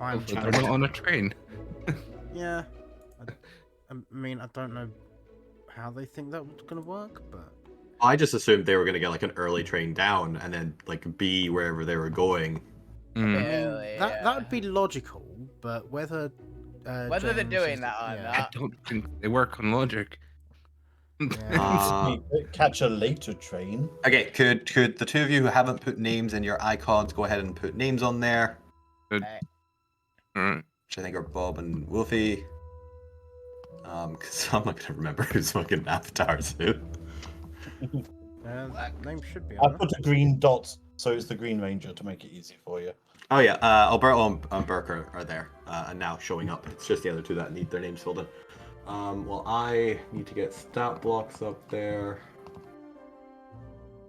I'm Hopefully they're not on a train. Yeah. I mean, I don't know how they think that was going to work, but... I just assumed they were going to get like an early train down and then like be wherever they were going. I Mm. mean, that would be logical, but whether they're James doing is- that or yeah. I not. don't think they work on logic. Yeah. Catch a later train. Okay, could the two of you who haven't put names in your icons go ahead and put names on there? Good. Alright. Which I think are Bob and Wolfie. Because I'm not gonna remember whose fucking avatars who. Name should be I on there. put a green dot, so it's the Green Ranger to make it easy for you. Oh yeah, Alberto and Burke are there and now showing up. It's just the other two that need their names filled in. Well, I need to get stat blocks up there.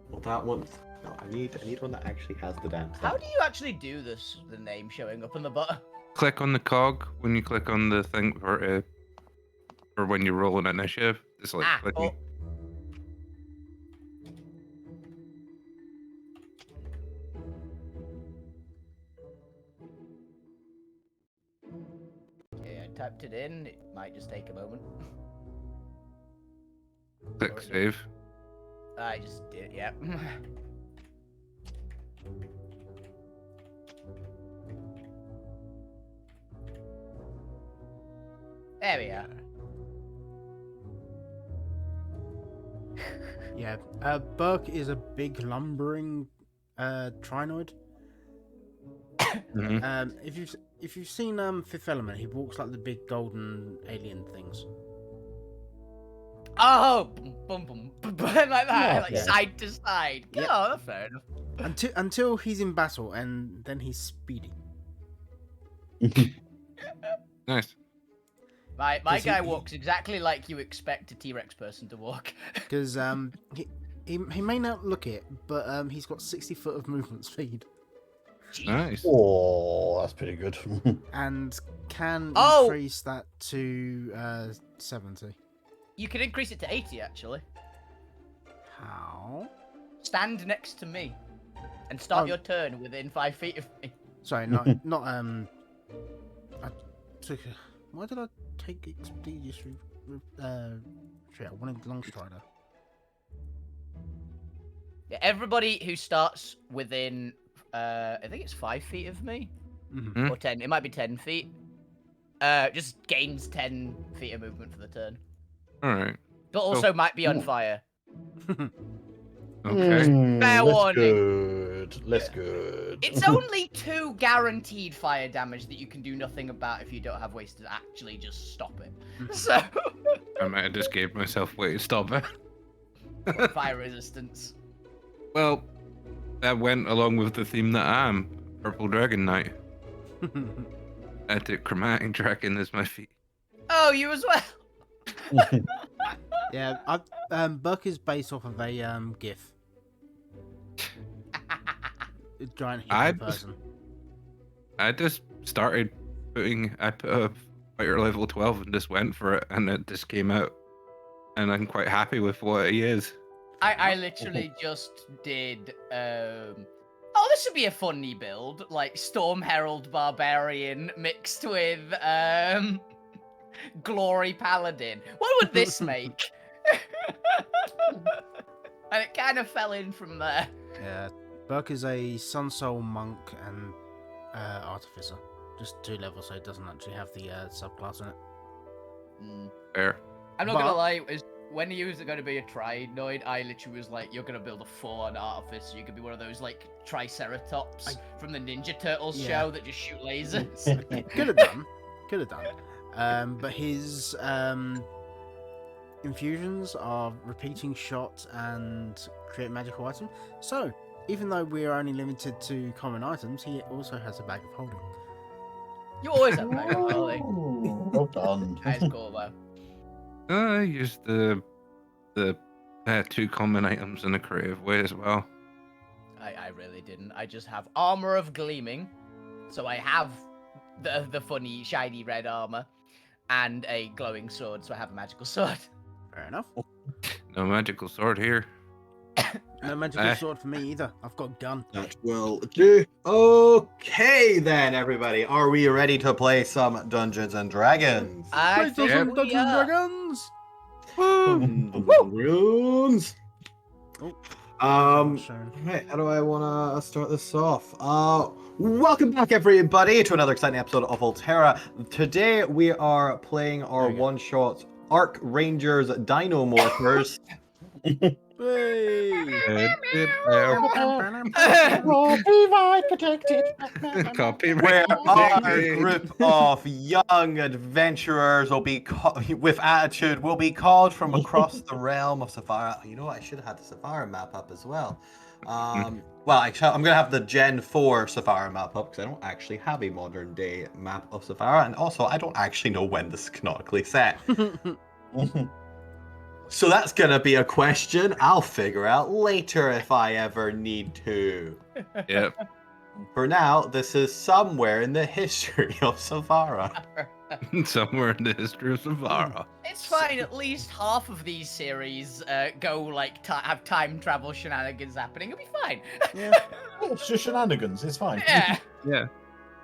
Well, that one. No, I need one that actually has the damn How stuff. do you actually do this? The name showing up on the bottom. Click on the cog when you click on the thing for when you roll an initiative. It's like clicking. Okay, I typed it in. It might just take a moment. Click save. I just did it, yeah. There we are. Yeah, Burke is a big lumbering trinoid. Mhm. If you've seen Fifth Element, he walks like the big golden alien things. Oh, boom, boom, boom, boom, like that, Yeah, like yeah. side to side. Yeah. Oh, that's fair enough. Until he's in battle, and then he's speedy. Nice. My Does guy he- walks exactly like you expect a T-Rex person to walk. Because he may not look it, but he's got 60 foot of movement speed Nice. Oh, that's pretty good. and can Oh! increase that to 70. You can increase it to 80, actually. How? Stand next to me, and start Oh. your turn within 5 feet of me. Sorry, not I took. Why did I take expeditious? Shit, I wanted Longstrider. Yeah, everybody who starts within, I think it's 5 feet of me, Mhm. or 10. It might be 10 feet. Just gains 10 feet of movement for the turn, All right. but also might be on fire. Okay. Fair less warning. good. Less good. It's only 2 guaranteed fire damage that you can do nothing about if you don't have ways to actually just stop it. So, I might have just gave myself way to stop it. fire resistance. Well, that went along with the theme that I am, Purple Dragon Knight. I took Chromatic Dragon as my feet. Oh, you as well. Yeah, Burke is based off of a GIF. A giant I hippo just- person. I just started I put a fighter level 12 and just went for it, and it just came out. And I'm quite happy with what he is. I literally just did. Oh, this would be a funny build, like Storm Herald Barbarian mixed with Glory Paladin. What would this make? And it kind of fell in from there. Yeah, Burke is a Sun Soul monk and artificer. Just 2 levels, so it doesn't actually have the subclass in it. Fair. I'm not But- gonna lie, when he was going to be a Trinoid, I literally was like, you're gonna build a full-on artificer. You could be one of those like Triceratops from the Ninja Turtles Yeah. show that just shoot lasers. Could have done. Could have done. But his infusions are repeating shot and create magical item. So, even though we're only limited to common items, he also has a bag of holding. You always have that, Ollie. Ooh, well done. That's cool, though. I used the 2 common items in a creative way as well. I really didn't. I just have Armor of Gleaming, so I have the funny shiny red armor, and a glowing sword, so I have a magical sword. Fair enough. No magical sword here. No magical sword for me either. I've got gun. That will do. Okay, then, everybody. Are we ready to play some Dungeons and Dragons? I Play think some we Dungeons and are. Dragons. Runes. Oh, Right, how do I want to start this off? Welcome back, everybody, to another exciting episode of Alterra. Today, we are playing our one-shot Arcrangers Dino Morphers. Hey. Copyright protected. Where our group of young adventurers will be with attitude will be called from across the realm of Savara. You know what? I should have had the Savara map up as well. Well, actually, I'm going to have the Gen 4 Savara map up because I don't actually have a modern day map of Savara, and also I don't actually know when this is canonically set. So that's going to be a question I'll figure out later if I ever need to. Yep. For now, this is somewhere in the history of Savara. Somewhere in the history of Savara. It's fine. At least half of these series go like have time travel shenanigans happening. It'll be fine. Yeah. It's just shenanigans. It's fine. Yeah. Yeah.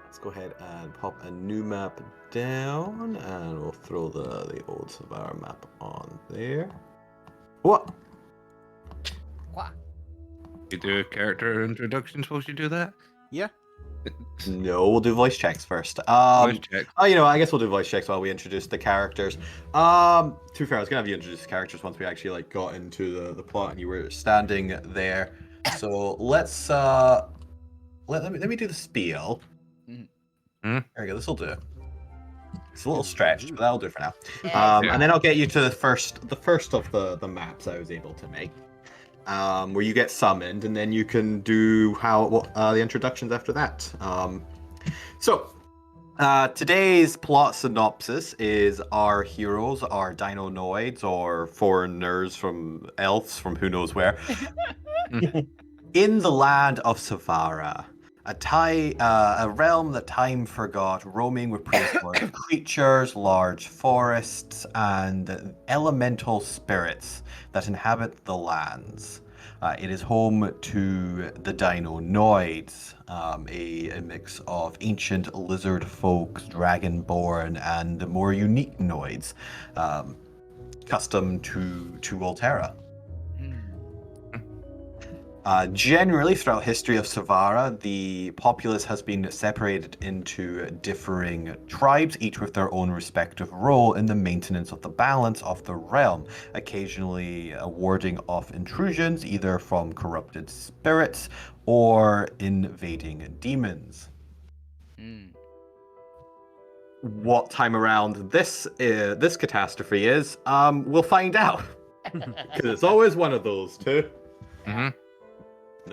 Let's go ahead and pop a new map down, and we'll throw the old Savara map on there. What? What? You do a character introduction, suppose you do that? Yeah. No, we'll do voice checks first. Voice check. Oh, you know, I guess we'll do voice checks while we introduce the characters. To be fair, I was gonna have you introduce the characters once we actually like got into the plot and you were standing there. So let's let me do the spiel. There we go. This will do. It's a little stretched, but that'll do for now. Yeah. And then I'll get you to the first of the maps I was able to make, where you get summoned, and then you can do the introductions after that. So today's plot synopsis is our heroes are dinonoids or foreigners from elves from who knows where in the land of Savara. A realm that time forgot, roaming with prehistoric creatures, large forests, and elemental spirits that inhabit the lands. It is home to the Dino-noids, a mix of ancient lizard folks, dragonborn, and more unique noids, custom to Alterra. Generally, throughout history of Savara, the populace has been separated into differing tribes, each with their own respective role in the maintenance of the balance of the realm, occasionally warding off intrusions either from corrupted spirits or invading demons. What time around this catastrophe is, we'll find out. Because it's always one of those two.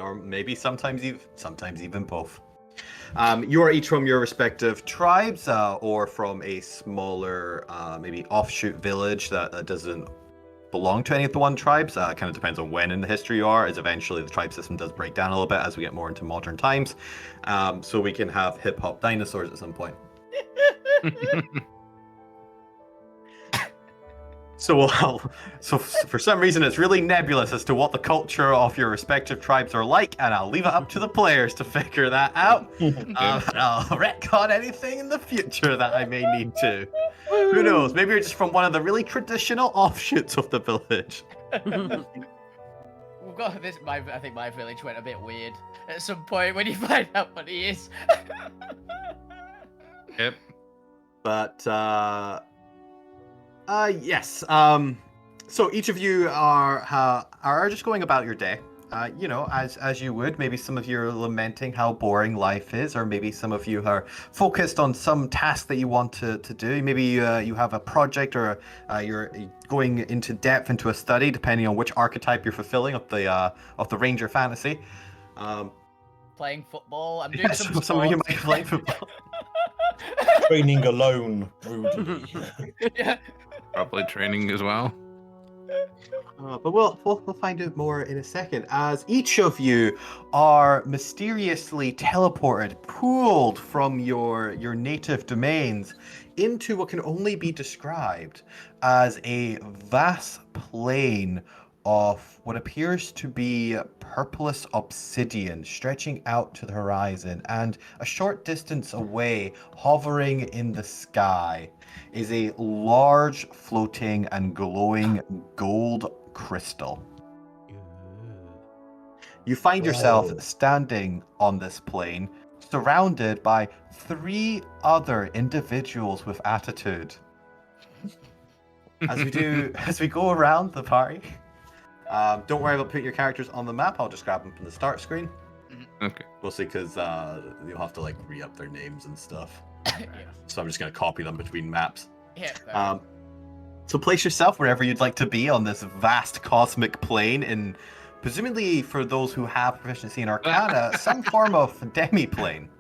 Or maybe sometimes even both. You are each from your respective tribes, or from a smaller, maybe offshoot village that doesn't belong to any of the one tribes. Kind of depends on when in the history you are, as eventually the tribe system does break down a little bit as we get more into modern times. So we can have hip-hop dinosaurs at some point. So for some reason it's really nebulous as to what the culture of your respective tribes are like, and I'll leave it up to the players to figure that out. I'll retcon anything in the future that I may need to. Who knows? Maybe you're just from one of the really traditional offshoots of the village. We've got this. I think my village went a bit weird at some point when you find out what he is. Yep. But yes. So each of you are just going about your day. You know, as you would. Maybe some of you are lamenting how boring life is, or maybe some of you are focused on some task that you want to do. Maybe you have a project, or you're going into depth into a study, depending on which archetype you're fulfilling of the Ranger fantasy. Playing football. I'm doing some Some of you might play football. Training alone, brutally. Yeah. Probably training as well. But we'll find out more in a second, as each of you are mysteriously teleported, pulled from your native domains into what can only be described as a vast plain of what appears to be purplish obsidian stretching out to the horizon, and a short distance away, hovering in the sky, is a large, floating, and glowing gold crystal. You find yourself Whoa. standing on this plane, surrounded by 3 other individuals with attitude. As we go around the party, don't worry about putting your characters on the map. I'll just grab them from the start screen. Okay. Mostly because you'll have to like re-up their names and stuff. Yeah. So I'm just gonna copy them between maps. Yeah. So place yourself wherever you'd like to be on this vast cosmic plane in, presumably for those who have proficiency in Arcana, some form of demi-plane.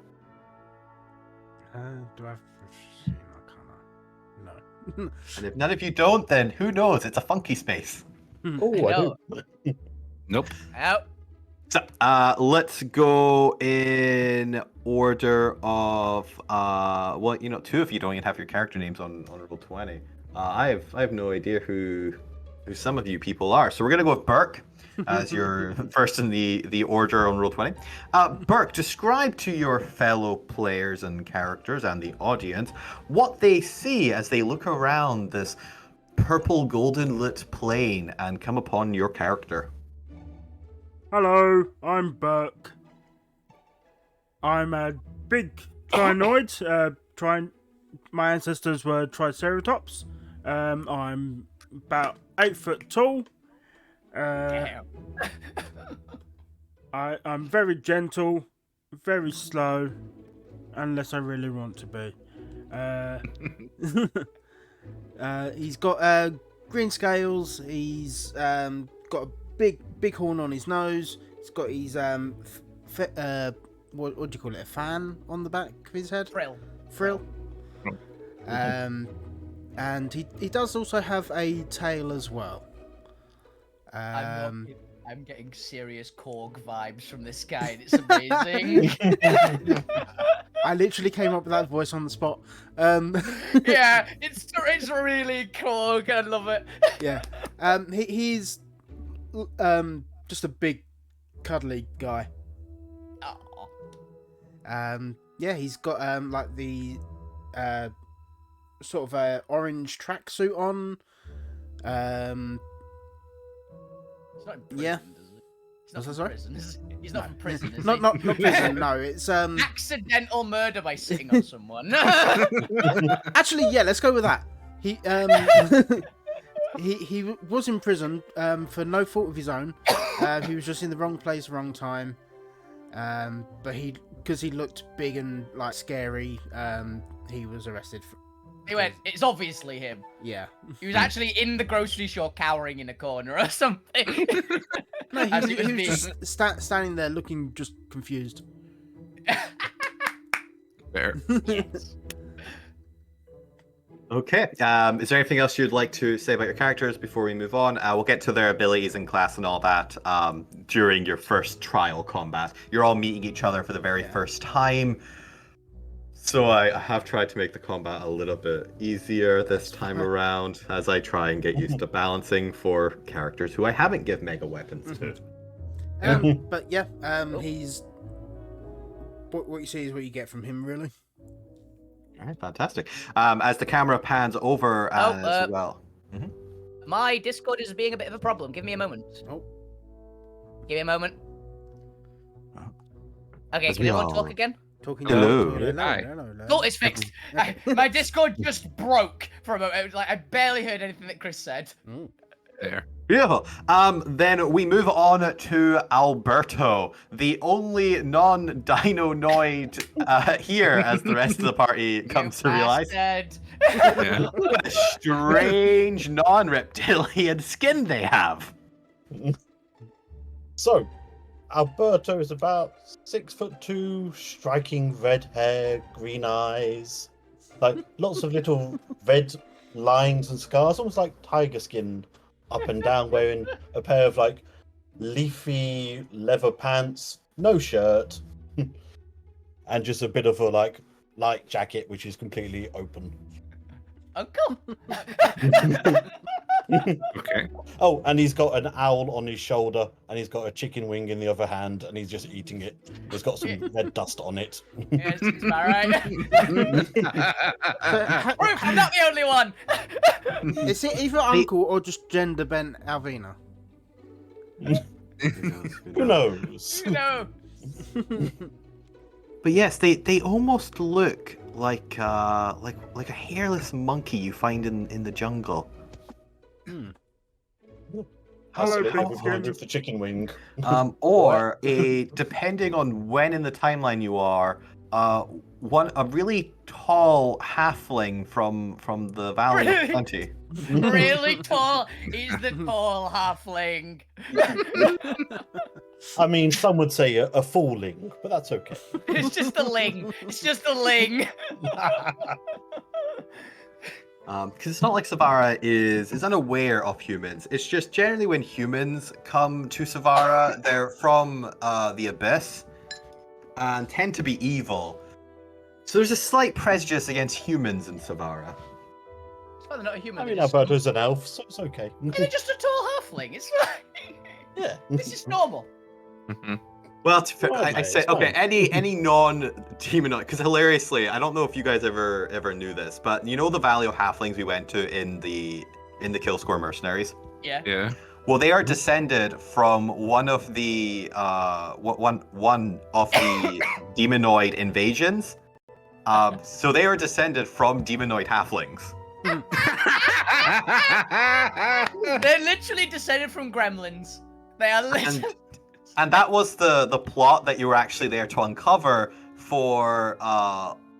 Do I have proficiency in Arcana? No. And if none of you don't, then who knows? It's a funky space. Oh, I know. do. Nope. Out. So let's go in order of well, you know, 2 of you don't even have your character names on roll 20. I have no idea who some of you people are. So we're gonna go with Burke as your first in the order on roll 20. Burke, describe to your fellow players and characters and the audience what they see as they look around this purple golden lit plane and come upon your character. Hello, I'm Burke. I'm a big trinoid. My ancestors were Triceratops. I'm about 8 foot tall. Damn. I'm very gentle, very slow, unless I really want to be. He's got green scales. He's got a big horn on his nose. He's got his what do you call it? A fan on the back of his head. Frill. And he does also have a tail as well. I'm getting serious Korg vibes from this guy, and it's amazing. I literally came up with that voice on the spot. Yeah, it's really Korg. I love it. Yeah. He's just a big, cuddly guy. Aw. Yeah, he's got like the sort of orange tracksuit on. He's not in prison, Yeah. is he? He's not What's from that, sorry? prison, is he? He's not from prison, is Not he? not prison. No, it's Accidental murder by sitting on someone. actually, yeah. Let's go with that. He he was in prison for no fault of his own. He was just in the wrong place, wrong time. But because he looked big and like scary, he was arrested. He went, it's obviously him. Yeah. He was actually in the grocery store cowering in a corner or something. No, As he was being- just standing there looking just confused. Fair. Yes. Okay. Is there anything else you'd like to say about your characters before we move on? We'll get to their abilities in class and all that during your first trial combat. You're all meeting each other for the very first time. So I have tried to make the combat a little bit easier this time around as I try and get used to balancing for characters who I haven't given mega weapons to. But yeah, he's what you see is what you get from him, really. All right, fantastic. As the camera pans over as well. My Discord is being a bit of a problem. Give me a moment. Oh. Give me a moment. Okay, As can we everyone all- talk again? Talking Hello. Hi. Oh, it's fixed. My Discord just broke for a moment. It was like I barely heard anything that Chris said. There. Beautiful. Then we move on to Alberto, the only non-dinonoid here, as the rest of the party comes to realize. Bastard. Yeah. What a strange non-reptilian skin they have. So, Alberto is about 6'2", striking red hair, green eyes, like lots of little red lines and scars, almost like tiger skin up and down, wearing a pair of like leafy leather pants, no shirt, and just a bit of a like light jacket which is completely open. Uncle. Okay. Oh, and he's got an owl on his shoulder, and he's got a chicken wing in the other hand, and he's just eating it. It's got some red dust on it. Yeah, seems about right. But Proof, I'm not the only one. is it either uncle or just gender bent Alvina? Who knows? No. But yes, they almost look like a hairless monkey you find in the jungle. Possibly with the chicken wing. Or depending on when in the timeline you are, a really tall halfling from the Valley of Plenty. Really tall. He's the tall halfling. I mean, some would say a fooling, but that's okay. It's just a ling. It's just a ling. Because it's not like Savara is unaware of humans. It's just generally when humans come to Savara, they're from the Abyss and tend to be evil. So there's a slight prejudice against humans in Savara. It's probably not a human. I mean, Alberto's an elf, so it's okay. They're just a tall halfling. It's fine. Yeah. It's just normal. Well, Fine, I mate, say it's okay. fine. Any non-demonic, because hilariously, I don't know if you guys ever knew this, but you know the Valley of Halflings we went to in the Killscore Mercenaries. Yeah. Yeah. Well, they are descended from one of the one of the demonoid invasions. So they are descended from demonoid halflings. They're literally descended from gremlins. They are literally. And that was the plot that you were actually there to uncover for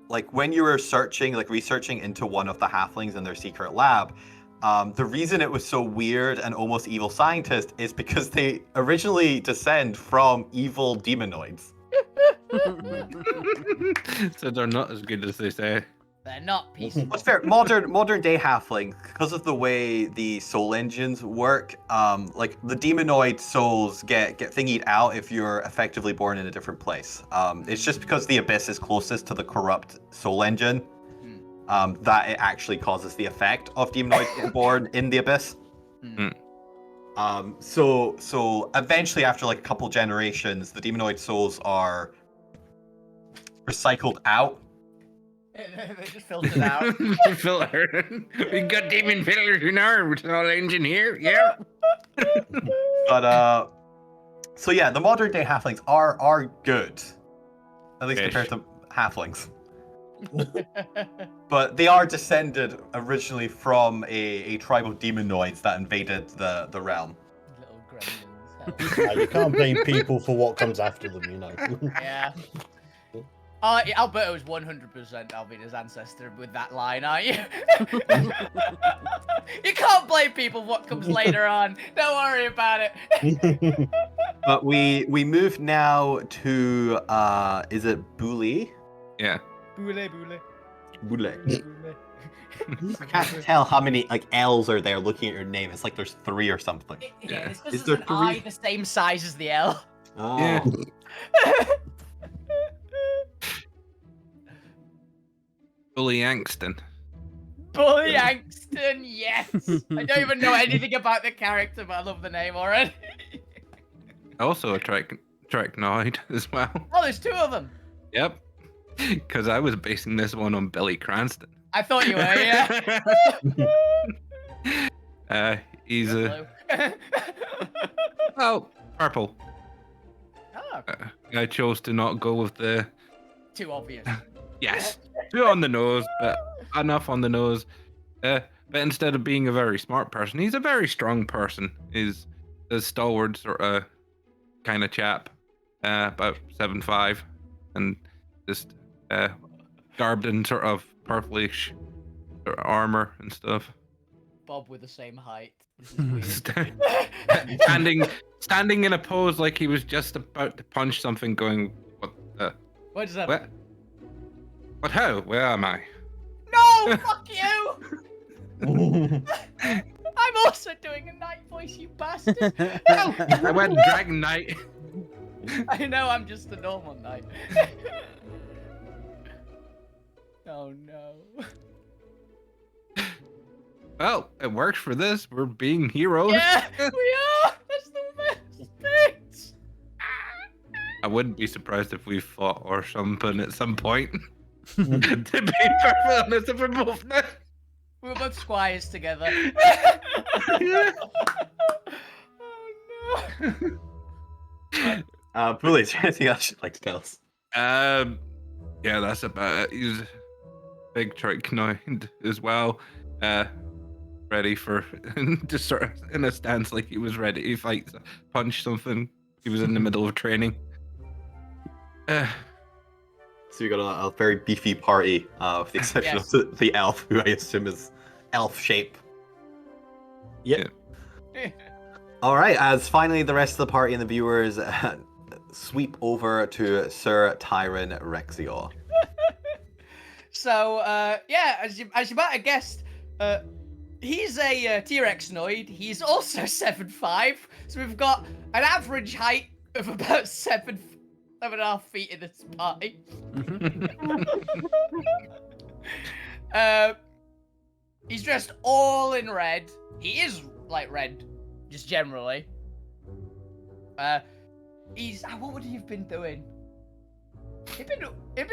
like when you were researching into one of the halflings in their secret lab. The reason it was so weird and almost evil scientist is because they originally descend from evil demonoids. So they're not as good as they say. They're not peaceful. What's fair? Modern day halfling, because of the way the soul engines work, like the demonoid souls get thingied out if you're effectively born in a different place. It's just because the abyss is closest to the corrupt soul engine, that it actually causes the effect of demonoids getting born in the abyss. So eventually, after like a couple generations, the demonoid souls are recycled out. They just filtered out. Filter. We got demon fillers in our soul engine here. Yeah. But so yeah, the modern day halflings are good, at least Ish. compared to halflings. But they are descended originally from a tribe of demonoids that invaded the realm. Little gremlins. You can't blame people for what comes after them, you know. Yeah. Alberto is 100% Alvina's ancestor with that line, aren't you? You can't blame people for what comes later on. Don't worry about it. But we move now to is it Boule? Yeah. Boule, boule, Boule. boule. I can't tell how many like L's are there looking at your name. It's like there's 3 or something. Yeah, this Is is there an I 3? the same size as the L. Oh. Yeah. Bully Angston. Bully Angston, yes. I don't even know anything about the character, but I love the name already. Also a Tracknoid as well. Oh, there's 2 of them. Yep. Because I was basing this one on Billy Cranston. I thought you were, yeah. He's a purple. Oh, I chose to not go with the too obvious. yes, too on the nose, but enough on the nose. But instead of being a very smart person, he's a very strong person. He's a stalwart sort of kind of chap, about 7'5", and just garbed in sort of purplish sort of armor and stuff. Bob with the same height. This is weird. standing in a pose like he was just about to punch something, going, "What? What does that? What? What? How? Where am I?" No, fuck you! I'm also doing a night voice, you bastard. No. I went Dragon Knight. I know, I'm just a normal knight. Oh no. Well, it works for this. We're being heroes. Yeah, we are. That's the best bit. I wouldn't be surprised if we fought or something at some point. Hmm. To be perfectly honest, if we're both now. We were both squires together. Oh no. Bully, is there anything else you'd like to tell us? Yeah, that's about it. He's big trichnoid as well. Ready for just sort of in a stance like he was ready to fight, punch something. He was in the middle of training. So you got a very beefy party, with the exception Yes. of the elf, who I assume is elf shape. Yep. All right, as finally the rest of the party and the viewers sweep over to Sir Tyron Rexior. So, yeah, as you might have guessed, he's a T-Rex noid. He's also 7'5", so we've got an average height of about 7.5 feet in this party. He's dressed all in red. He is like red, just generally. What would he have been doing? He'd been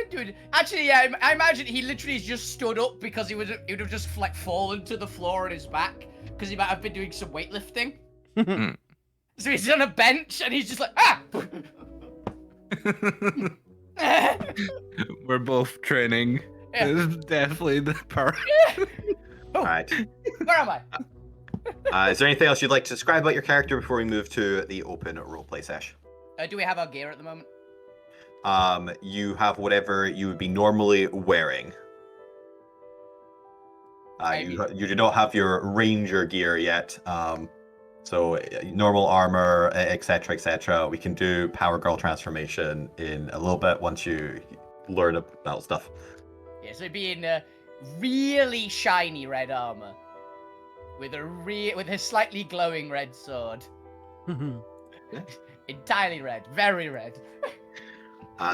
doing. Actually, yeah, I imagine he literally just stood up because he would have just like fallen to the floor on his back because he might have been doing some weightlifting. So he's on a bench and he's just like We're both training. Yeah. It's definitely the part. All right. Where am I? Is there anything else you'd like to describe about your character before we move to the open roleplay sesh? Do we have our gear at the moment? You have whatever you would be normally wearing. You do not have your ranger gear yet. So normal armor, etc., etc. We can do Power Girl transformation in a little bit once you learn about stuff. Yeah, so it'd be in really shiny red armor with a slightly glowing red sword. Entirely red, very red.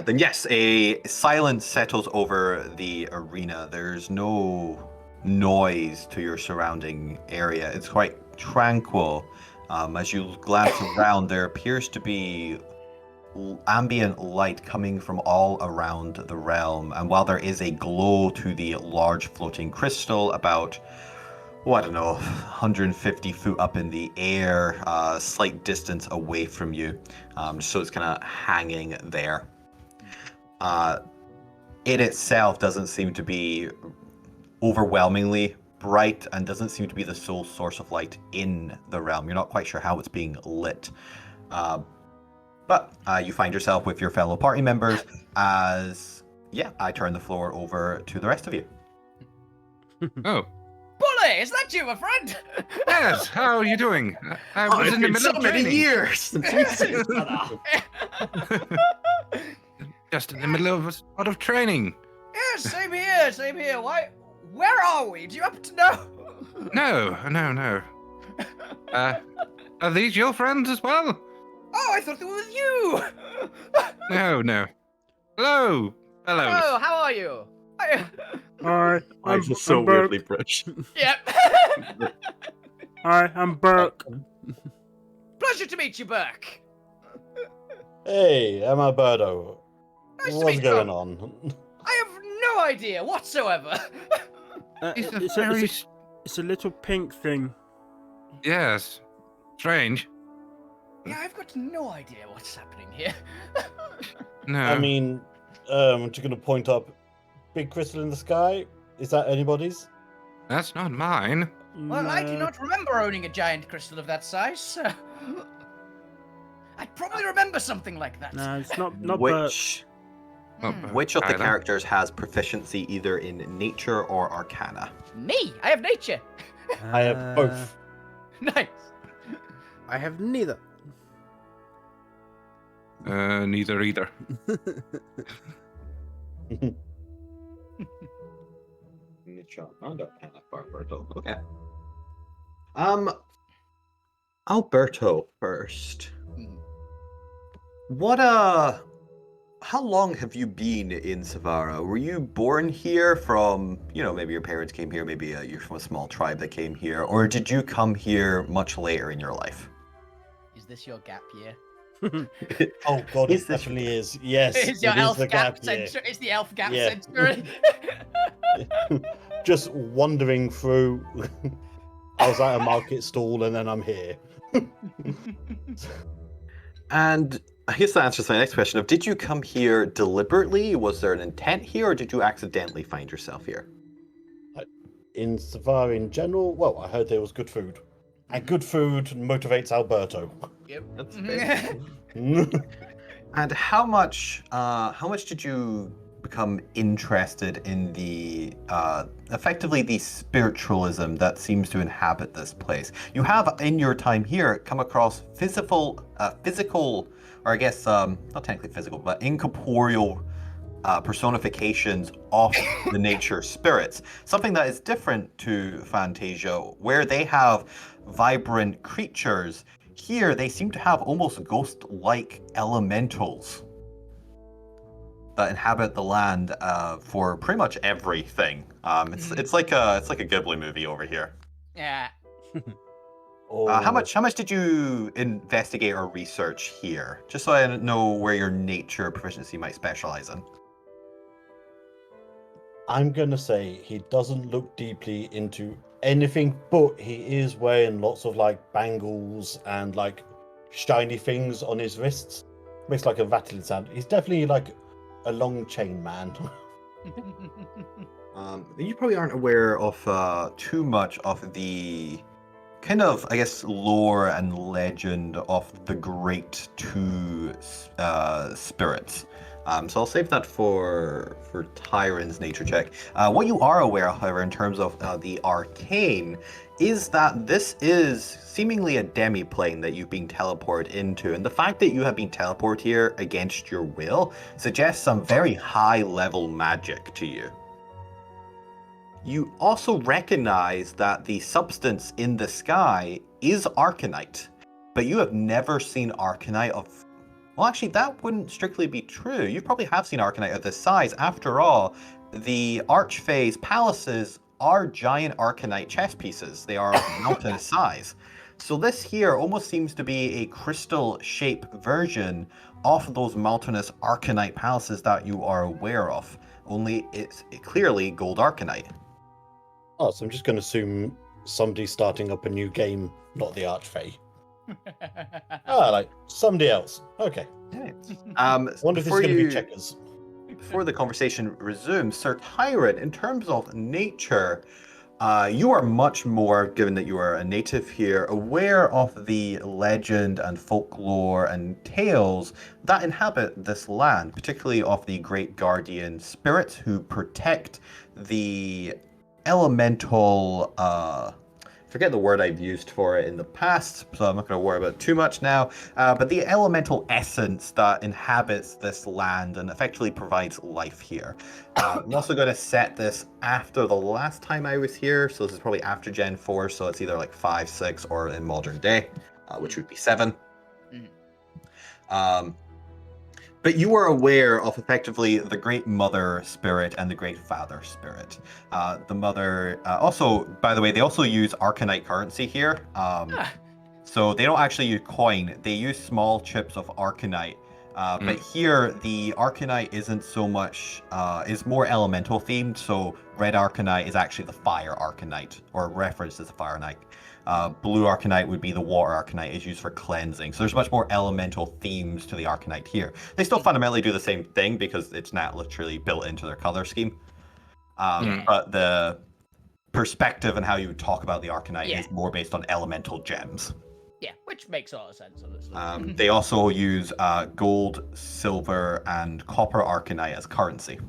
Then yes, a silence settles over the arena. There's no noise to your surrounding area. It's quite tranquil. As you glance around, there appears to be ambient light coming from all around the realm. And while there is a glow to the large floating crystal about, I don't know, 150 foot up in the air, a slight distance away from you. So it's kind of hanging there. It itself doesn't seem to be overwhelmingly bright and doesn't seem to be the sole source of light in the realm. You're not quite sure how it's being lit. But you find yourself with your fellow party members as, I turn the floor over to the rest of you. Oh. Bully, is that you, my friend? Yes, how are you doing? I was in the middle of training. years! Just in the middle of a lot of training. Yeah, same here. Why? Where are we? Do you happen to know? No. Are these your friends as well? Oh, I thought they were with you. No. Hello. Oh, how are you? Hi, I'm just so weirdly British. Yep. Hi, I'm Burke. Pleasure to meet you, Burke. Hey, I'm Alberto. Nice to What's meet going you. on? I have no idea whatsoever. It's a little pink thing. Yes. Strange. Yeah, I've got no idea what's happening here. No. I mean, I'm just going to point up. Big crystal in the sky? Is that anybody's? That's not mine. Well, I do not remember owning a giant crystal of that size, so... I'd probably remember something like that. No, it's not Burke. Which of the Either. characters has proficiency either in nature or arcana? Me? I have nature. I have both. Nice. I have neither. Neither either. Nature and arcana for Alberto. Okay. Alberto first. Mhm. What how long have you been in Savara? Were you born here from, maybe your parents came here, maybe you're from a small tribe that came here, or did you come here much later in your life? Is this your gap year? Oh god, Is it this- definitely is. Yes, It's your it is elf the gap gap year. century. It's the elf gap Yeah. century. Just wandering through. I was at a market stall and then I'm here. And I guess that answers my next question of, did you come here deliberately? Was there an intent here, or did you accidentally find yourself here? In Savara in general, well, I heard there was good food. And good food motivates Alberto. Yep. That's fair. And how much did you become interested in the effectively the spiritualism that seems to inhabit this place? You have in your time here come across physical, or I guess not technically physical, but incorporeal personifications of the nature spirits. Something that is different to Fantasia, where they have vibrant creatures. Here, they seem to have almost ghost-like elementals that inhabit the land for pretty much everything. It's like a Ghibli movie over here. Yeah. How much did you investigate or research here? Just so I know where your nature proficiency might specialize in. I'm gonna say he doesn't look deeply into anything, but he is wearing lots of like bangles and like shiny things on his wrists. Makes like a rattling sound. He's definitely like a long chain man. You probably aren't aware of too much of the kind of, I guess, lore and legend of the Great Two Spirits. So I'll save that for Tyron's nature check. What you are aware of, however, in terms of the arcane, is that this is seemingly a demi-plane that you've been teleported into, and the fact that you have been teleported here against your will suggests some very high-level magic to you. You also recognize that the substance in the sky is Arcanite, but you have never seen Arcanite of... Well, actually, that wouldn't strictly be true. You probably have seen Arcanite of this size. After all, the Archfey's palaces are giant Arcanite chess pieces. They are of mountainous size. So this here almost seems to be a crystal-shaped version of those mountainous Arcanite palaces that you are aware of. Only it's clearly gold Arcanite. Oh, so I'm just gonna assume somebody's starting up a new game, not the Archfey. Like somebody else. Okay. Wonder if it's gonna be checkers. Before the conversation resumes, Sir Tyrant, in terms of nature, you are much more, given that you are a native here, aware of the legend and folklore and tales that inhabit this land, particularly of the great guardian spirits who protect the elemental, forget the word I've used for it in the past, so I'm not going to worry about it too much now, but the elemental essence that inhabits this land and effectively provides life here. I'm also going to set this after the last time I was here, so this is probably after Gen 4, so it's either like 5, 6, or in modern day, which would be 7. But you are aware of effectively the Great Mother Spirit and the Great Father Spirit. The Mother, also, by the way, they also use Arcanite currency here. So they don't actually use coin, they use small chips of Arcanite. But here, the Arcanite isn't so much, is more elemental themed, so red Arcanite is actually the fire Arcanite, or referenced as the fire Arcanite. Blue Arcanite would be the water Arcanite, is used for cleansing. So there's much more elemental themes to the Arcanite here. They still fundamentally do the same thing because it's not literally built into their color scheme. But the perspective and how you talk about the Arcanite is more based on elemental gems. Yeah, which makes a lot of sense, honestly. They also use gold, silver, and copper Arcanite as currency.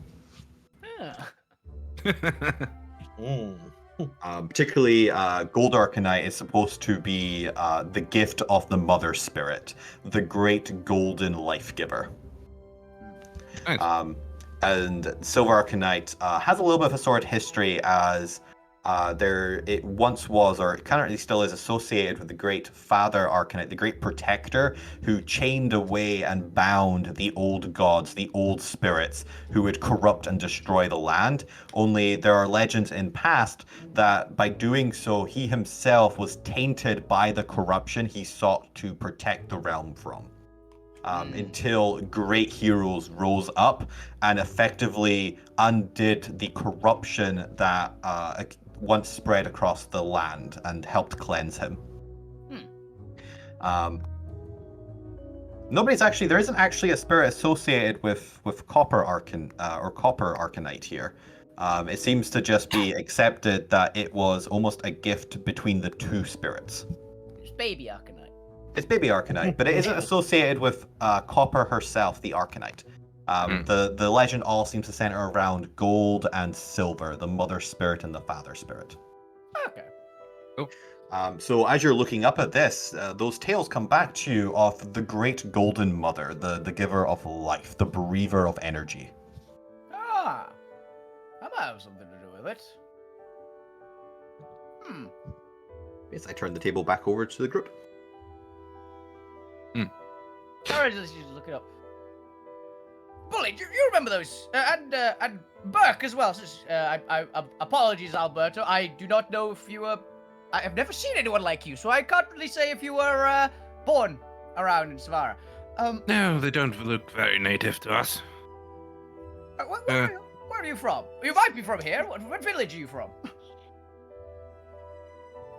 Particularly, gold Arcanite is supposed to be the gift of the Mother Spirit, the great golden life giver. Nice. And silver Arcanite has a little bit of a sordid history as it once was, or it currently still is, associated with the great Father Arcanite, the great protector, who chained away and bound the old gods, the old spirits, who would corrupt and destroy the land. Only there are legends in past that by doing so, he himself was tainted by the corruption he sought to protect the realm from. Until great heroes rose up and effectively undid the corruption that once spread across the land and helped cleanse him. There isn't actually a spirit associated with Copper Arcanite here. It seems to just be accepted that it was almost a gift between the two spirits. It's baby Arcanite. It's baby Arcanite, but it isn't associated with Copper herself, the Arcanite. The legend all seems to center around gold and silver, the mother spirit and the father spirit. Okay. So as you're looking up at this, those tales come back to you of the great golden mother, the giver of life, the breather of energy. Ah, that might have something to do with it. Yes, I turn the table back over to the group. Alright, let's just look it up. Bully, do you remember those? And Burke as well. Apologies, Alberto. I do not know if you were. I have never seen anyone like you, so I can't really say if you were born around in Savara. No, they don't look very native to us. Where are you from? You might be from here. What village are you from?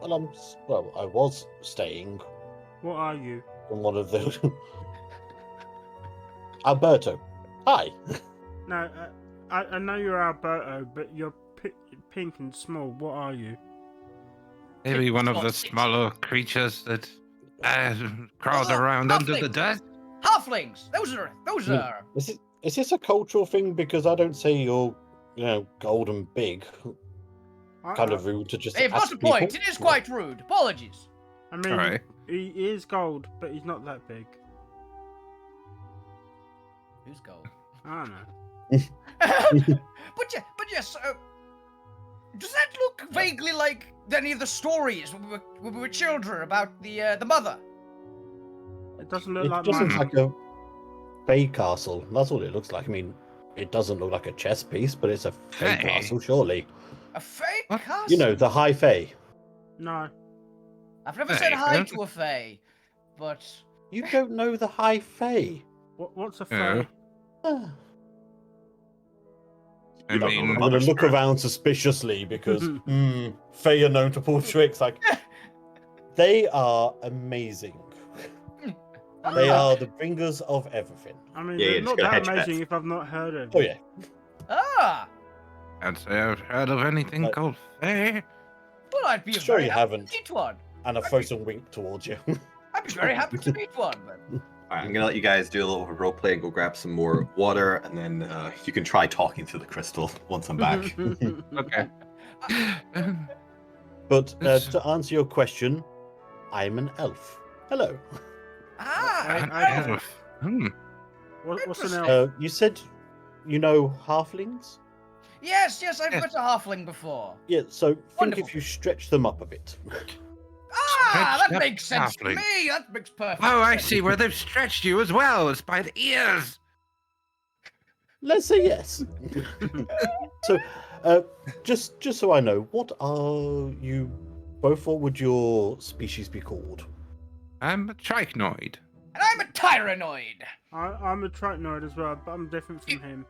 Well, I was staying What are you? on one of those. Alberto, hi. No, I know you're Alberto, but you're pink and small. What are you? Maybe one of the Foxes. smaller creatures that crawled around under the halflings. dust. Halflings. Those are. Is this a cultural thing? Because I don't say you're, gold and big. Kind of rude to just. Hey, what's ask the point? people. It is quite rude. Apologies. I mean, Alright. he is gold, but he's not that big. Who's gold? I don't know. but yes. Does that look vaguely like any of the stories when we were children about the mother? It doesn't look It like just mine. looks like a Fey castle. That's all it looks like. I mean, it doesn't look like a chess piece, but it's a Fey Fey? castle, surely. A fake What? castle? The High Fey. No. I've never Fey, said hi huh? to a fae, but You don't know the High Fey. What's a Yeah. fey? Ah. I You don't know mean, the I'm mother going to look spirit. around suspiciously because Fey are known to pull tricks. Like, they are amazing. They are the bringers of everything. I mean, Yeah, they're you're just not gonna that hedge bets. amazing if I've not heard of Oh them. yeah. I'd say I've heard of anything But- called Fae. well, I'd be Sure very you happy haven't. to meet one. And a frozen wink towards you. I'd be very happy to meet one. Then. Alright, I'm gonna let you guys do a little role play and go grab some more water, and then you can try talking to the crystal once I'm back. Okay. But It's- to answer your question, I'm an elf. Hello. I- What's an elf? You said you know halflings? Yes, I've Yes. met a halfling before. Yeah, so think Wonderful. if you stretch them up a bit. That Stretched up makes sense to halfling. me. That makes perfect Oh, I sense. see where they've stretched you as well. It's by the ears. Let's say yes. So, just so I know, what are you both? What would your species be called? I'm a trichnoid. And I'm a tyrannoid. I'm a Trichnoid as well, but I'm different from him.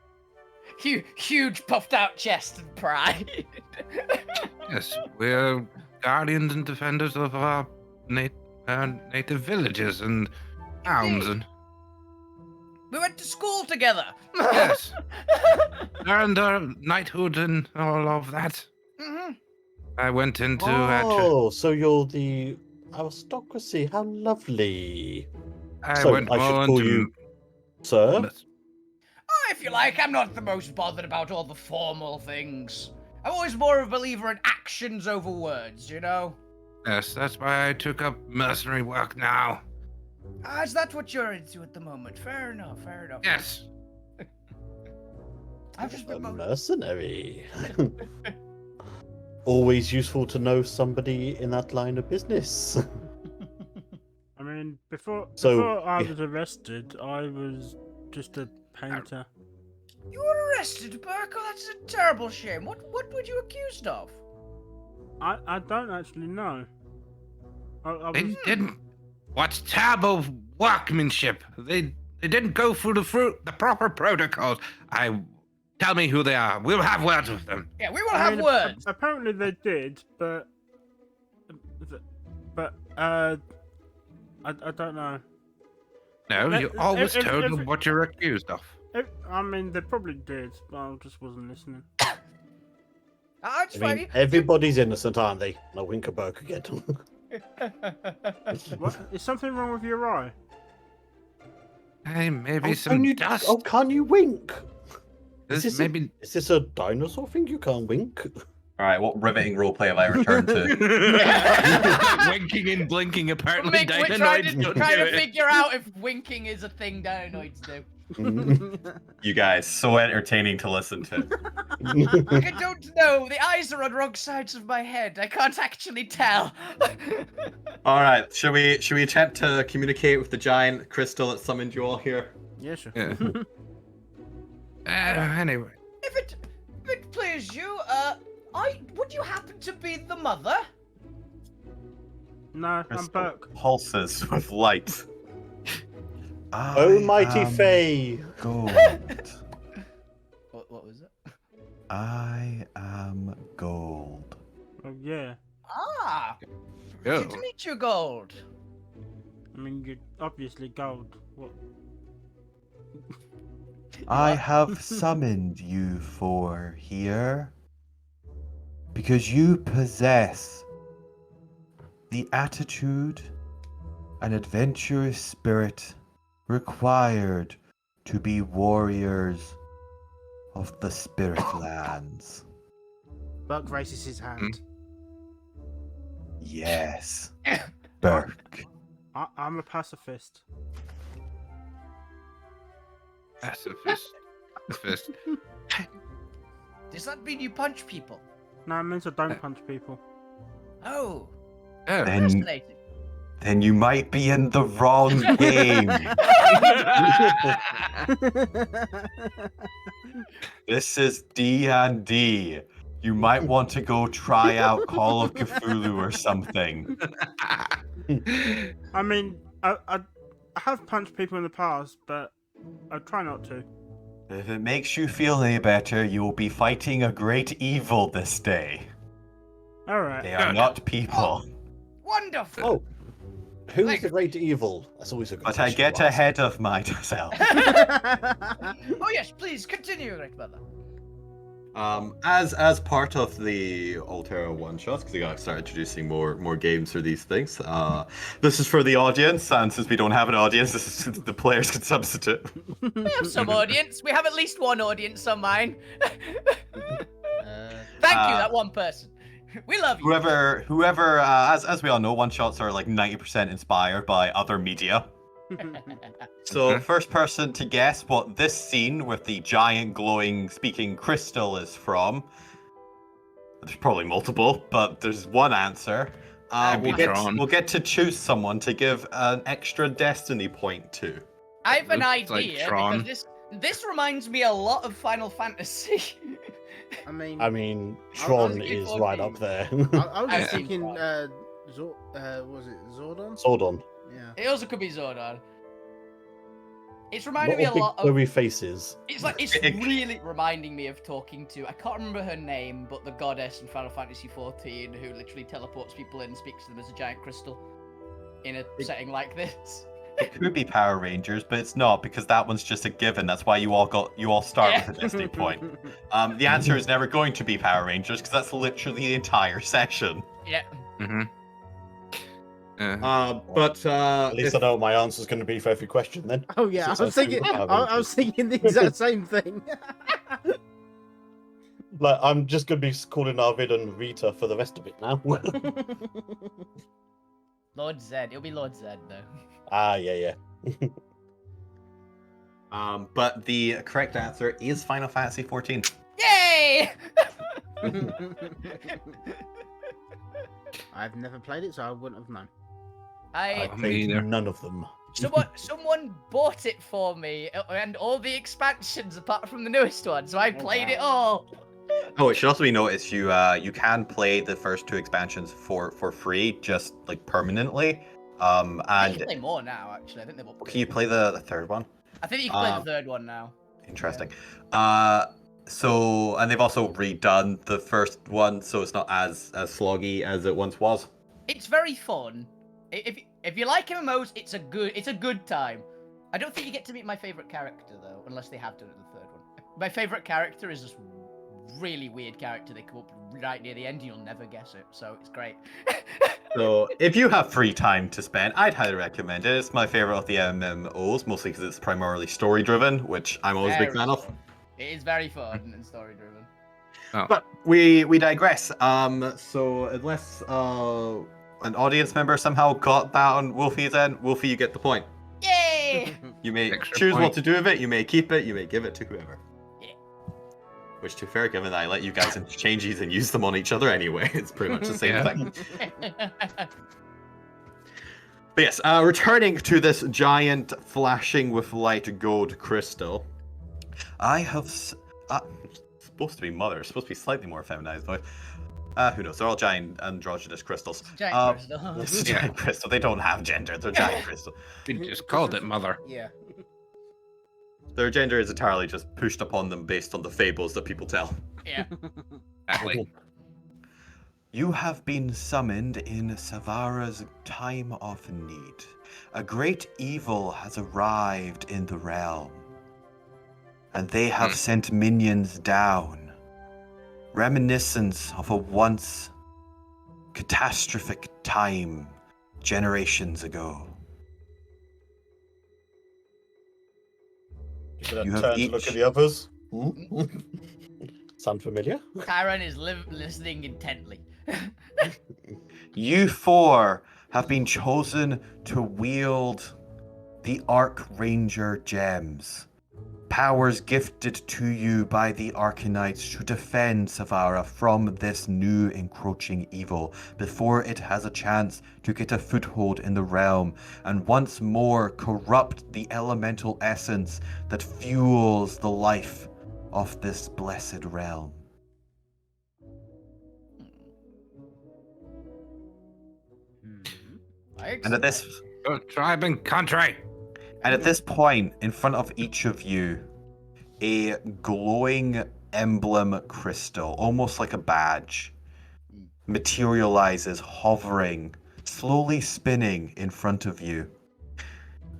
Huge puffed out chest and pride. Yes, we're guardians and defenders of our native villages and towns. And We went to school together. yes, earned our knighthood and all of that. Mhm. I went into Oh, so you're the aristocracy. How lovely, I so went I should more call into you sir. Oh, if you like, I'm not the most bothered about all the formal things. I'm always more of a believer in actions over words, you know? Yes, that's why I took up mercenary work now. Is that what you're into at the moment? Fair enough. Yes. I've just A been... mercenary. always useful to know somebody in that line of business. I mean, before So, I yeah. was arrested, I was just a painter. You were arrested, Burke? Oh, that's a terrible shame. What were you accused of? I don't actually know. I They was, didn't. What's terrible workmanship? They didn't go through the proper protocols. Tell me who they are. We'll have words with them. Yeah, we will I have mean, words. apparently they did, but I don't know. No, you always told them what you're accused of. I mean, they probably did, but I just wasn't listening. That's I fine. mean, everybody's innocent, aren't they? No Winkerberg again. What? Is something wrong with your eye? Hey, maybe Oh, some dust. Oh, can you wink? This maybe. Is this a dinosaur thing? You can't wink. All right, what riveting roleplay have I returned to? Winking and blinking. Apparently, We're trying dinoids don't to do it. figure out if winking is a thing dinoids do. You guys, so entertaining to listen to. I don't know. The eyes are on wrong sides of my head. I can't actually tell. All right, should we attempt to communicate with the giant crystal that summoned you all here? Yeah, sure. Yeah. Anyway. If it please you, would you happen to be the mother? No, I'm Crystal Burke. pulses with light. Oh, mighty Fae! Gold. What was it? I am gold. Oh yeah. Ah, Go. good to meet you, Gold. I mean, you're obviously gold. What? I have summoned you for here because you possess the attitude and adventurous spirit required to be warriors of the spirit lands. Burke raises his hand. Yes, Burke. I'm a pacifist. Pacifist. Fist. Does that mean you punch people? No, it means I don't punch people. Oh, Oh. fascinating. Then you might be in the wrong game. This is D&D. You might want to go try out Call of Cthulhu or something. I mean, I have punched people in the past, but I try not to. If it makes you feel any better, you'll be fighting a great evil this day. Alright. They are not people. Wonderful. Oh, who's Thanks. the great evil? That's always a good But I question get to ask. ahead of myself. Oh yes, please continue, Great Mother. As part of the Alterra one shots, because we gotta start introducing more games for these things. This is for the audience, and since we don't have an audience, this is the players can substitute. We have some audience. We have at least one audience on mine. Thank you, that one person. We love you. Whoever, as we all know, one shots are like 90% inspired by other media. So, first person to guess what this scene with the giant glowing speaking crystal is from. There's probably multiple, but there's one answer. We'll get to choose someone to give an extra destiny point to. I have an Looks like idea Tron. because this reminds me a lot of Final Fantasy. I mean, Tron thinking is right 14. up there. I was I've just seen thinking, one. was it Zordon? Zordon. Yeah. It also could be Zordon. It's reminding me a Big lot of. furry faces. It's really reminding me of talking to. I can't remember her name, but the goddess in Final Fantasy XIV who literally teleports people in and speaks to them as a giant crystal in a setting like this. It could be Power Rangers, but it's not because that one's just a given. That's why you all start with a destiny point. The answer is never going to be Power Rangers because that's literally the entire session. Yeah. Mm-hmm. But At least I know what my answer's going to be for every question then. Oh yeah, I Since was thinking. Power I was thinking the exact same thing. Like, I'm just going to be calling Arvid and Rita for the rest of it now. Lord Zed. It'll be Lord Zed though. Yeah. but the correct answer is Final Fantasy XIV. Yay! I've never played it, so I wouldn't have known. I I played neither. none of them. someone bought it for me, and all the expansions apart from the newest one, so I played it all. Oh, it should also be noticed you can play the first 2 expansions for free, just like permanently. I think you And can play more now. Actually, I think they've updated. can you play the third one? I think you can play the third one now. Interesting. So and they've also redone the first one, so it's not as sloggy as it once was. It's very fun. If you like MMOs, it's a good time. I don't think you get to meet my favorite character though, unless they have done it in the third one. My favorite character is this really weird character they come up right near the end. You'll never guess it, so it's great. So if you have free time to spend, I'd highly recommend it. It's my favorite of the MMOs, mostly because it's primarily story driven, which I'm always a big Very fan of. fun. It is very fun and story driven. But we digress. So unless an audience member somehow got that on Wolfie's end, Wolfie, you get the point. Yay! You may Extra choose point. what to do with it. You may keep it. You may give it to whoever. Yeah. Which, to be fair, given that I let you guys interchange these and use them on each other anyway, it's pretty much the same Yeah. thing. But yes, returning to this giant flashing with light gold crystal, I have supposed to be mother, supposed to be slightly more feminized, but who knows? They're all giant androgynous crystals. Giant crystal. It's a giant crystal. They don't have gender. They're giant crystal. We just called it mother. Yeah. Their gender is entirely just pushed upon them based on the fables that people tell. Yeah. Exactly. You have been summoned in Savara's time of need. A great evil has arrived in the realm, and they have sent minions down. Reminiscence of a once catastrophic time generations ago. Should You I have turn to look each- at the others? Hmm? Sound familiar? Tyron is listening intently. You 4 have been chosen to wield the Arcranger gems. Powers gifted to you by the Arcanites to defend Savara from this new encroaching evil before it has a chance to get a foothold in the realm and once more corrupt the elemental essence that fuels the life of this blessed realm. And at this Tribe and country. And at this point, in front of each of you, a glowing emblem crystal, almost like a badge, materializes, hovering, slowly spinning in front of you.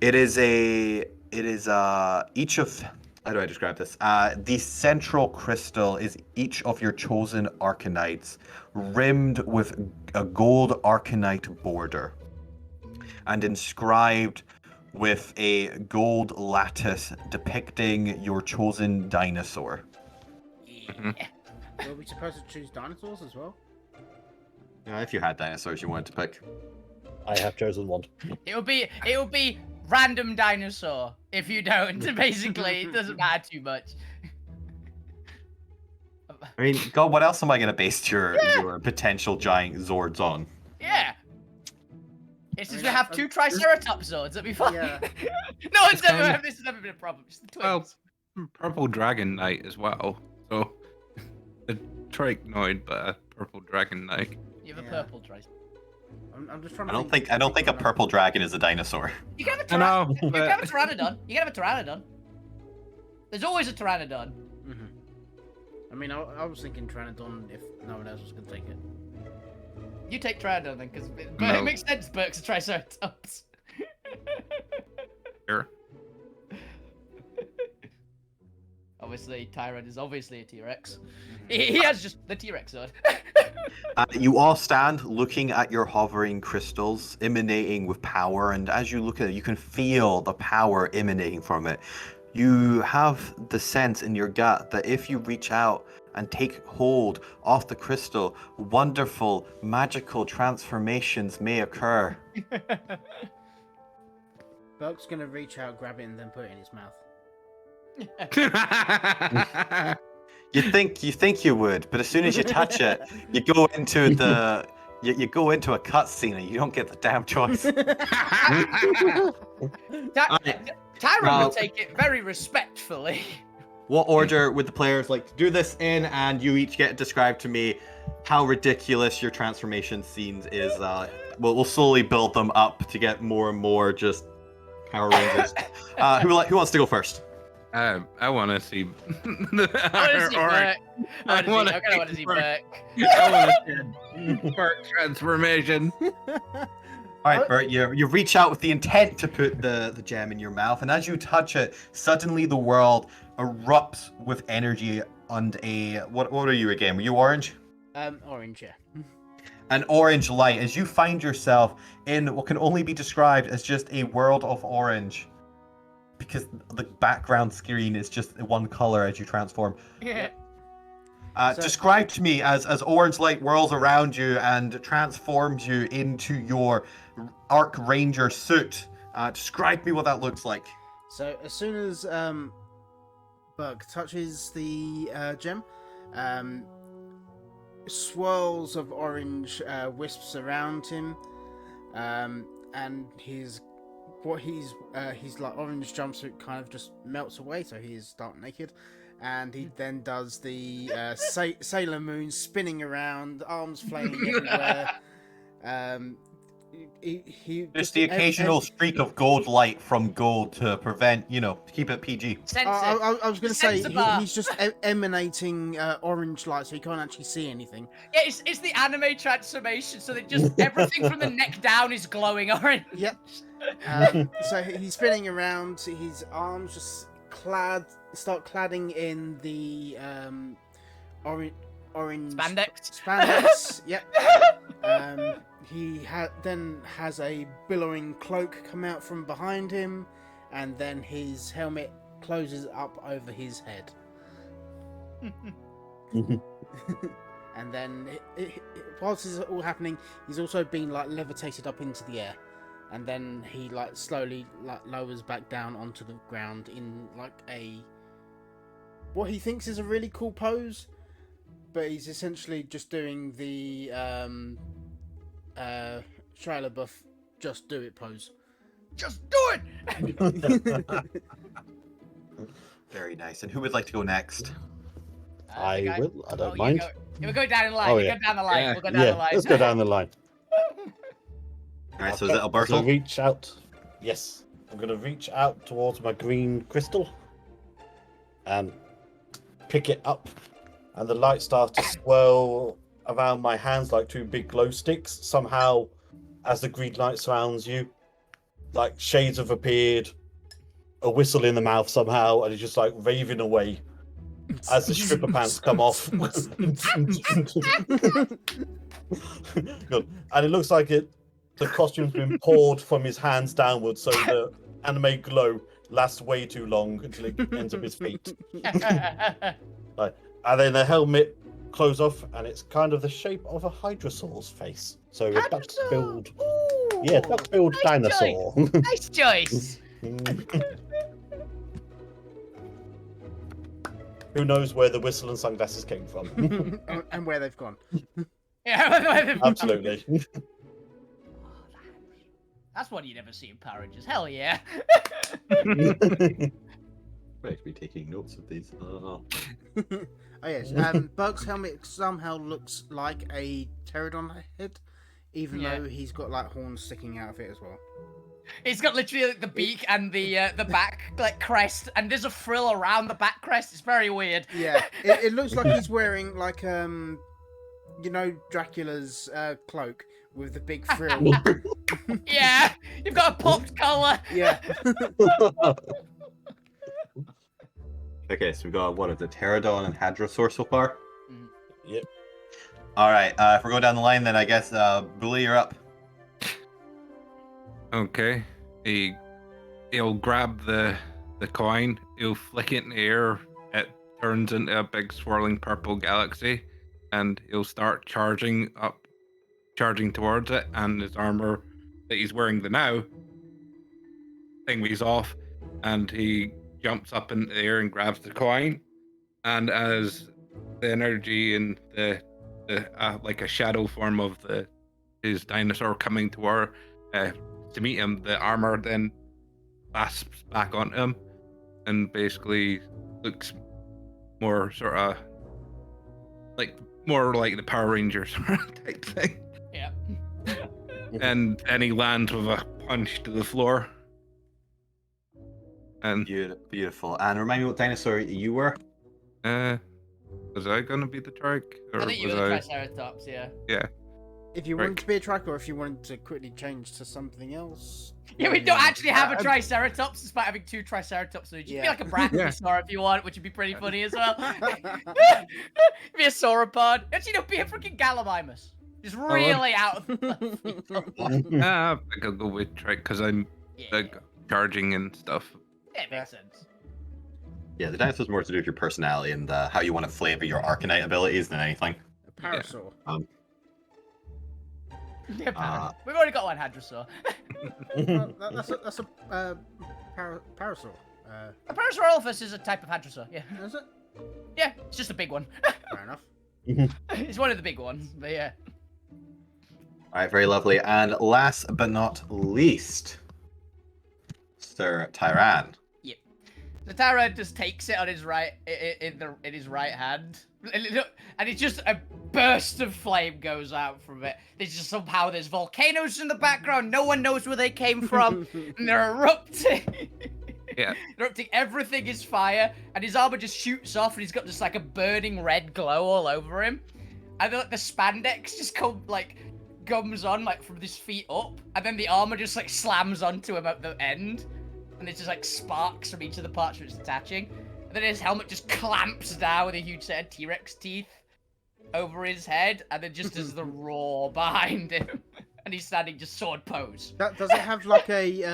Each of, how do I describe this? The central crystal is each of your chosen Arcanites, rimmed with a gold Arcanite border, and inscribed with a gold lattice depicting your chosen dinosaur. Yeah. Were we supposed to choose dinosaurs as well? If you had dinosaurs you wanted to pick. I have chosen one. It would be random dinosaur if you don't. Basically, it doesn't matter too much. I mean, God, what else am I going to base your potential giant Zords on? Yeah. It's just I mean, we have 2 Triceratops zones. That'd be fun. Yeah. No, this has never been a problem. It's the twins. Well, Purple Dragon Knight as well. So, a Trachnoid, but a Purple Dragon Knight. You have a Yeah. purple Triceratops. I'm just trying to I don't think a purple dragon is a dinosaur. You can have a I know, You can have a but Pteranodon. You can have a Pteranodon. There's always a Pteranodon. Mhm. I mean, I was thinking Pteranodon if no one else was going to take it. You take Pteranodon then, because it No. makes sense. Burke's a Triceratops. Sure. Obviously, Tyrant is obviously a T-Rex. He has just the T-Rex zone. You all stand looking at your hovering crystals emanating with power, and as you look at it, you can feel the power emanating from it. You have the sense in your gut that if you reach out and take hold of the crystal, wonderful, magical transformations may occur. Burke's going to reach out, grab it, and then put it in his mouth. You think you would, but as soon as you touch it, you go into You go into a cutscene and you don't get the damn choice. Tyron would take it very respectfully. What order would the players like to do this in? And you each get to describe to me how ridiculous your transformation scenes is. We'll slowly build them up to get more and more just Power Rangers. Who wants to go first? I want to see. I want to see Burke. I want to see Burke transformation. All right, Bert, you reach out with the intent to put the gem in your mouth, and as you touch it, suddenly the world erupts with energy and what are you again? Were you orange? Orange, yeah. An orange light as you find yourself in what can only be described as just a world of orange, because the background screen is just one color as you transform. Yeah. Describe to me as orange light whirls around you and transforms you into your Arcranger suit. Describe me what that looks like. So as soon as Bug touches the gem, swirls of orange wisps around him, and his like orange jumpsuit kind of just melts away, so he is stark naked. And he then does the Sailor Moon spinning around, arms flailing everywhere. He Just the occasional streak of gold light from gold to prevent, to keep it PG. I was going to say Sensible. he's just emanating orange light, so you can't actually see anything. Yeah, it's the anime transformation, so that just everything from the neck down is glowing orange. Yep. So he's spinning around. His arms just start cladding in the orange Spandex. Yep. He then has a billowing cloak come out from behind him, and then his helmet closes up over his head. And then, whilst this is all happening, he's also been like levitated up into the air, and then he like slowly like lowers back down onto the ground in like what he thinks is a really cool pose, but he's essentially just doing the Shia LaBeouf just do it pose. Just do it! Very nice. And who would like to go next? I will. I don't mind. We'll go down the line. Oh, We'll yeah. go down the line. Yeah. We'll go down the line. Let's go down the line. All right, so is it So Alberto? reach out. Yes, I'm going to reach out towards my green crystal and pick it up, and the light starts to swirl around my hands like two big glow sticks. Somehow, as the green light surrounds you, like shades have appeared, a whistle in the mouth somehow, and it's just like raving away as the stripper pants come off. Good. And it looks like the costume's been poured from his hands downwards, so the anime glow lasts way too long until it ends up his feet. And then the helmet close off, and it's kind of the shape of a Hydrasaur's face. So a duck-billed, duck-billed nice dinosaur. Nice choice. Who knows where the whistle and sunglasses came from? And where they've gone. Yeah, Absolutely. That's one you never see in Power Rangers. Hell yeah. Right, to be taking notes of these. Oh yes, Bug's helmet somehow looks like a pterodon head, even though he's got like horns sticking out of it as well. It's got literally like, the beak and the back like crest, and there's a frill around the back crest. It's very weird. Yeah, it looks like he's wearing like Dracula's cloak with the big frill. Yeah, you've got a popped collar. Yeah. Okay, so we got what is it, Pterodon and Hadrosaur so far? Yep. All right, if we're going down the line, then I guess Bully, you're up. Okay. He'll grab the coin, he'll flick it in the air, it turns into a big swirling purple galaxy, and he'll start charging towards it, and his armor that he's wearing now thingies off, and he jumps up in the air and grabs the coin, and as the energy in the like a shadow form of the his dinosaur coming to meet him, the armor then clasps back onto him and basically looks more sort of more like the Power Rangers type thing. Yeah. And then he lands with a punch to the floor. And Beautiful. And remind me what dinosaur you were? was I gonna be the trike? Or I think you were was the I... Triceratops, yeah. Yeah. If you Right. wanted to be a trike, or if you wanted to quickly change to something else. Yeah, we don't actually have a Uh, Triceratops, despite having 2 Triceratops. So you just Yeah. be like a Brachiosaur if you want, which would be pretty funny as well. Be a sauropod. Actually, no, be a freaking Gallimimus. Just really out of the I think I'll go with trike because I'm like charging and stuff. Yeah, it makes sense. Yeah, the dinosaur's more to do with your personality and how you want to flavor your Arcanite abilities than anything. A parasaur. Yeah, we've already got one Hadrosaur. That's a parasaur. A Parasaurolophus is a type of Hadrosaur, yeah. Is it? Yeah, it's just a big one. Fair enough. It's one of the big ones, but yeah. All right, very lovely. And last but not least, Sir Tyran. The Tyrant just takes it on his right, in his right hand, and it's just a burst of flame goes out from it. There's volcanoes in the background. No one knows where they came from, and they're erupting. Yeah. Erupting. Everything is fire, and his armor just shoots off, and he's got just like a burning red glow all over him. And then, like, the spandex just gums on like from his feet up, and then the armor just like slams onto him at the end. And it's just like sparks from each of the parts where it's attaching. And then his helmet just clamps down with a huge set of T-Rex teeth over his head. And then just as the roar behind him. And he's standing just sword pose. Does it have like a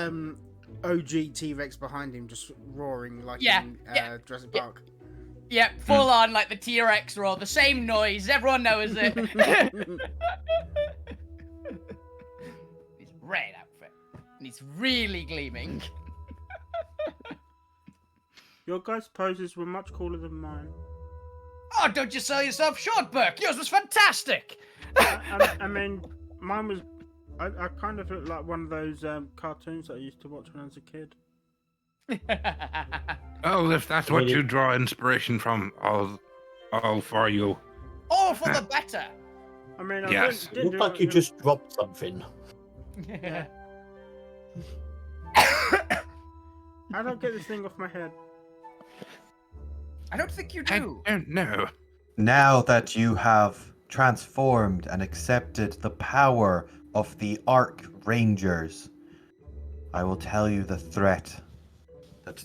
OG T-Rex behind him just roaring like in Jurassic Park? Yeah, full on like the T-Rex roar. The same noise. Everyone knows it. His red outfit. And he's really gleaming. Your guys' poses were much cooler than mine. Oh, don't you sell yourself short, Burke? Yours was fantastic. I mean, mine was. I kind of looked like one of those cartoons that I used to watch when I was a kid. Oh, if that's what you draw inspiration from, all for you. All for the better. I mean, I Yes. didn't Looked like you just dropped something. Yeah. How do I get this thing off my head? I don't think you I do. don't know. Now that you have transformed and accepted the power of the Arcrangers, I will tell you the threat that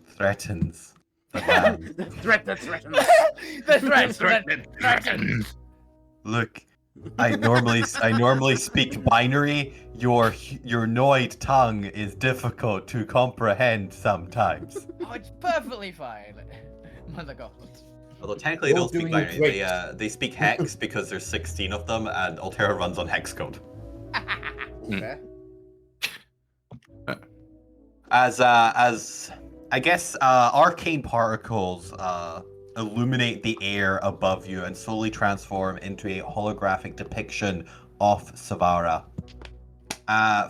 threatens the land. The threat that threatens. The threat Threatened. threatens. Look, I normally speak binary. Your noid tongue is difficult to comprehend sometimes. Oh, it's perfectly fine. Mother God. Although technically they You're don't speak doing binary, great. they speak hex because there's 16 of them, and Alterra runs on hex code. Fair. As I guess arcane particles illuminate the air above you and slowly transform into a holographic depiction of Savara.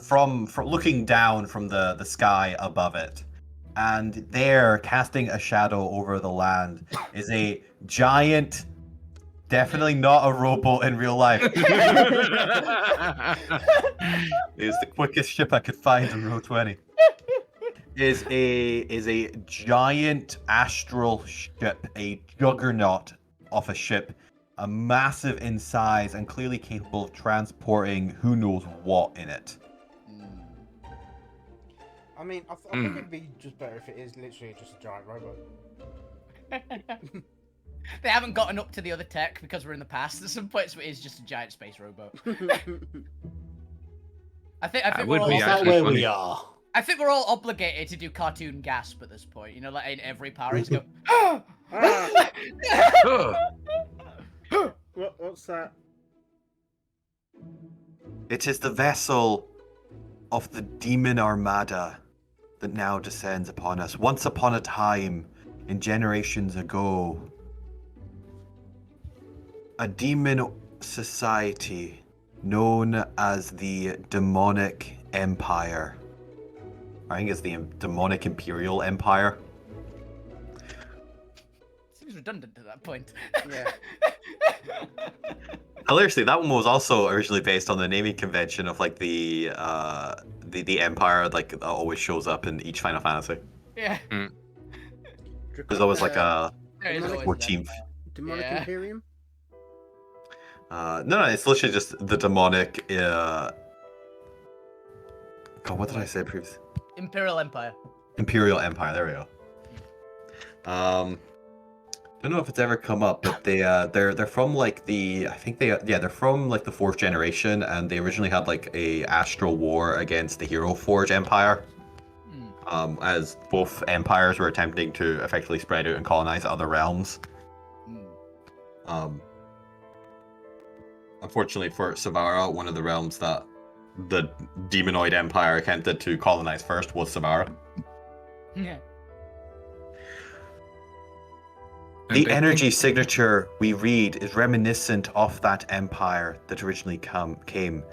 From looking down from the sky above it, and there, casting a shadow over the land, is a giant, definitely not a robot in real life. It is the quickest ship I could find in row 20. Is a giant astral ship, a juggernaut of a ship, a massive in size and clearly capable of transporting who knows what in it. I mean, I think it'd be just better if it is literally just a giant robot. They haven't gotten up to the other tech because we're in the past. At some points, it is just a giant space robot. I think would we're be all, Is that actually where funny. we are? I think we're all obligated to do cartoon gasp at this point. You know, like in every Power Rangers go. Oh, What's that? It is the vessel of the demon armada that now descends upon us. Once upon a time, in generations ago, a demon society known as the Demonic Empire. I think it's the Demonic Imperial Empire. Seems redundant at that point. Yeah. Hilariously, that one was also originally based on the naming convention of like the Empire, like that always shows up in each Final Fantasy. Yeah. There's always like a There is always 14th. Demonic Yeah. Imperium? No, it's literally just the demonic. God, what did I say previously? Imperial Empire. Imperial Empire. There we go. Don't know if it's ever come up, but they're from like they're from like the 4th generation, and they originally had like a astral war against the Hero Forge Empire. As both empires were attempting to effectively spread out and colonize other realms. Unfortunately for Savara, one of the realms that the Demonoid Empire attempted to colonize first was Savara. Yeah. The energy signature we read is reminiscent of that empire that originally came.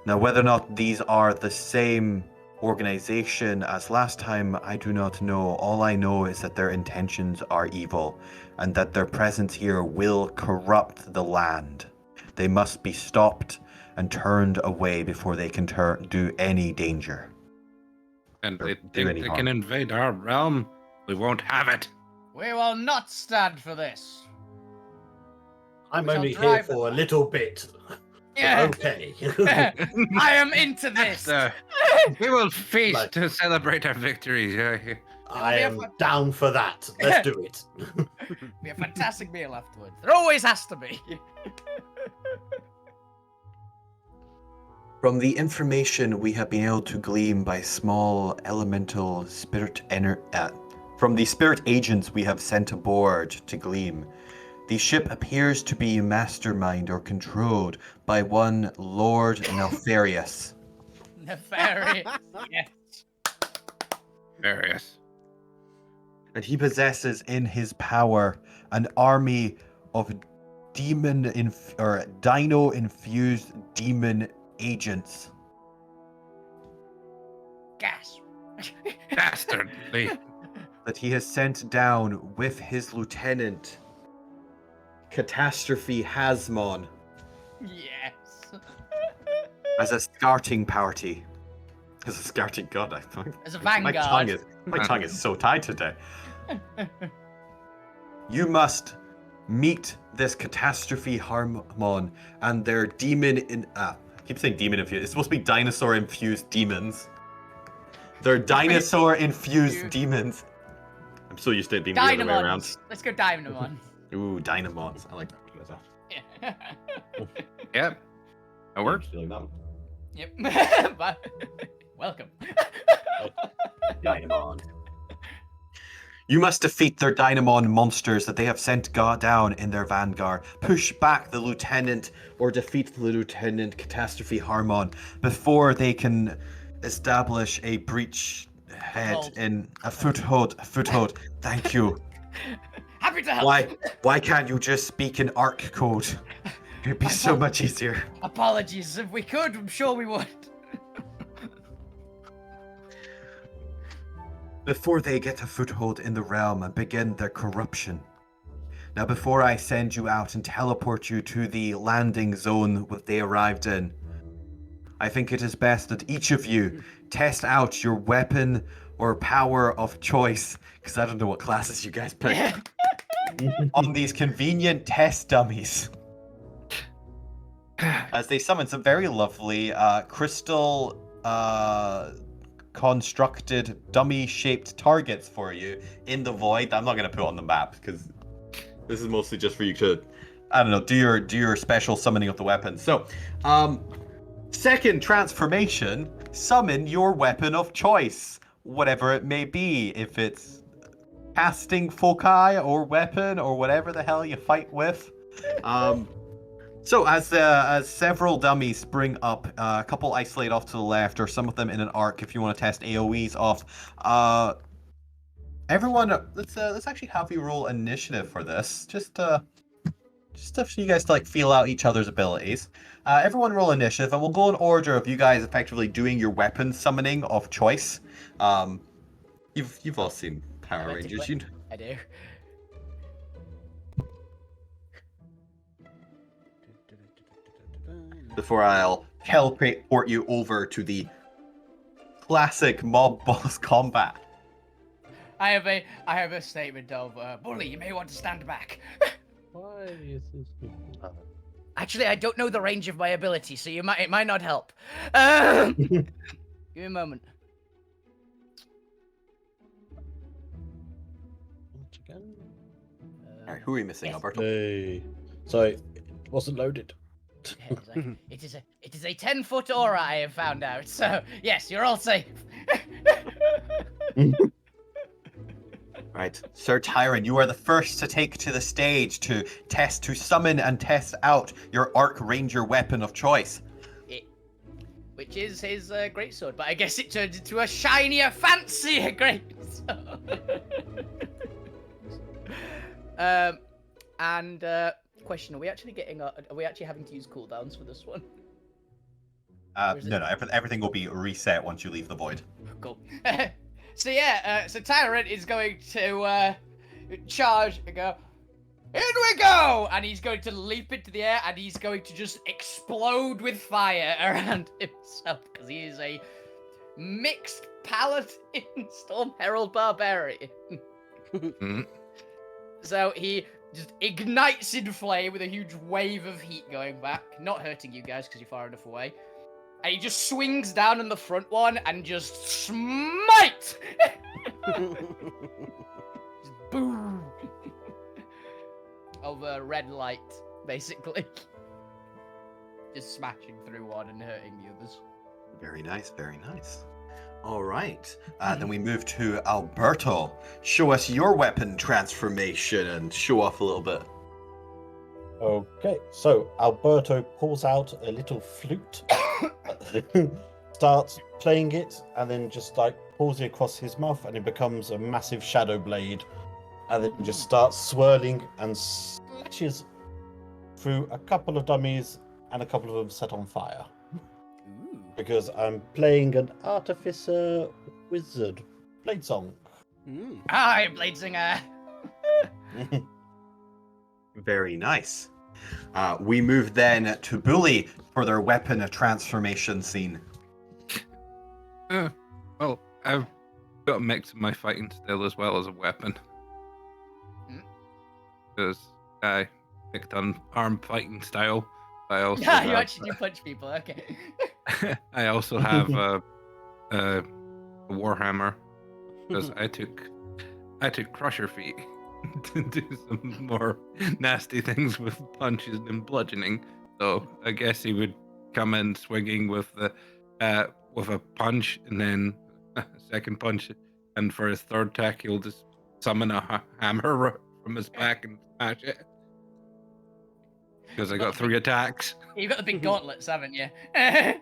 Now, whether or not these are the same organization as last time, I do not know. All I know is that their intentions are evil, and that their presence here will corrupt the land. They must be stopped and turned away before they can do any danger. And Or they do think any they harm. can invade our realm. We won't have it. We will not stand for this. I'm We shall only here drive for a them. little bit. Yeah. Okay. I am into this. We will feast Like- to celebrate our victories. Yeah. I am down for that. Let's do it. Be a fantastic meal afterwards. There always has to be. From the information we have been able to glean by small elemental from the spirit agents we have sent aboard to glean, the ship appears to be masterminded or controlled by one Lord Nefarious. Nefarious. Yes. Various. And he possesses in his power an army of Dino-infused demon agents. Gas. Dastardly. That he has sent down with his lieutenant, Catastrophe Hasmon, Yes. as a starting party. As a starting god, I think. As a My vanguard. tongue is so tied today. You must meet this Catastrophe Harmon and their demon I keep saying demon infused. It's supposed to be dinosaur infused demons. They're dinosaur infused demons. I'm so used to it being the other way around. Dynamons. Let's go Dynamon. Ooh, Dynamons. I like that one better. Yeah. Yep. That works. Feeling that one. Yep. But- Welcome. Dynamon. You must defeat their Dynamon monsters that they have sent down in their vanguard. Push back the lieutenant or defeat the lieutenant Catastrophe Harmon before they can establish a breach head Foothold. in a foothold. Thank you. Happy to help. Why can't you just speak in Arc code? It'd be so much easier. Apologies. If we could, I'm sure we would. Before they get a foothold in the realm and begin their corruption. Now, before I send you out and teleport you to the landing zone that they arrived in, I think it is best that each of you test out your weapon or power of choice, because I don't know what classes you guys pick, on these convenient test dummies. As they summon some very lovely crystal constructed dummy-shaped targets for you in the void. I'm not going to put on the map because this is mostly just for you to, I don't know, do your special summoning of the weapons. So, second transformation, summon your weapon of choice, whatever it may be. If it's casting foci or weapon or whatever the hell you fight with. So as several dummies spring up, a couple isolate off to the left, or some of them in an arc if you want to test AoEs off. Everyone, let's actually have you roll initiative for this. Just just for you guys to like feel out each other's abilities. Everyone roll initiative, and we'll go in order of you guys effectively doing your weapon summoning of choice. You've all seen Power Rangers. You I do. before I'll teleport you over to the classic mob boss combat. I have a statement of bully. You may want to stand back. Why is this? Actually, I don't know the range of my ability, so it might not help. Give me a moment. Once again. All right, who are we missing, Yes. Alberto? Hey. Sorry, it wasn't loaded. It is a 10-foot aura, I have found out. So yes, you're all safe. Right, Sir Tyron, you are the first to take to the stage to summon and test out your Arcranger weapon of choice. Which is his greatsword, but I guess it turned into a shinier, fancier greatsword. Question: Are we actually having to use cooldowns for this one? No, everything will be reset once you leave the void. Cool. So Tyrant is going to charge and go, "Here we go!" And he's going to leap into the air, and he's going to just explode with fire around himself, because he is a mixed paladin Storm Herald barbarian. So he just ignites in flame with a huge wave of heat going back, not hurting you guys because you're far enough away. And he just swings down on the front one and just smite! Just boom! Of a red light, basically. Just smashing through one and hurting the others. Very nice, very nice. All right, then we move to Alberto. Show us your weapon transformation and show off a little bit. Okay, so Alberto pulls out a little flute, starts playing it, and then just like pulls it across his mouth, and it becomes a massive shadow blade, and then just starts swirling and slashes through a couple of dummies, and a couple of them set on fire. Ooh. Because I'm playing an artificer wizard blade song. Hi, Blade Singer! Very nice. We move then to Bully for their weapon transformation scene. Well, I've got a mix of my fighting style as well as a weapon. Because I picked on arm fighting style. I also Yeah, you have, actually do punch people, okay. I also have a warhammer because I took Crusher feet to do some more nasty things with punches and bludgeoning. So I guess he would come in swinging with a punch and then a second punch, and for his third attack he'll just summon a hammer from his back and smash it. Because I got 3 attacks. You've got the big gauntlets, haven't you? Yeah.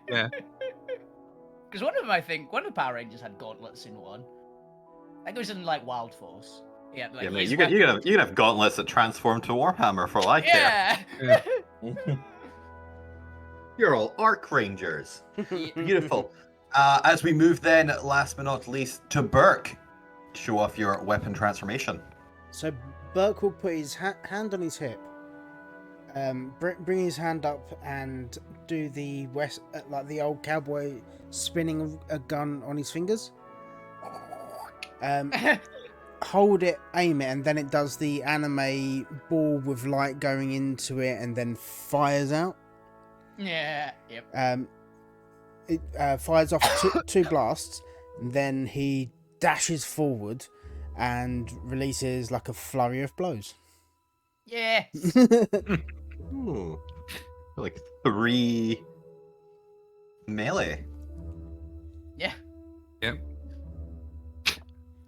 Because one of the Power Rangers had gauntlets in one. I think it was in like Wild Force. Yeah, like Yeah, mate, his you can have gauntlets that transform to Warhammer for all I care. Yeah. You're all Arcrangers. Beautiful. As we move then, last but not least, to Burke. Show off your weapon transformation. So Burke will put his hand on his hip, bring his hand up and do the like the old cowboy spinning a gun on his fingers. Hold it, aim it, and then it does the anime ball with light going into it and then fires out. Yeah. Yep. It fires off two blasts, and then he dashes forward and releases like a flurry of blows. Yeah. Ooh. Like 3 melee. Yeah. Yep.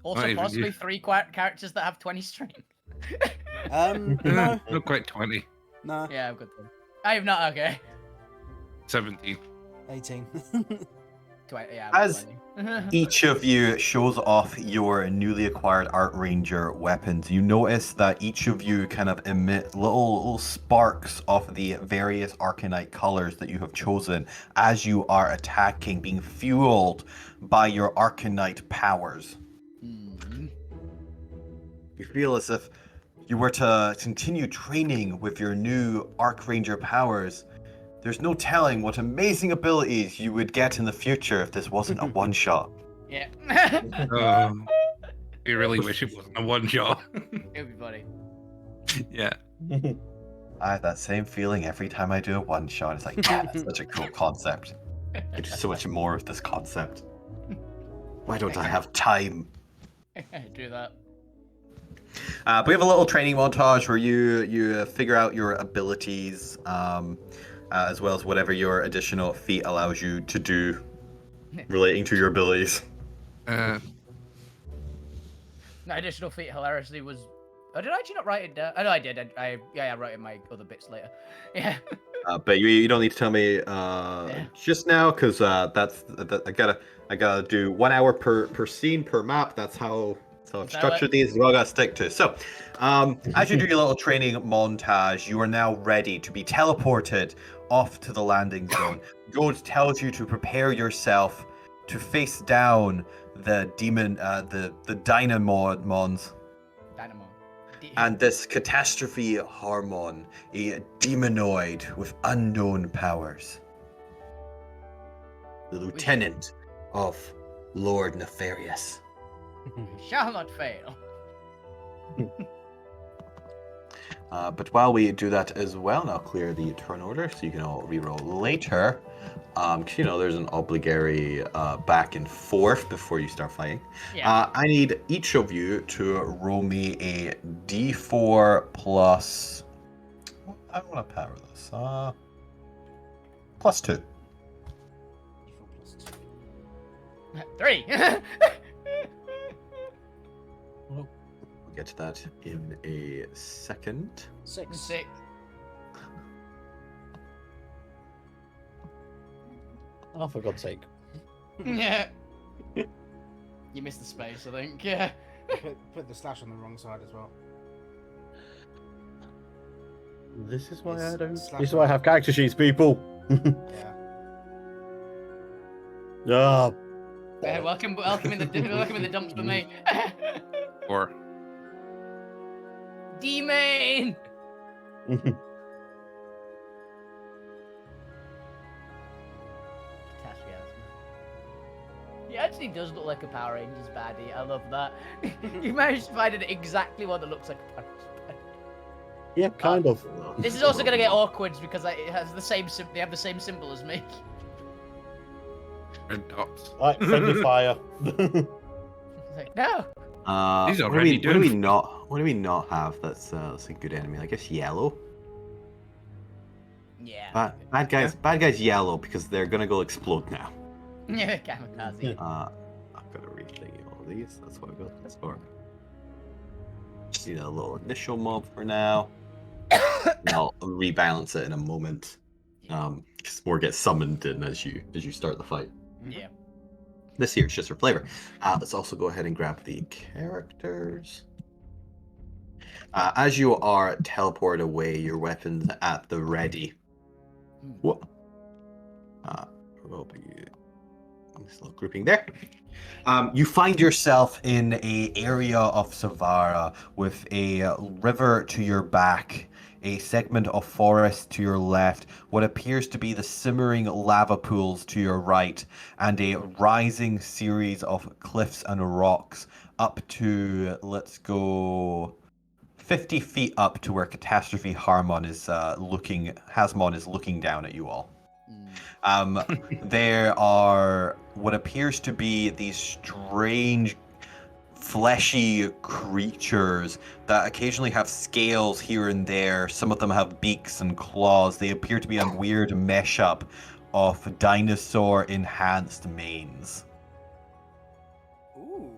Also, Not even possibly you. 3 characters that have 20 strength. No, Not quite 20. no, Yeah, I've got them. I have not. Okay. 17. 18. Yeah, As 20. each of you shows off your newly acquired Arcranger weapons, you notice that each of you kind of emit little sparks of the various Arcanite colors that you have chosen as you are attacking, being fueled by your Arcanite powers. Hmm. You feel as if you were to continue training with your new Arcranger powers. There's no telling what amazing abilities you would get in the future if this wasn't a one-shot. Yeah. We really wish it wasn't a one shot. It'll be funny. Yeah. I have that same feeling every time I do a one-shot. It's like, yeah, that's such a cool concept. I do so much more of this concept. Why don't I have time? Do that. We have a little training montage where you figure out your abilities, as well as whatever your additional feat allows you to do relating to your abilities. Uh, My additional feat hilariously was. Oh, did I actually not write it down? Oh, no, I did. I wrote in my other bits later. Yeah. But you don't need to tell me just now, because I gotta do 1 hour per scene per map. That's how I've structured these. We all gotta stick to. So, as you do your little training montage, you are now ready to be teleported off to the landing zone. Gold tells you to prepare yourself to face down the demon, the Dynamons. Dynamo. And this catastrophe Harmon, a demonoid with unknown powers. The lieutenant of Lord Nefarious. Shall not fail. But while we do that as well, and I'll clear the turn order so you can all reroll later. Because there's an obligatory back and forth before you start fighting. Yeah. I need each of you to roll me a d4 plus. I don't want to power this. Plus 2. 3. We'll get to that in a second. 6. Oh, for God's sake. Yeah. You missed the space, I think. Yeah. Put the slash on the wrong side as well. This is why It's I don't. slash This is why I have character sheets, people. Yeah. Ah. Welcome in the dumps for me. or D-main. He actually does look like a Power Rangers baddie. I love that. You managed to find exactly one that looks like a Power Rangers baddie. Yeah, kind of. This is also gonna get awkward because it has the same. They have the same symbol as me. red dots. Right, friendly fire. It's like, no. He's What already do we not have that's a good enemy? I guess yellow. Yeah. Bad guys yellow because they're gonna go explode now. Yeah, kamikaze. I've got to rethink all of these. That's what I got this for. Just need a little initial mob for now. And I'll rebalance it in a moment. Because more gets summoned in as you start the fight. Yeah. This here is just for flavor. Let's also go ahead and grab the characters. As you are teleported away, your weapons at the ready. What? Will be this little grouping there. You find yourself in a area of Savara with a river to your back, a segment of forest to your left, what appears to be the simmering lava pools to your right, and a rising series of cliffs and rocks up to, let's go, 50 feet up to where Catastrophe Hasmon is looking down at you all. There are what appears to be these strange fleshy creatures that occasionally have scales here and there. Some of them have beaks and claws. They appear to be a weird mesh-up of dinosaur-enhanced manes. Ooh.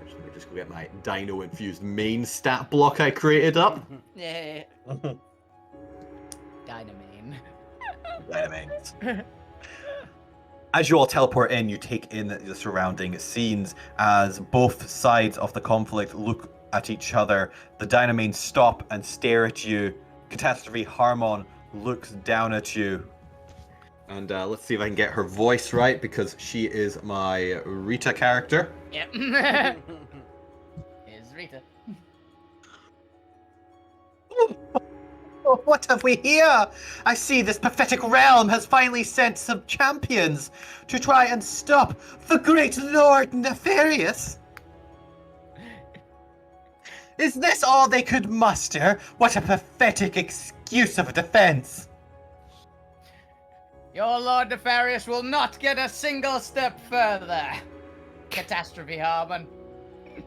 Let me just go get my dino-infused mane stat block I created up. Yeah. Dynamine. Dynamains. As you all teleport in, you take in the surrounding scenes as both sides of the conflict look at each other. The Dynamains stop and stare at you. Catastrophe Harmon looks down at you. And let's see if I can get her voice right, because she is my Rita character. Yep. Here's Rita. Oh, what have we here? I see this pathetic realm has finally sent some champions to try and stop the great Lord Nefarious. Is this all they could muster? What a pathetic excuse of a defense. Your Lord Nefarious will not get a single step further. Catastrophe Harmon.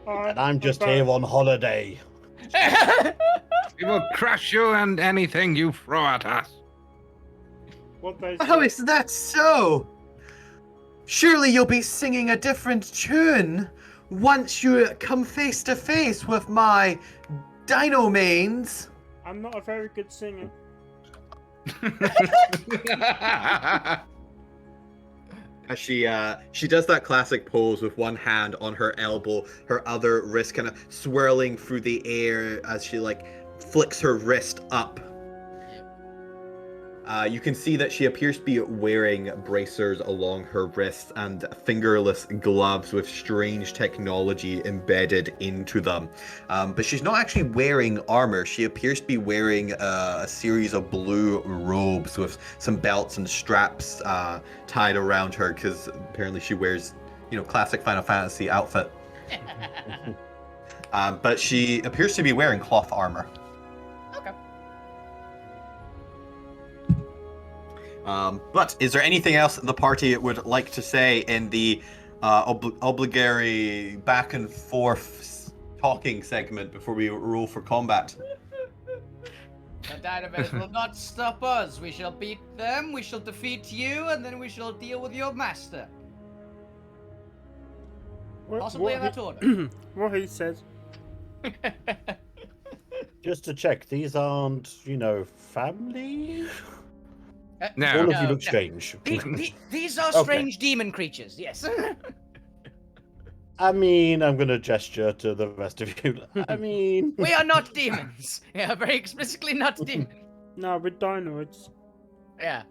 And I'm just here on holiday. We will crush you and anything you throw at us. What they How is that so? Surely you'll be singing a different tune once you come face to face with my Dino mains. I'm not a very good singer. As she does that classic pose with one hand on her elbow, her other wrist kind of swirling through the air as she like flicks her wrist up. You can see that she appears to be wearing bracers along her wrists and fingerless gloves with strange technology embedded into them. But she's not actually wearing armor. She appears to be wearing a series of blue robes with some belts and straps tied around her, because apparently she wears, classic Final Fantasy outfit. But she appears to be wearing cloth armor. Okay. But is there anything else the party would like to say in the obligatory back and forth talking segment before we roll for combat? The Dynamains will not stop us. We shall beat them, we shall defeat you, and then we shall deal with your master. Possibly in that order. What he says. Just to check, these aren't, family? No. All of you No, look no. strange. These are Okay. strange demon creatures, yes. I mean, I'm going to gesture to the rest of you. I mean... We are not demons. We are very explicitly not demons. No, we're dinoids. Yeah.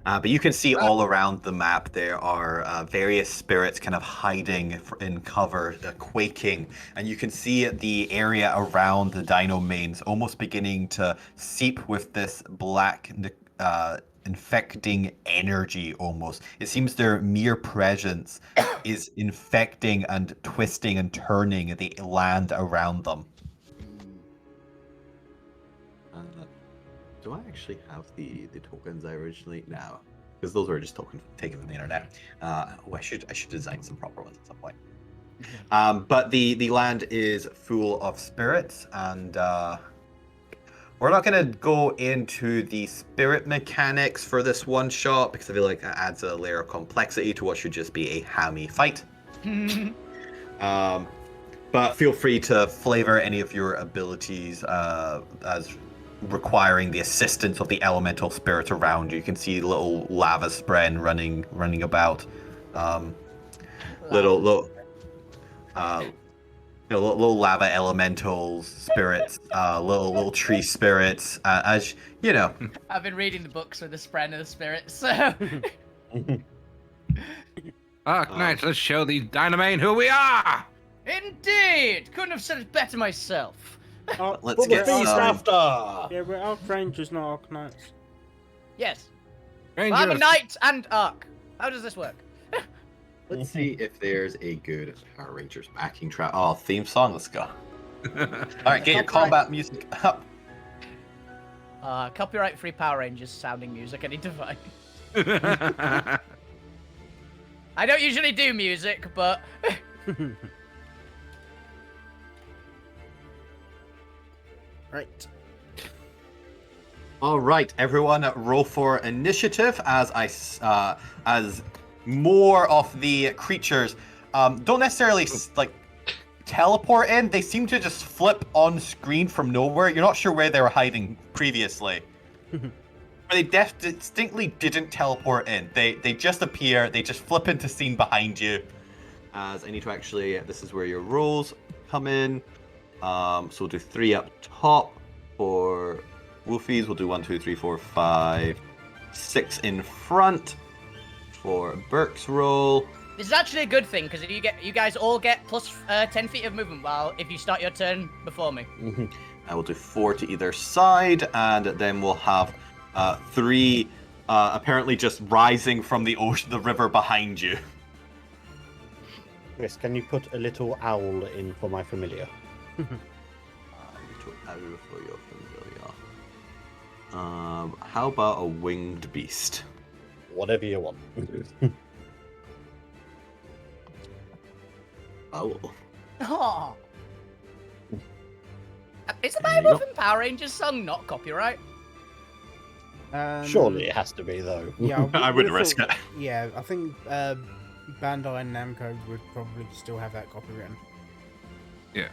But you can see all around the map there are various spirits kind of hiding in cover, quaking, and you can see the area around the Dino mains almost beginning to seep with this black, infecting energy almost. It seems their mere presence is infecting and twisting and turning the land around them. Do I actually have the tokens I originally? No, because those were just tokens taken from the internet. I should design some proper ones at some point. But the land is full of spirits, and we're not gonna go into the spirit mechanics for this one shot because I feel like that adds a layer of complexity to what should just be a hammy fight. But feel free to flavor any of your abilities as requiring the assistance of the elemental spirits around you. You can see little lava spren running about, little lava elementals, spirits, little tree spirits. As you know, I've been reading the books with the spread of the spirits, so... Nice, let's show these Dynamain who we are! Indeed! Couldn't have said it better myself. let's For the get feast some. after! Yeah, we're Arcrangers, not Arcnights. Yes. Well, I'm a Rangers. knight and arc. How does this work? Let's see if there's a good Power Rangers backing track. Oh, theme song. Let's go. All right, get your combat music up. Copyright-free Power Rangers sounding music. I need to find. I don't usually do music, but... Right. All right, everyone, roll for initiative as as more of the creatures don't necessarily teleport in. They seem to just flip on screen from nowhere. You're not sure where they were hiding previously. They distinctly didn't teleport in. They just appear. They just flip into scene behind you. As I need to actually, this is where your rolls come in. So we'll do 3 up top for Wolfies. We'll do 1, 2, 3, 4, 5, 6 in front for Burke's roll. This is actually a good thing because you guys all get plus 10 feet of movement. While if you start your turn before me. I will do 4 to either side, and then we'll have 3 apparently just rising from the ocean, the river behind you. Chris, can you put a little owl in for my familiar? Little owl for your familiar. How about a winged beast? Whatever you want. Owl. Oh. Is the There you Bible from Power Rangers song not copyright? Surely it has to be, though. Yeah, I wouldn't risk it. Yeah, I think Bandai and Namco would probably still have that copywritten. Yeah.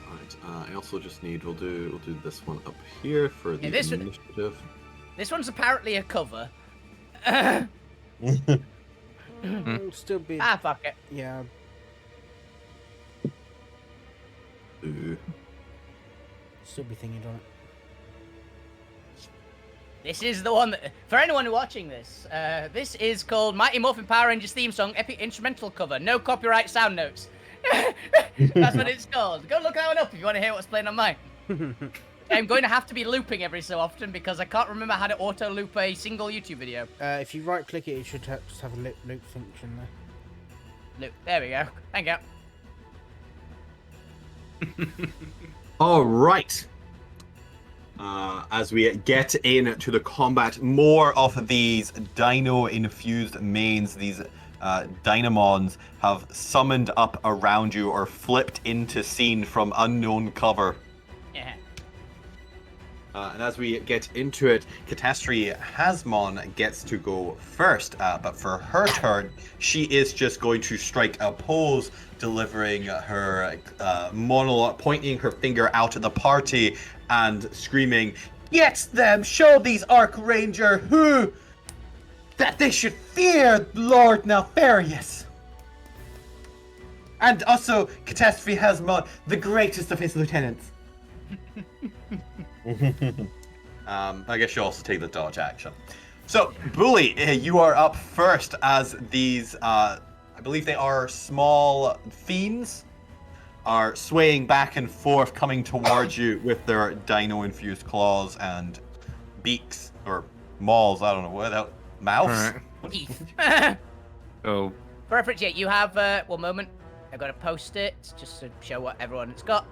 Alright, I also just need, we'll do this one up here for the this- initiative. This one's apparently a cover. Still be, Fuck it. yeah. Ooh. Still be thinking on it. This is the one that, for anyone watching this, this is called Mighty Morphin Power Rangers theme song, epic instrumental cover, no copyright sound notes. That's what it's called. Go look that one up if you want to hear what's playing on mine. I'm going to have to be looping every so often because I can't remember how to auto loop a single YouTube video. If you right click it, it should just have a loop function there. Loop. There we go. Thank you. All right. As we get into the combat, more of these Dino-infused mains, these Dynamons, have summoned up around you or flipped into scene from unknown cover. Yeah. And as we get into it, Catastrophe Hasmon gets to go first, but for her turn, she is just going to strike a pose, delivering her monologue, pointing her finger out at the party and screaming, "Get them! Show these Arcranger who that they should fear Lord Nefarious! And also, Catastrophe Hasmon, the greatest of his lieutenants." I guess you also take the dodge action. So, Bully, you are up first as these, I believe they are small fiends, are swaying back and forth, coming towards you with their dino-infused claws and beaks, or mauls, I don't know, what, mouths? Alright. Teeth. So, For reference, yeah, you have, one moment. I've got to post it just to show what everyone's got.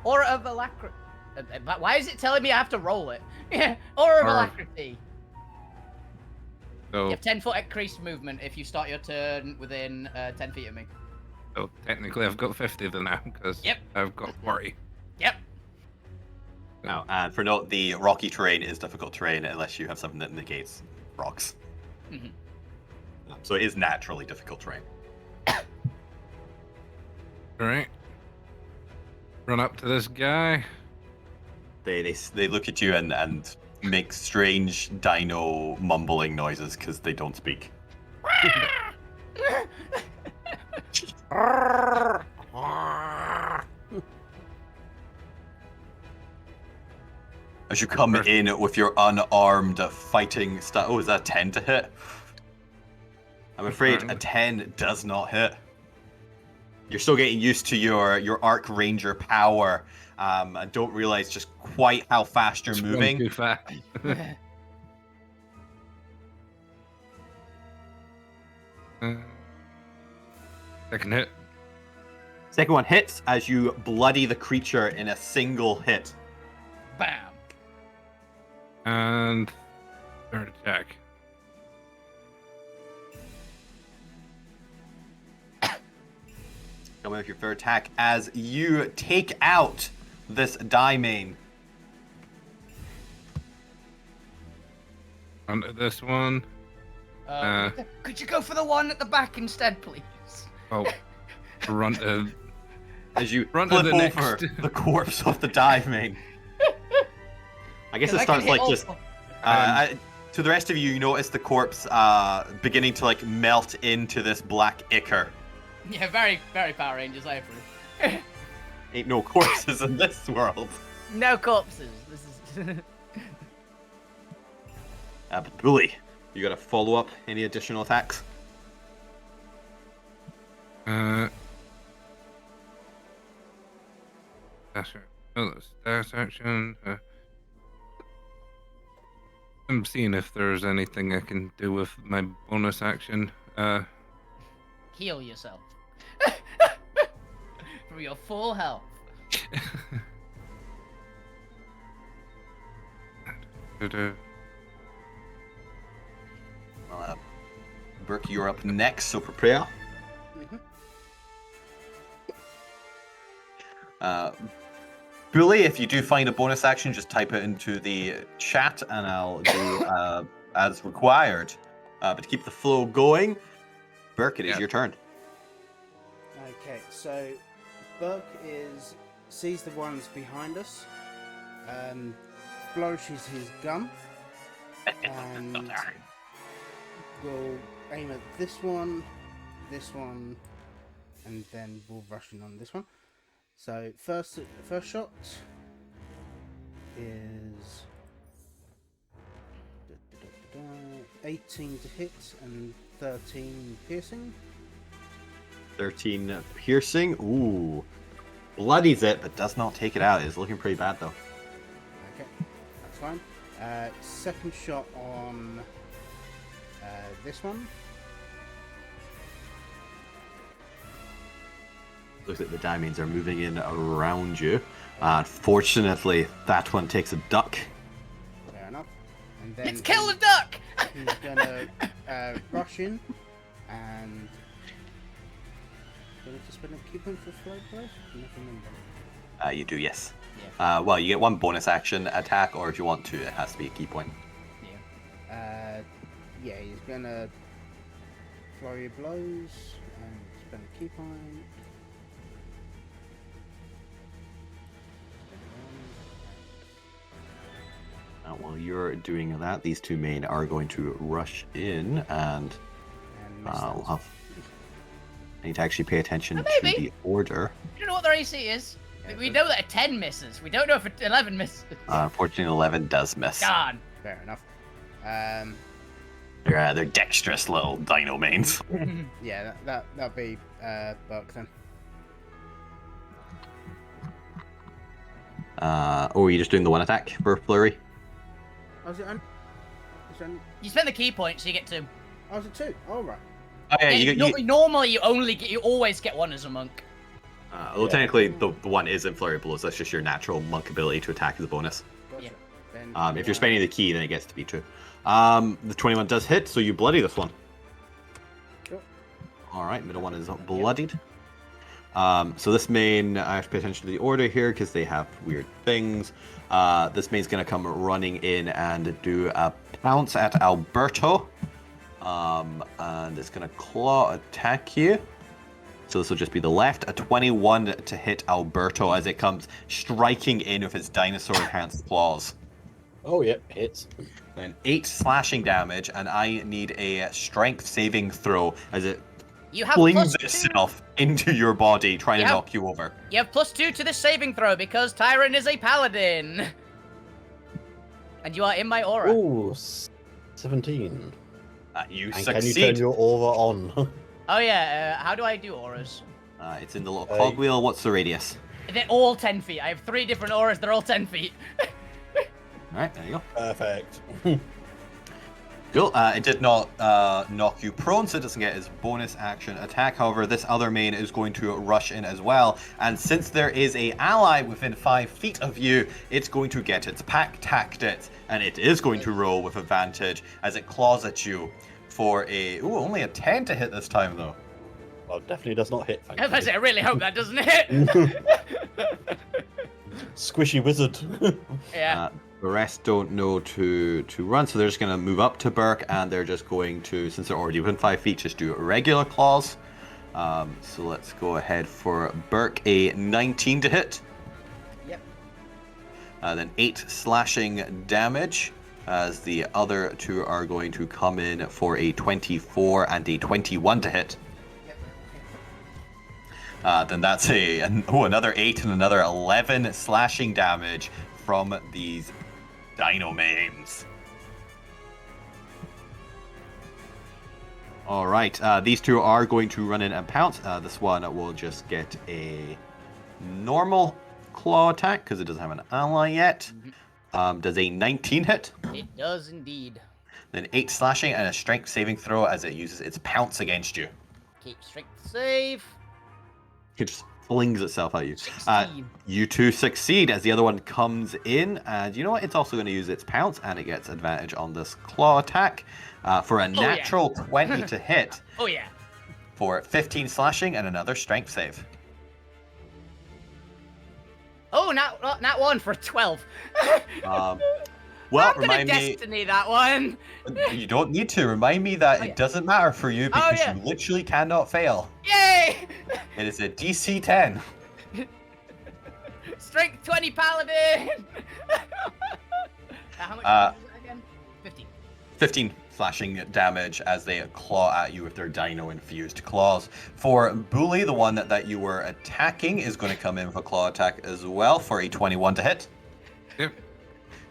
Aura of Alacrity. Why is it telling me I have to roll it? Yeah, Aura of Alacrity. so, You have 10-foot increased movement if you start your turn within 10 feet of me. so technically I've got 50 then now, because Yep. I've got 40. Yep. Now, and for note, the rocky terrain is difficult terrain unless you have something that negates rocks. Mhm. So it is naturally difficult terrain. Alright. Run up to this guy. They look at you and make strange dino mumbling noises because they don't speak. As you come in with your unarmed fighting style. Oh, is that a 10 to hit? I'm afraid a 10 does not hit. You're still getting used to your Arcranger power. I don't realize just quite how fast you're It's one moving. Too fast. Second hit. Second one hits as you bloody the creature in a single hit. Bam. And third attack. Coming with your third attack as you take out this Daimane. Onto this one. Could you go for the one at the back instead, please? Oh, run to. As you Run to flip the over next. the corpse of the Daimane. I guess 'Cause it I can starts hit like all just. four. To the rest of you, you notice the corpse beginning to like melt into this black ichor. Yeah, very, very Power Rangers, I approve. Ain't no corpses in this world. No corpses. This is. But Bully, you got to follow up any additional attacks? That's right. Oh, that's action. I'm seeing if there's anything I can do with my bonus action. Heal yourself. From your full health. Burke, you're up next, so prepare. Bully, if you do find a bonus action, just type it into the chat and I'll do as required. But to keep the flow going, Burke, it is your turn. Okay, so Burke sees the ones behind us, flourishes his gun, and will aim at this one, and then we'll rush in on this one. So first shot is 18 to hit and 13 piercing. 13 piercing. Ooh. Bloodies it, but does not take it out. It's looking pretty bad, though. Okay, that's fine. Second shot on this one. Looks like the diamonds are moving in around you. Unfortunately, that one takes a duck. Fair enough. And then Let's kill the duck! he's gonna rush in and gonna just spend a key point for flow blow. You do, yes. Yeah. Well, you get one bonus action attack, or if you want to, it has to be a key point. Yeah, he's gonna flurry of blows and spend a key point. While you're doing that, these two main are going to rush in, and we'll have. I need to actually pay attention to maybe. the order. You don't know what their AC is? We know that a 10 misses. We don't know if an 11 misses. Unfortunately, 11 does miss. God. Fair enough. They're dexterous little dino mains. Yeah, that'll be Buck then. Or are you just doing the one attack for flurry? Oh, is it You spend the key point, so you get 2. oh, is it 2? Oh, right. Oh, yeah, Normally, you always get 1 as a monk. Well, technically, the one isn't flurry of blows. That's just your natural monk ability to attack as a bonus. Gotcha. Yeah. Then, If you're spending the key, then it gets to be 2. The 21 does hit, so you bloody this one. Sure. All right, middle one is bloodied. So this main, I have to pay attention to the order here because they have weird things. This main's going to come running in and do a pounce at Alberto. And it's going to claw attack you. So this will just be the left. A 21 to hit Alberto as it comes striking in with its dinosaur-enhanced claws. Oh, yeah, hits. Then 8 slashing damage, and I need a strength saving throw as it You have flings +2. itself into your body, trying to knock you over. You have +2 to this saving throw because Tyron is a paladin. And you are in my aura. Ooh, 17. You And succeed. can you turn your aura on? Oh yeah, how do I do auras? It's in the little cogwheel. What's the radius? They're all 10 feet. I have 3 different auras, they're all 10 feet. Alright, there you go. Perfect. Cool. It did not knock you prone, so it doesn't get its bonus action attack. However, this other main is going to rush in as well. And since there is a ally within 5 feet of you, it's going to get its pack tactics. And it is going to roll with advantage as it claws at you for a... Ooh, only a 10 to hit this time, though. Well, definitely does not hit, I was about to say, I thankfully. really hope that doesn't hit. Squishy wizard. Yeah. The rest don't know to run, so they're just going to move up to Burke, and they're just going to, since they're already within 5 feet, just do regular claws. So let's go ahead for Burke, a 19 to hit. Yep. Then 8 slashing damage, as the other two are going to come in for a 24 and a 21 to hit. Then that's another 8 and another 11 slashing damage from these Dino Mains. All right, these two are going to run in and pounce. This one will just get a normal claw attack because it doesn't have an ally yet. Does a 19 hit? It does indeed. Then 8 slashing and a strength saving throw as it uses its pounce against you. Keep strength save. It just flings itself at you. 16. You two succeed as the other one comes in, and you know what? It's also going to use its pounce, and it gets advantage on this claw attack for a natural 20 to hit. Oh yeah. For 15 slashing and another strength save. Oh, not one for 12. Well, I'm gonna remind me. destiny that one. You don't need to. Remind me that it doesn't matter for you because you literally cannot fail. Yay! It is a DC 10. Strength 20 paladin. How much is it again? 15. 15 slashing damage as they claw at you with their dino-infused claws. For Bully, the one that you were attacking, is going to come in with a claw attack as well for a 21 to hit. Yep.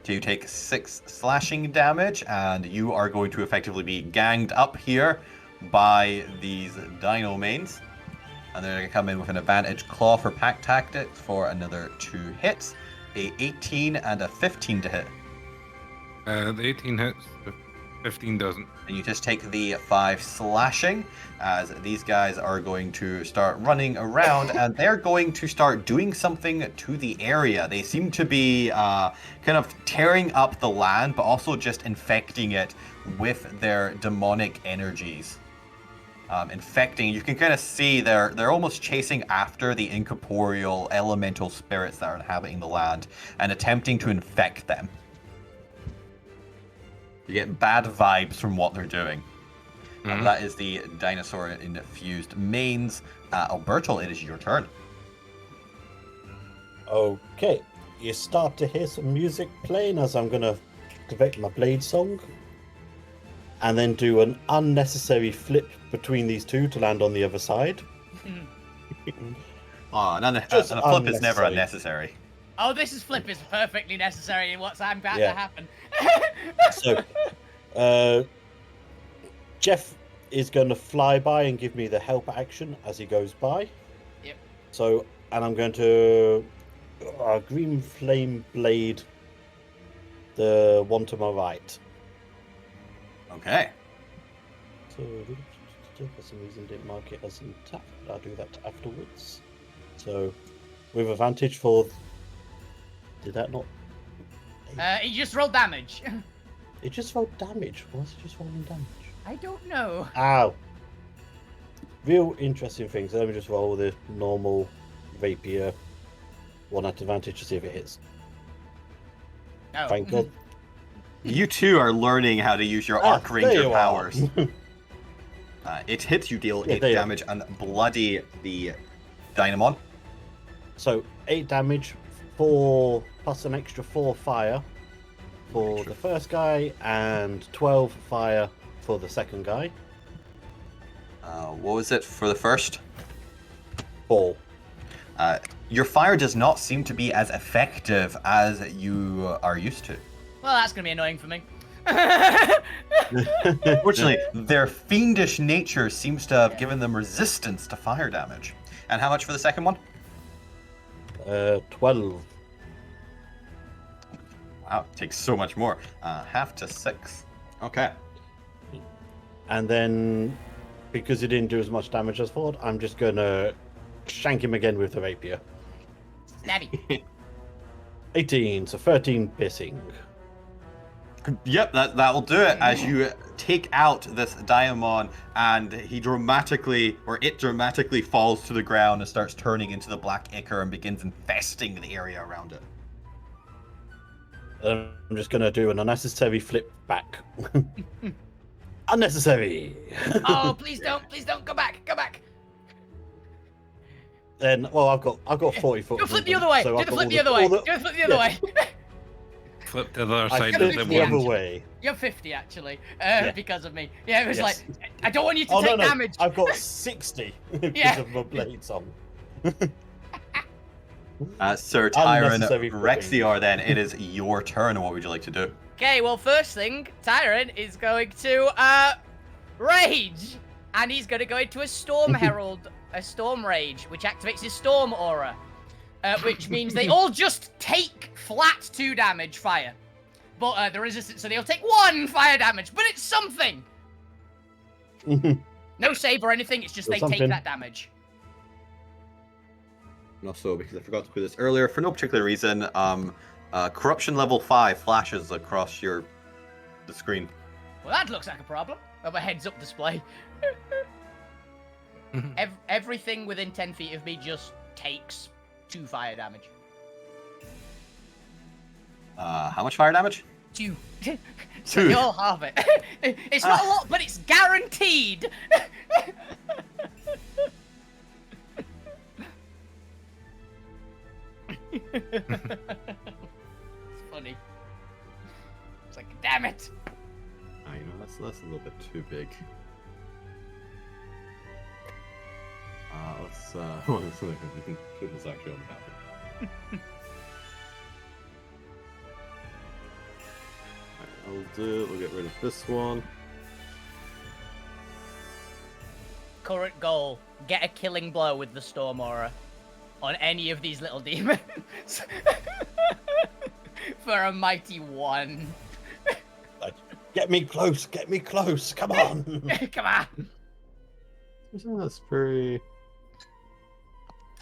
So you take 6 slashing damage, and you are going to effectively be ganged up here by these Dino Mains. And they're going to come in with an advantage claw for pack tactics for another 2 hits. A 18 and a 15 to hit. The 18 hits, the 15 doesn't. And you just take the 5 slashing, as these guys are going to start running around, and they're going to start doing something to the area. They seem to be kind of tearing up the land, but also just infecting it with their demonic energies. Infecting, you can kind of see they're almost chasing after the incorporeal elemental spirits that are inhabiting the land and attempting to infect them. You get bad vibes from what they're doing. And that is the dinosaur-infused mains. Alberto, it is your turn. Okay, you start to hear some music playing as I'm going to activate my blade song. And then do an unnecessary flip between these two to land on the other side. A flip is never unnecessary. Oh, this flip is perfectly necessary in what's about to happen. So, Jeff is going to fly by and give me the help action as he goes by. Yep. So, and I'm going to green flame blade the one to my right. Okay. So, for some reason didn't mark it as an attack, but I'll do that afterwards. So, with advantage for... Did that not... He just rolled damage. It just rolled damage. Why is it just rolling damage? I don't know. Ow. Real interesting things. Let me just roll the normal rapier one at advantage to see if it hits. Oh. Thank God. You two are learning how to use your there Arcranger you powers. are. It hits, you deal Yeah, 8 there you are. damage and bloody the Dynamon. So 8 damage, 4 plus an extra 4 fire for the first guy, and 12 fire for the second guy. What was it for the first? 4. Your fire does not seem to be as effective as you are used to. Well, that's going to be annoying for me. Fortunately, their fiendish nature seems to have given them resistance to fire damage. And how much for the second one? 12. Wow, it takes so much more. Half to 6. Okay. And then, because he didn't do as much damage as thought, I'm just gonna shank him again with the rapier. Snabby. 18, so 13 piercing. Yep, that will do it. As you take out this Diamond, and it dramatically falls to the ground and starts turning into the black ichor and begins infesting the area around it. I'm just gonna do an unnecessary flip back. Unnecessary. Oh, please don't, go back, Then, well, I've got 40 foot. Go flip the other way. So Do I've the got flip all the other way. all Do the flip the other way. backflip to the other I side flipped of flipped the the other wind. way. You're 50 actually, Yeah. because of me. Yeah, it was Yes. like, I don't want you to Oh take no, damage. I've got 60 because Yeah. of my blades on. Sir Tyron Unnecessary flipping. Rexior, then it is your turn. What would you like to do? Okay, well, first thing, Tyron is going to rage, and he's going to go into a Storm Herald, a Storm Rage, which activates his Storm Aura, which means they all just take flat 2 damage fire, but the resistance, so they'll take 1 fire damage, but it's something. No save or anything. It's just It's they take something. that damage. And also, because I forgot to put this Earlier, for no particular reason, corruption level 5 flashes across the screen. Well, that looks like a problem. Of a heads-up display. Everything within 10 feet of me just takes 2 fire damage. How much fire damage? 2. So they all have it. It's not a lot, but it's guaranteed. It's funny. It's like, damn it. I know that's a little bit too big. Let's put this actually on the map. Alright, I'll do it. We'll get rid of this one. Current goal: get a killing blow with the Storm Aura on any of these little demons for a mighty 1. Get me close, come on. Come on. That's very.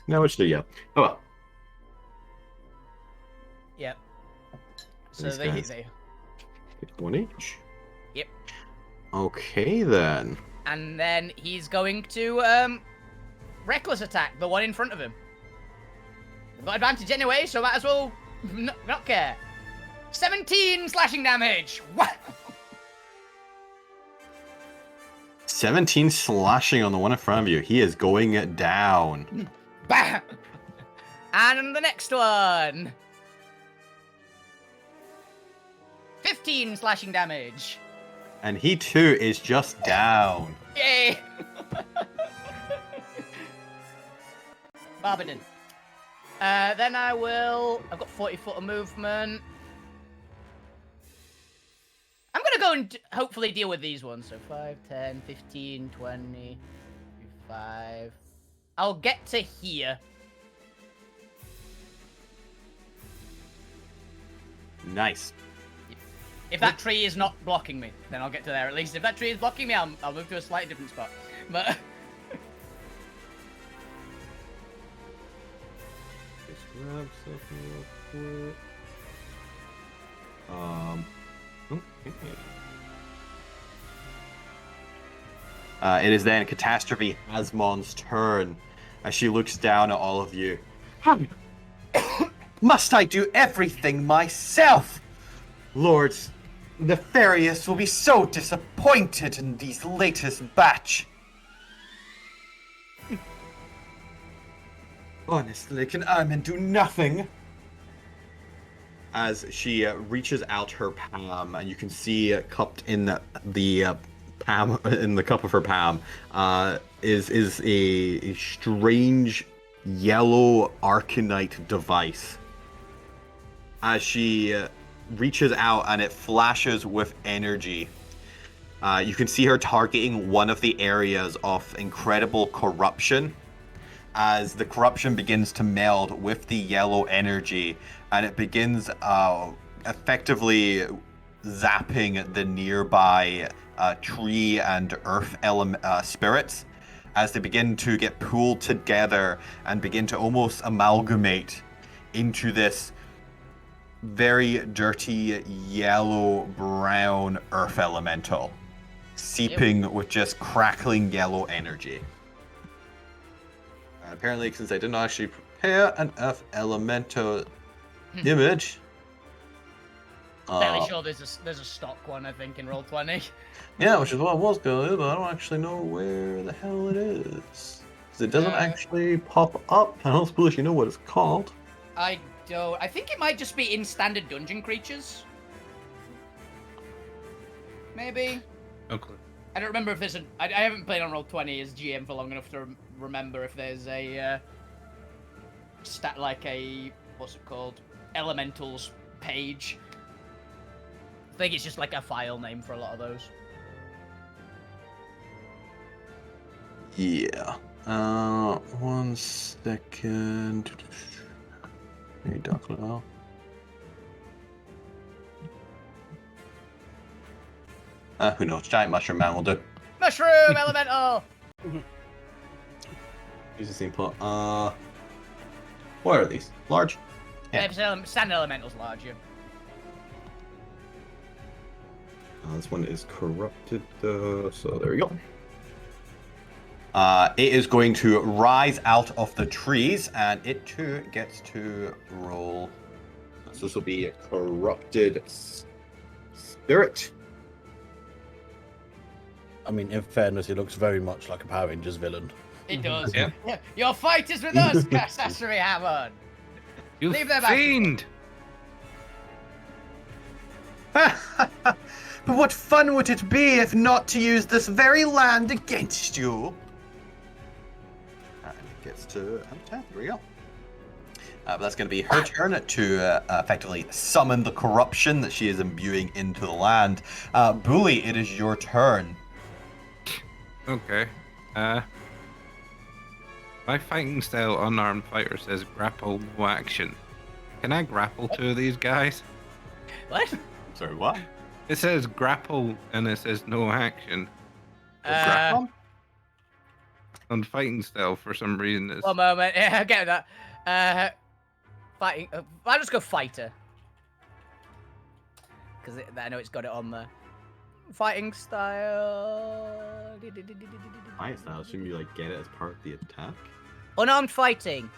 No, which do yeah. Oh well. Yep. So These they guys. they Pick 1 each. Yep. Okay then. And then he's going to reckless attack the one in front of him. We've got advantage anyway, so might as well not care. 17 slashing damage. What? 17 slashing on the one in front of you. He is going down. Bam! And the next one. 15 slashing damage. And he too is just down. Yay! Barbadin. Then I've got 40 foot of movement. I'm gonna go and hopefully deal with these ones. So 5, 10, 15, 20, 5. I'll get to here. Nice. If that tree is not blocking me, then I'll get to there at least. If that tree is blocking me, I'll move to a slightly different spot. But Just grab something real quick. Okay. It is then Catastrophe Asmon's turn as she looks down at all of you. Must I do everything myself? Lords, the Nefarious will be so disappointed in these latest batch. Honestly, can Armin do nothing? As she reaches out her palm, and you can see cupped in the palm in the cup of her palm is a strange yellow arcanite device. As she reaches out and it flashes with energy, you can see her targeting one of the areas of incredible corruption. As the corruption begins to meld with the yellow energy, and it begins effectively zapping the nearby tree and earth spirits, as they begin to get pooled together and begin to almost amalgamate into this very dirty yellow-brown earth elemental, seeping with just crackling yellow energy. Apparently, since I didn't actually prepare an earth elemental image, fairly sure there's a stock one, I think, in Roll20. yeah, which is what I was going to do, but I don't actually know where the hell it is. Because it doesn't actually pop up. I don't suppose you know what it's called. I don't. I think it might just be in standard dungeon creatures. Maybe. Okay. I don't remember if there's an. I haven't played on Roll20 as GM for long enough to remember if there's a stat like a what's it called? Elementals page. I think it's just like a file name for a lot of those. Yeah. 1 second. Hey, Doc Low. Who knows? Giant Mushroom Man will do. Mushroom elemental. Use the same plot. What are these? Large? Yeah. Standard elementals larger. This one is corrupted, so there we go. It is going to rise out of the trees, and it too gets to roll. So this will be a corrupted spirit. I mean, in fairness, it looks very much like a Power Rangers villain. It does. Yeah. Your fight is with us, Accessory Hammond. You Leave them back. fiend! But what fun would it be if not to use this very land against you? And it gets to There we go. But that's going to be her turn to effectively summon the corruption that she is imbuing into the land. Bully, it is your turn. Okay. My fighting style unarmed fighter says grapple no action. Can I grapple two of these guys? What? Sorry, what? It says grapple and it says no action. Grapple? On fighting style for some reason it's... One moment. Yeah, I get that. Fighting. I'll just go fighter. Because I know it's got it on there. Fighting style. Fight style, shouldn't you like get it as part of the attack? Unarmed fighting.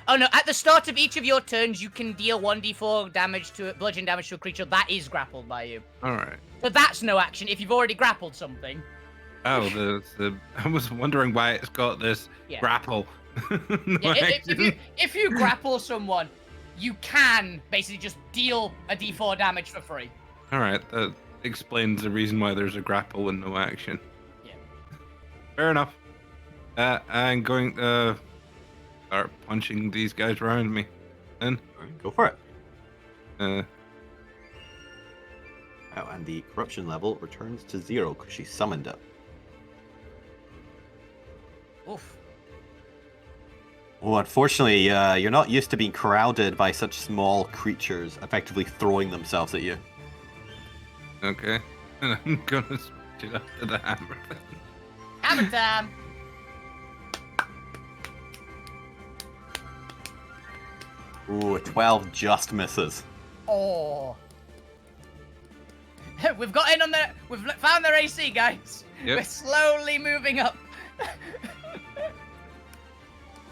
Oh no, at the start of each of your turns, you can deal 1d4 bludgeon damage to a creature that is grappled by you. Alright. So that's no action if you've already grappled something. Oh, I was wondering why it's got this Yeah. grapple. No Yeah, action. if you grapple someone, you can basically just deal a d4 damage for free. Alright, that explains the reason why there's a grapple and no action. Yeah. Fair enough. I'm going to start punching these guys around me. Then, Alright, go for it. uh, Oh, and the corruption level returns to 0 because she summoned it. Oof. Oh, unfortunately, you're not used to being crowded by such small creatures effectively throwing themselves at you. okay. And I'm gonna switch it up to the hammer. Hammer time. Ooh, 12 just misses. Oh. We've got in on their. We've found their AC, guys. Yep. We're slowly moving up.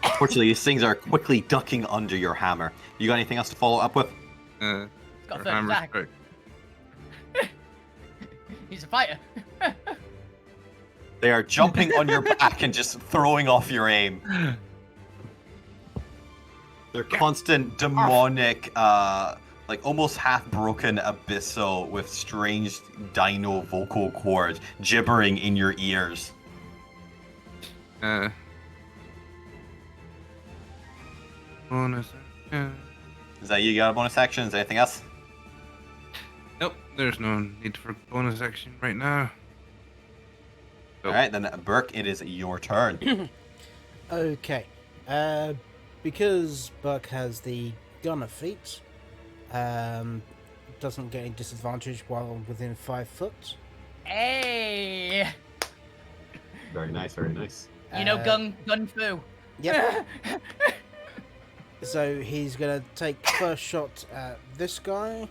Unfortunately, these things are quickly ducking under your hammer. You got anything else to follow up with? Got Our third hammer attack. strike. He's a fighter. They are jumping on your back and just throwing off your aim. They're constant demonic, like almost half broken abyssal with strange dino vocal cords gibbering in your ears. Bonus. Is that you got a bonus action? Is there anything else? Nope, there's no need for bonus action right now. So, Alright, then Burke, it is your turn. Okay. Because Buck has the gunner feat, doesn't get any disadvantage while within 5 foot. Hey. Very nice, very nice. You know, Uh, gun fu. Yep. So he's gonna take first shot at this guy.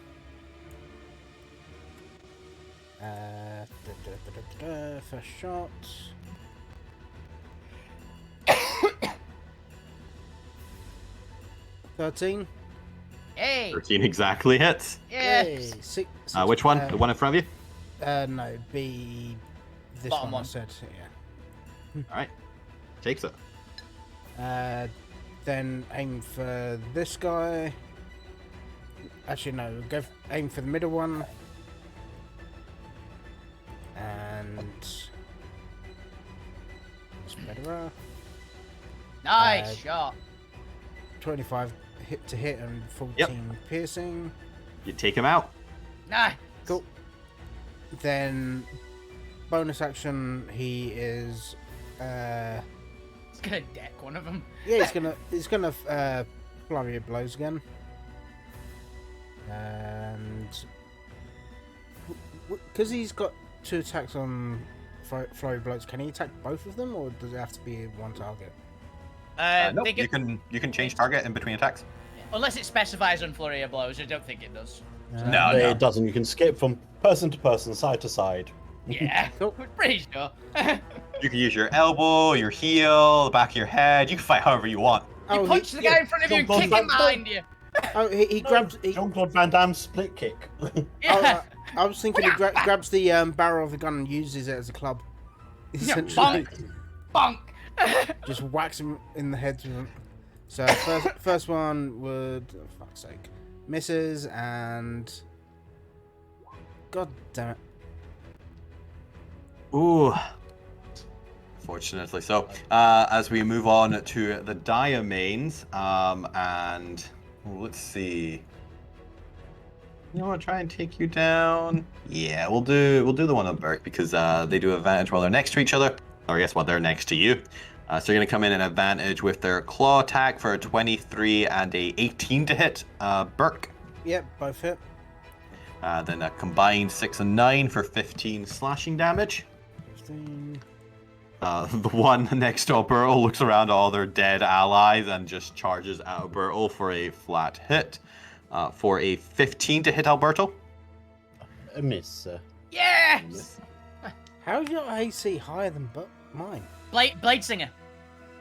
First shot. $13. Hey. 13 exactly hits. Yeah. Yay, six, Which one? The one in front of you? No, be this Bottom one I one. said. Yeah. Alright. Takes it. Then aim for this guy. Actually, no. Aim for the middle one. And better. Nice shot. 25 hit to hit and 14 Yep. piercing. You take him out. Nice. Cool. Then bonus action, he is It's gonna deck one of them. yeah, he's gonna flurry of blows again. And because he's got 2 attacks on flurry of blows, can he attack both of them, or does it have to be one target? Nope, Think you can change target in between attacks. unless it specifies on flurry of blows, I don't think it does. No, It doesn't. You can skip from person to person, side to side. Yeah, Cool. pretty sure. You can use your elbow, your heel, the back of your head. You can fight however you want. You punch the guy in front of you and Jump on kick him that behind you. He grabs. Jean-Claude Van Damme's split kick. Yeah. I was thinking he grabs the barrel of the gun and uses it as a club. Yeah, Essentially, Bonk. just whacks him in the head. So first one would, oh, fuck's sake, misses, and god damn it. Ooh. Fortunately so. As we move on to the Diamanes, and let's see. You want to try and take you down? Yeah, we'll do the one on Burke because they do advantage while they're next to each other, or I guess while they're next to you. So you're gonna come in an advantage with their claw attack for a 23 and a 18 to hit. Burke. Yep, both hit. Then a combined 6 and 9 for 15 slashing damage. 15. The one next to Alberto looks around all their dead allies and just charges at Alberto for a flat hit. For a 15 to hit Alberto. A miss, sir. Yes. How's your AC higher than mine? Blade Singer.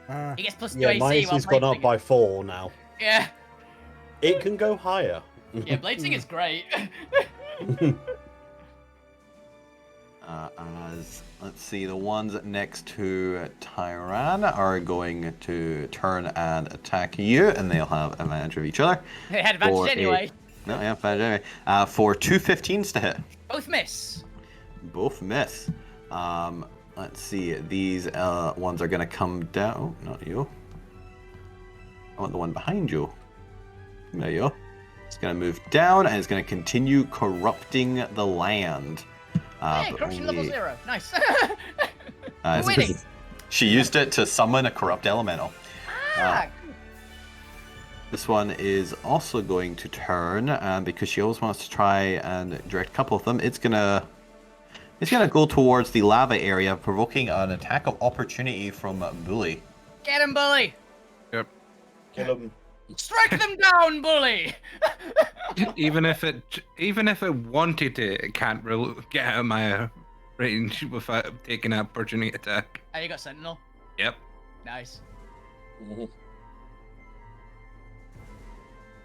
Uh, He gets plus 2 Yeah, AC my while AC's Blade gone up Singer. by 4 now. Yeah. It can go higher. Yeah, Blade Singer's great. As let's see, the ones next to Tyran are going to turn and attack you, and they'll have advantage of each other. They had advantage For a- anyway. No, yeah, advantage anyway. For 2 15s to hit. Both miss. Both miss. Let's see. These ones are gonna come down. Oh, not you. I want the one behind you. There you go. It's gonna move down and it's gonna continue corrupting the land. Yeah, but corruption level only- 0. Nice. it's Winning. because she used it to summon a corrupt elemental. Ah, This one is also going to turn, and because she always wants to try and direct a couple of them, it's gonna go towards the lava area, provoking an attack of opportunity from Bully. get him, Bully. Yep. Kill him. Strike them down, Bully. Even if it wanted to, it can't get out of my range without taking an opportunity attack. Oh, you got Sentinel. Yep. Nice.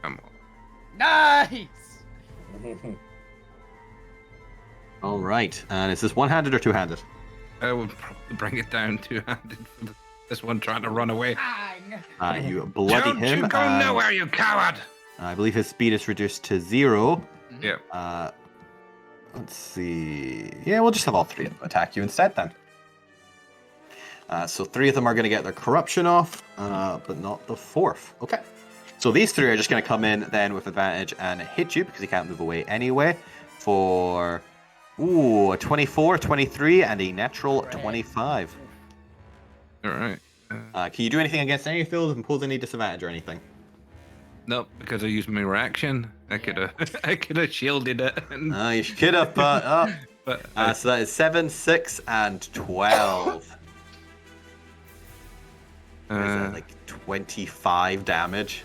Come on. Nice. All right, and is this one-handed or two-handed? I would probably bring it down two-handed for this one trying to run away. Bang. You bloody Don't him. you go and nowhere, you coward! I believe his speed is reduced to 0. Yep. Let's see. Yeah, we'll just have all 3 of them attack you instead then. So 3 of them are going to get their corruption off, but not the 4th. Okay. So these 3 are just going to come in then with advantage and hit you because he can't move away anyway for a 24, 23, and a natural 25. All right. Can you do anything against any of those, impose any disadvantage or anything? Nope, because I used my reaction. I could have shielded it. And, You could have, but... but So that is 7, 6, and 12. Is that like 25 damage?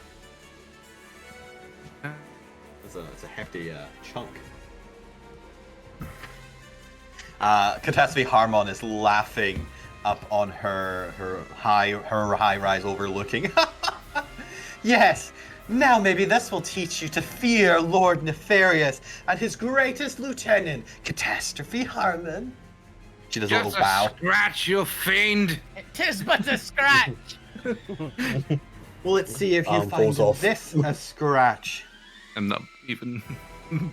It's a hefty chunk. Catastrophe Harmon is laughing up on her high rise overlooking. Yes, now maybe this will teach you to fear Lord Nefarious and his greatest lieutenant, Catastrophe Harmon. She does a just little a bow. scratch, you fiend! Tis but a scratch. Well, let's see if you Arm find falls off. this a scratch. I'm not even.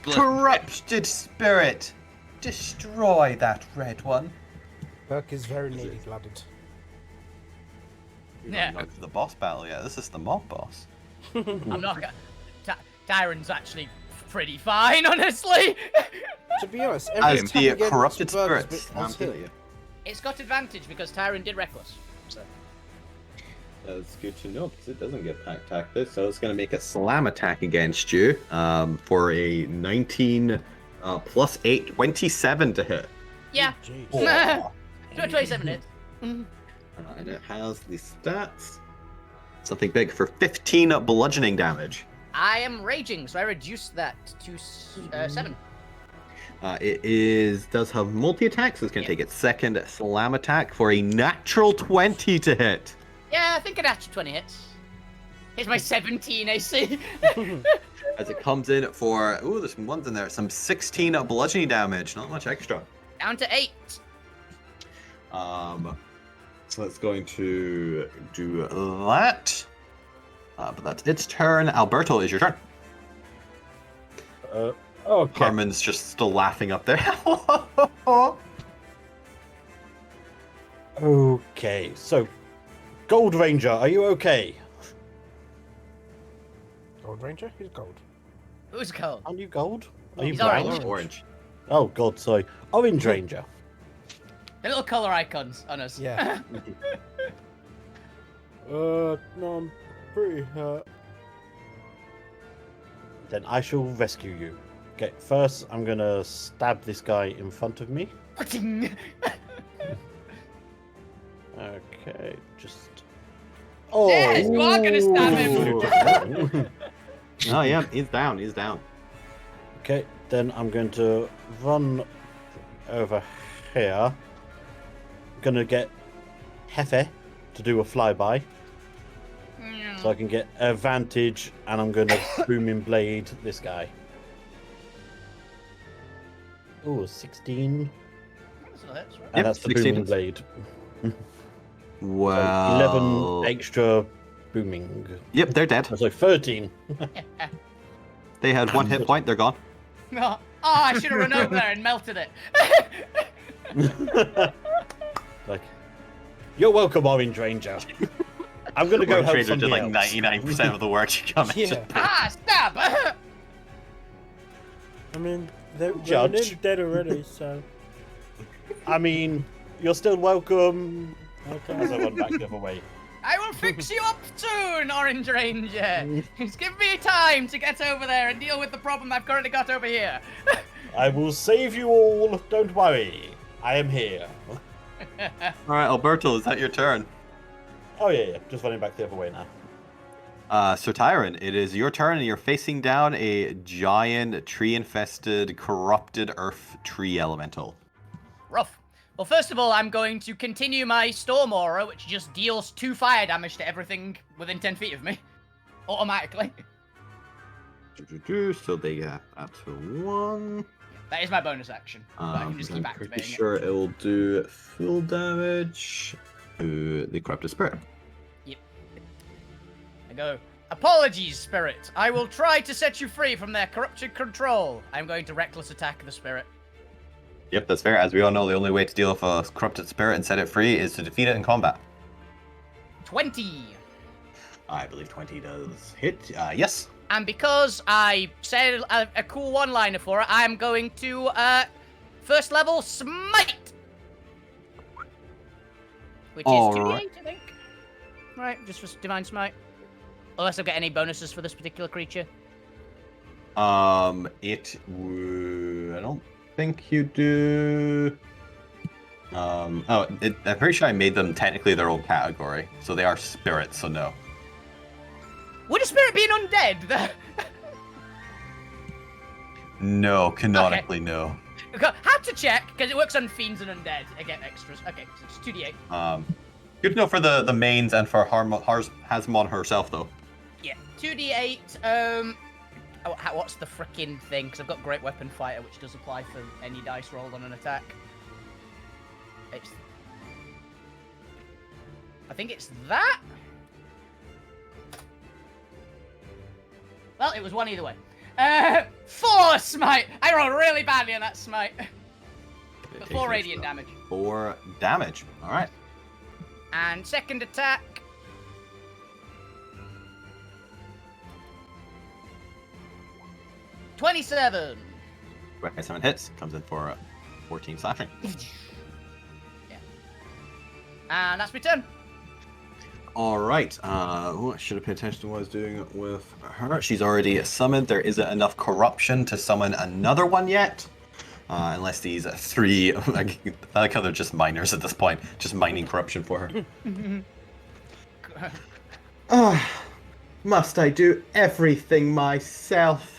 Corrupted spirit. Destroy that red one. Burke is very needy blooded. Yeah. Not for the boss battle yet. This is the mob boss. I'm not gonna. Tyron's actually pretty fine, honestly. To be honest, every As time the against corrupted Burke's spirits. bit was hit. you. It's got advantage because Tyron did reckless. So. That's good to know because it doesn't get pack tactic, so it's going to make a slam attack against you for a 19 plus 8, 27 to hit. Yeah. Oh. 27 hits. And it has the stats. Something big for 15 bludgeoning damage. I am raging, so I reduced that to 7. It does have multi attacks, so it's going to take its second slam attack for a natural 20 to hit. Yeah, I think a natural 20 hits. Here's my 17 AC. As it comes in for, ooh, there's some ones in there, some 16 bludgeoning damage, not much extra. Down to 8. So it's going to do that. But that's its turn. Alberto, is your turn. Okay. Carmen's just still laughing up there. Okay, so Gold Ranger, are you okay? Gold Ranger? Who's gold? Who's cold? Aren't you gold? Are you He's brown? orange. Orange. Oh God, sorry. Orange Ranger. The little color icons on us. Yeah. No, I'm pretty hurt. Then I shall rescue you. Okay, first I'm gonna stab this guy in front of me. Okay, just. Oh. Yes, you are gonna stab him. Oh yeah, he's down. He's down. Okay, then I'm going to run over here. Gonna get Hefe to do a flyby, so I can get advantage, and I'm gonna booming blade this guy. Ooh, 16. And that's the 16 booming blade. Wow. So 11 extra booming. Yep, they're dead. So 13. They had 1 hit point. They're gone. Oh, I should have run over there and melted it. Like, you're welcome, Orange Ranger. I'm gonna go Orange help Ranger did somebody like else. 99% of the work you come in. Yeah. Stab! I mean, they're Judge. nearly dead already, so. I mean, you're still welcome. Okay. As I run back the other way. I will fix you up soon, Orange Ranger. Just give me time to get over there and deal with the problem I've currently got over here. I will save you all. Don't worry. I am here. All right, Alberto, is that your turn? Oh yeah. Just running back the other way now. So Tyron, it is your turn, and you're facing down a giant tree-infested, corrupted earth tree elemental. Rough. Well, first of all, I'm going to continue my Storm Aura, which just deals 2 fire damage to everything within 10 feet of me. Automatically. So they get that to 1. That is my bonus action. But I can just keep I'm pretty activating sure it will do full damage to the corrupted spirit. it. I go, apologies, Spirit. I will try to set you free from their corrupted control. I'm going to reckless attack the Spirit. Yep, that's fair. As we all know, the only way to deal with a corrupted spirit and set it free is to defeat it in combat. 20. I believe 20 does hit. Yes. And because I said a cool one-liner for it, I'm going to, first level Smite! Which is 2d8, I think. Right, just for Divine Smite. Unless I get any bonuses for this particular creature. I don't think you do. I'm pretty sure I made them technically their own category, so they are spirits. So no. Would a spirit be an undead? No, canonically no. Had to check, because it works on fiends and undead. I get extras. Okay, so it's 2d8. Good to know for the mains and for Hasmon herself though. Yeah, 2d8. What's the frickin' thing? Because I've got Great Weapon Fighter, which does apply for any dice rolled on an attack. I think it's that. Well, it was 1 either way. 4 smite. I rolled really badly on that smite. But 4 radiant damage. 4 damage. All right. And second attack. $27. 27 hits. Comes in for 14 slashing. Yeah. And that's my turn. All right. I should have paid attention to what I was doing with her. She's already summoned. There isn't enough corruption to summon another one yet. Unless these 3, I like how they're just miners at this point, just mining corruption for her. Must I do everything myself?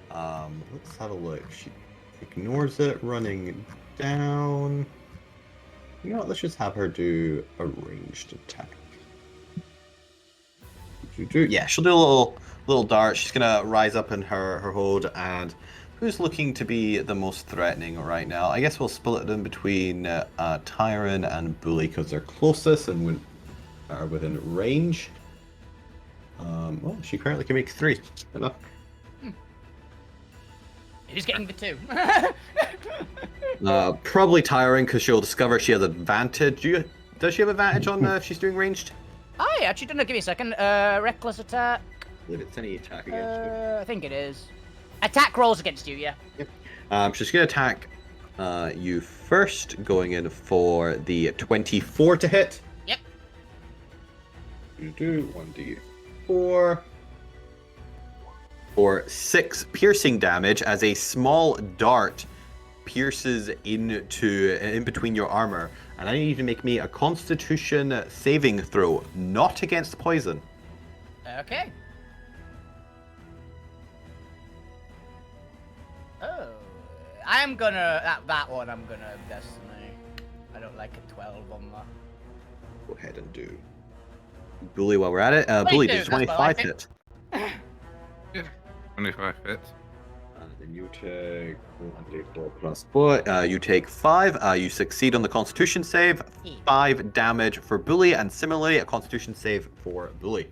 Let's have a look. She ignores it, running down. You know what? Let's just have her do a ranged attack. Yeah, she'll do a little dart. She's gonna rise up in her hold, and who's looking to be the most threatening right now? I guess we'll split it in between Tyron and Bully because they're closest and are within range. Well, she currently can make 3. Enough. Who's getting the 2? Probably Tyron because she'll discover she has advantage. Does she have advantage on if she's doing ranged? I actually don't know. Give me a second. Reckless attack. I believe it's any attack against you. I think it is. Attack rolls against you, yeah. Yep. She's gonna attack you first, going in for the 24 to hit. Yep. 1d4 for 6 piercing damage as a small dart pierces in between your armor, and I need you to make me a Constitution saving throw, not against poison. Okay. Oh, I'm gonna that one. I'm gonna destiny. I don't like a 12 on that. Go ahead and do Bully while we're at it. Bully, does 25 hit? 25 hits. And then you take 1d4 plus 4. You take 5. You succeed on the Constitution save. 5 damage for Bully, and similarly a Constitution save for Bully.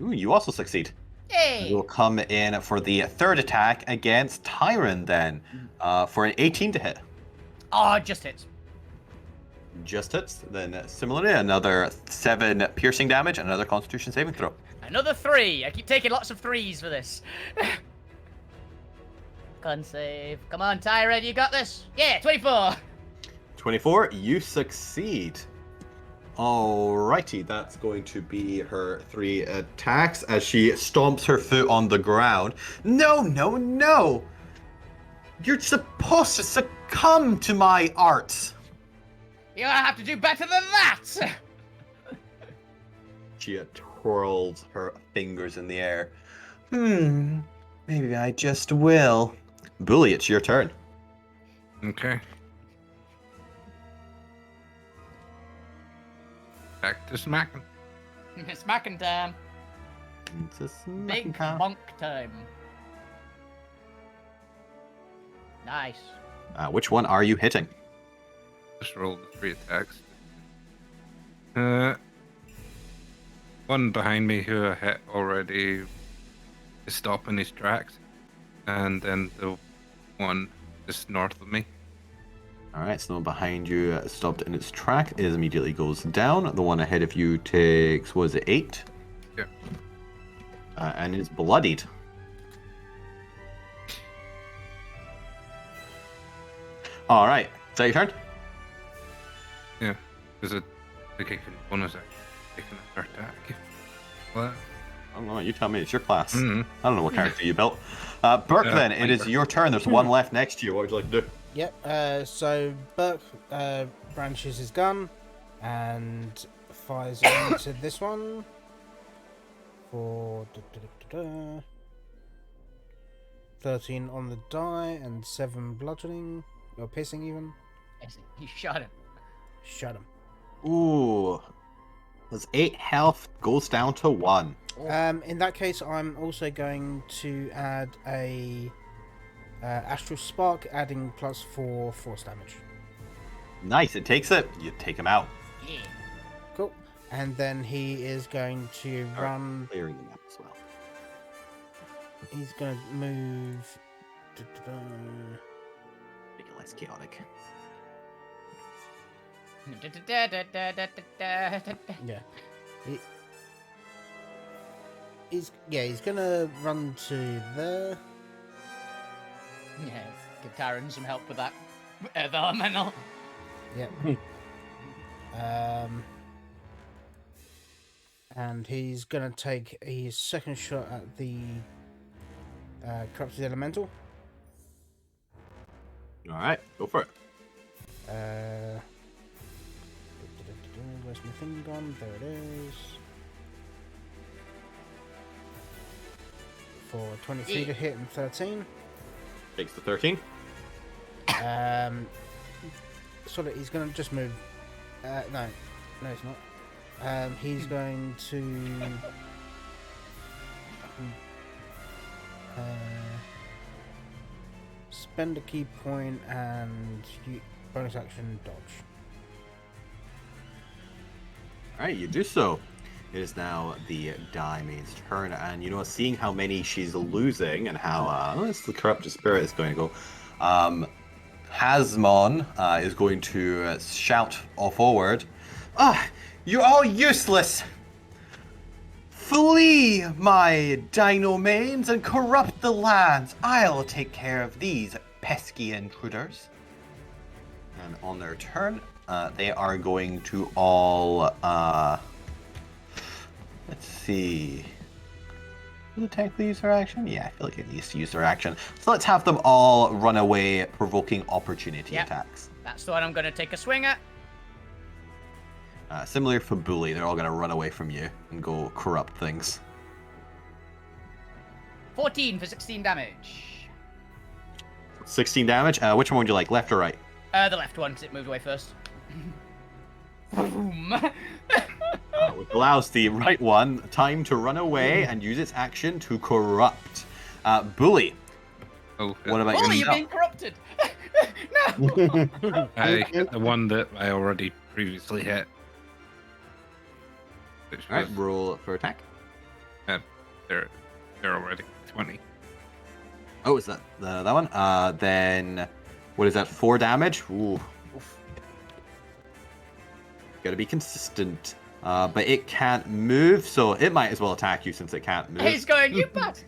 Ooh, you also succeed. Yay! You'll come in for the 3rd attack against Tyron then, for an 18 to hit. Oh, it just hits. Just hits. Then similarly, another 7 piercing damage and another Constitution saving throw. Another 3. I keep taking lots of 3s for this. Con save. Come on, Tyron, you got this. Yeah, 24. 24, you succeed. Alrighty, that's going to be her 3 attacks as she stomps her foot on the ground. No, no, no! You're supposed to succumb to my arts. You're gonna have to do better than that! She twirls her fingers in the air. Maybe I just will. Bully, it's your turn. Okay. Back to smacking. Smacking time. It's a smacking Big time. bonk time. Nice. Which one are you hitting? Just rolled the 3 attacks. One behind me who I hit already is stopping his tracks. And then the one just north of me. Alright, so the one behind you stopped in its track. It immediately goes down. The one ahead of you takes, was it 8? Yeah. And is bloodied. Alright, is that your turn? Yeah. Because I think I can bonus action. Taking a third attack. What? I don't know, you tell me, it's your class. Mhm. I don't know what character you built. Burke, Yeah, then, it is your turn. There's one left next to you. What would you like to do? Yep, so Burke branches his gun and fires into this one for 13 on the die and 7 bludgeoning, or piercing even. You shot him. Shut him. Ooh. There's 8 health, goes down to 1. In that case, I'm also going to add a Astral Spark, adding +4 force damage. Nice, it takes it. You take him out. Yeah. Cool. And then he is going to Alright. run. Clearing the map as well. He's going to move. Make it less chaotic. Yeah. He's gonna run to there. Yeah, give Tyron some help with that. Earth elemental. Yep. And he's gonna take his second shot at the corrupted elemental. Alright, go for it. Where's my thing gone? There it is. For 23 to hit and 13. Takes the 13. Sort of, he's gonna just move. No, he's not. He's going to. Spend a key point and bonus action dodge. Alright, you do so. It is now the Daimaid's turn, and seeing how many she's losing and how the corrupted spirit is going to go, Hasmon is going to shout all forward, you're all useless! Flee, my Dino mains, and corrupt the lands! I'll take care of these pesky intruders. And on their turn, they are going to all, let's see. Will the technically use their action? Yeah, I feel like it needs to use their action. So let's have them all run away, provoking opportunity attacks. That's the one I'm going to take a swing at. Similar for Bully, they're all going to run away from you and go corrupt things. 14 for 16 damage. 16 damage. Which one would you like, left or right? The left one, because it moved away first. Boom. Which allows the right one time to run away and use its action to corrupt. Bully. Oh, What about Bully, you're yourself? being corrupted. No. I hit the one that I already previously hit. Which Alright, was, roll for attack. they're already 20. Oh, is that that one? Then what is that? 4 damage. Ooh. Gotta be consistent. But it can't move, so it might as well attack you since it can't move. He's going, you butt.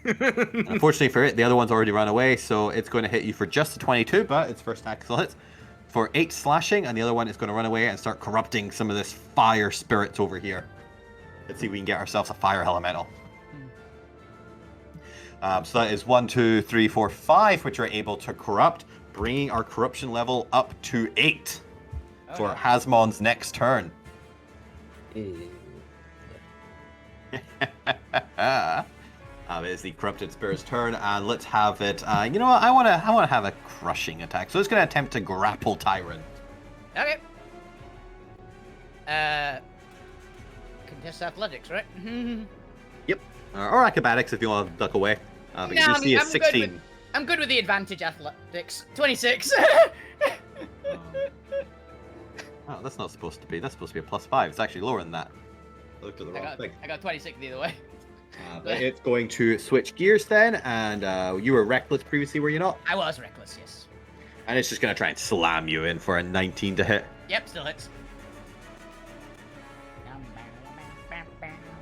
Unfortunately for it, the other one's already run away, so it's going to hit you for just a 22, but its first attack still hits. For 8 slashing, and the other one is going to run away and start corrupting some of this fire spirits over here. Let's see if we can get ourselves a fire elemental. So that is 1, 2, 3, 4, 5, which are able to corrupt, bringing our corruption level up to 8 for Hasmon's next turn. It is the corrupted spirit's turn, and let's have it. You know what? I want to have a crushing attack, so it's going to attempt to grapple Tyrant. Okay. Contest athletics, right? Yep. Or acrobatics if you want to duck away. But you see a 16. I'm good with the advantage athletics. 26. Oh, that's not supposed to be. That's supposed to be a +5. It's actually lower than that. I looked at the wrong thing. I got 26 either way. But it's going to switch gears then, and you were reckless previously, were you not? I was reckless, yes. And it's just going to try and slam you in for a 19 to hit. Yep, still hits.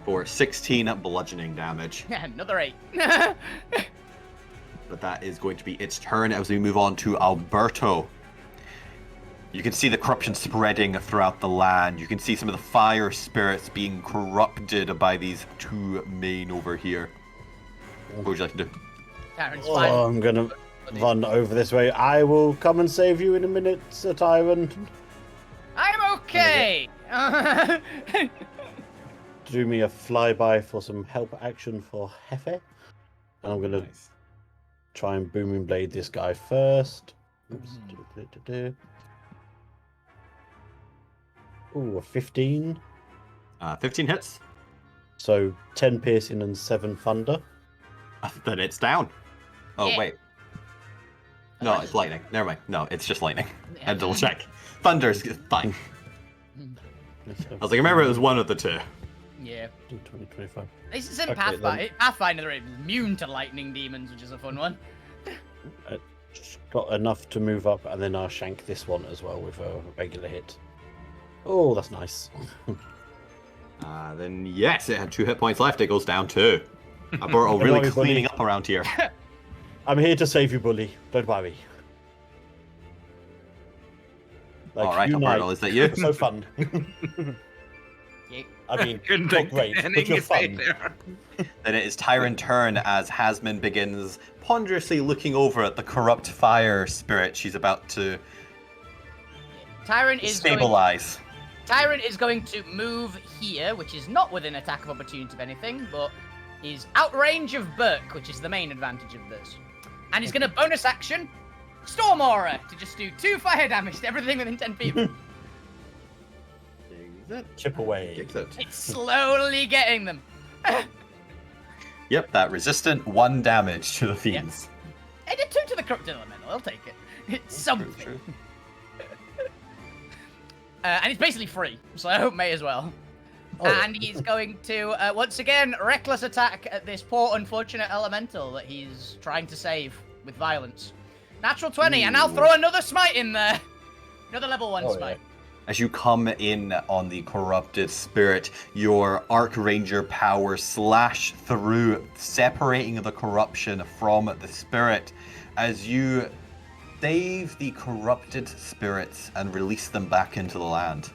For 16 bludgeoning damage. Another 8. But that is going to be its turn as we move on to Alberto. You can see the corruption spreading throughout the land. You can see some of the fire spirits being corrupted by these 2 main over here. What would you like to do? Tyron's fine. Oh, I'm gonna run over this way. I will come and save you in a minute, Sir Tyrant. I'm okay. Do me a flyby for some help action for Hefe. And I'm gonna try and booming blade this guy first. Oops. Ooh, a 15. 15 hits. So 10 piercing and 7 thunder. Then it's down. Oh, Yeah. wait. No, it's lightning. Never mind. No, it's just lightning. Yeah. I double check. Thunder's fine. Let's I was like, remember it was one of the two. Yeah. do 2025. This is in Okay, Pathfinder. Pathfinder, they're immune to lightning demons, which is a fun one. Got enough to move up, and then I'll shank this one as well with a regular hit. Oh, that's nice. Then yes, it had 2 hit points left. It goes down 2. Alberto really worry, buddy. cleaning up around here. I'm here to save you, bully. Don't worry. Like, All right, Alberto, is that you? so fun. Yeah. I mean, Couldn't not think great, of but anything you're to say fun. there. Then it is Tyron turn as Hasman begins ponderously looking over at the corrupt fire spirit she's about to Tyron is going, stabilize. Tyron is going to move here, which is not within attack of opportunity of anything, but is outrange of Burke, which is the main advantage of this. And he's going to bonus action Storm Aura to just do 2 fire damage to everything within 10 feet. Chip away. Exit. It's slowly getting them. Yep, that resistant 1 damage to the fiends. Hey, did 2 to the corrupt elemental. I'll take it. It's something. True. And it's basically free, so may as well. Oh, yeah. And he's going to, once again, reckless attack at this poor, unfortunate elemental that he's trying to save with violence. Natural 20, and I'll throw another smite in there. Another level 1 Oh, smite. As you come in on the corrupted spirit, your Arcranger power slash through, separating the corruption from the spirit as you save the corrupted spirits and release them back into the land.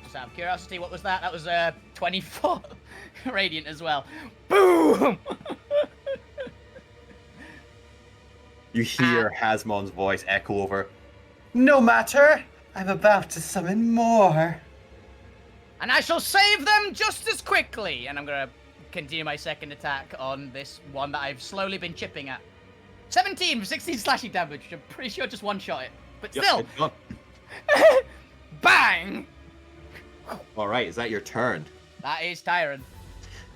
Just out of curiosity, what was that? That was 24 radiant as well. Boom! You hear Hasmon's voice echo over, "No matter, I'm about to summon more." And I shall save them just as quickly. And I'm going to continue my second attack on this one that I've slowly been chipping at. 17 for 16 slashing damage, which I'm pretty sure just one-shot it. But still, It's gone. bang! All right, is that your turn? That is Tyron.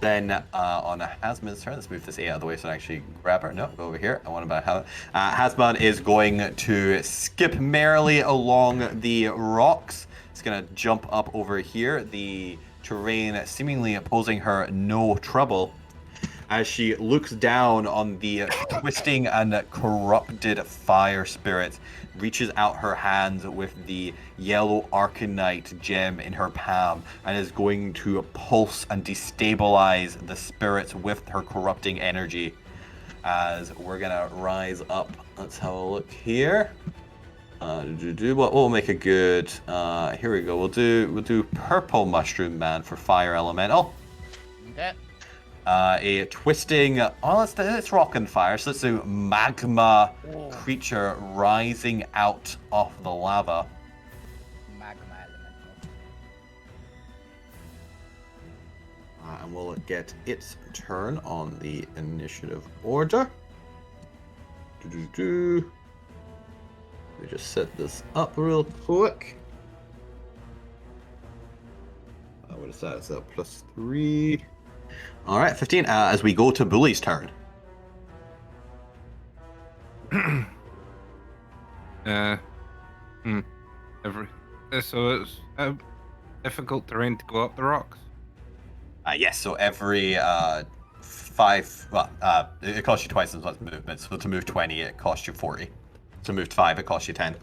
Then on Hasmon's turn, let's move this 8 out of the way so I actually grab her. No, go over here. I want to how Hasmon is going to skip merrily along the rocks. It's going to jump up over here. The terrain seemingly posing her no trouble. As she looks down on the twisting and corrupted fire spirit, reaches out her hands with the yellow Arcanite gem in her palm and is going to pulse and destabilize the spirits with her corrupting energy. As we're gonna rise up, let's have a look here. What will make a good? Here we go. We'll do purple mushroom man for fire elemental. Okay. A twisting. Oh, let's rock and fire. So let's do magma creature rising out of the lava. Magma elemental. And we'll get its turn on the initiative order. Let me just set this up real quick. What is that? It's a +3. All right, 15. As we go to Bully's turn. So it's difficult terrain to go up the rocks. Yes. So every 5. Well, it costs you twice as much movement. So to move 20, it costs you 40. To move 5, it costs you 10.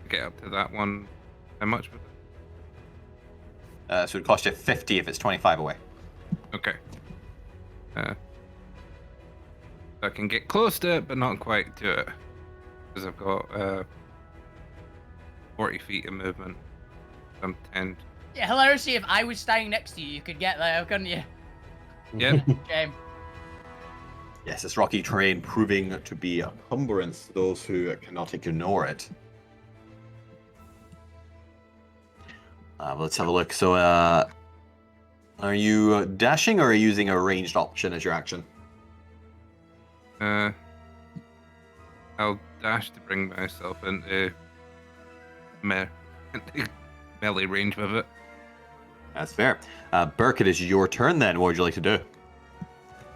Get up to that one. How much was it? So it costs you 50 if it's 25 away. Okay. I can get close to it, but not quite to it. Because I've got 40 feet of movement. I'm 10. Yeah, hilariously, if I was standing next to you, you could get there, couldn't you? Yep. Shame. Yes, this rocky terrain proving to be A cumbrance to those who cannot ignore it. let's have a look. So, are you dashing or are you using a ranged option as your action? I'll dash to bring myself into melee range with it. That's fair. Burke, it is your turn then. What would you like to do?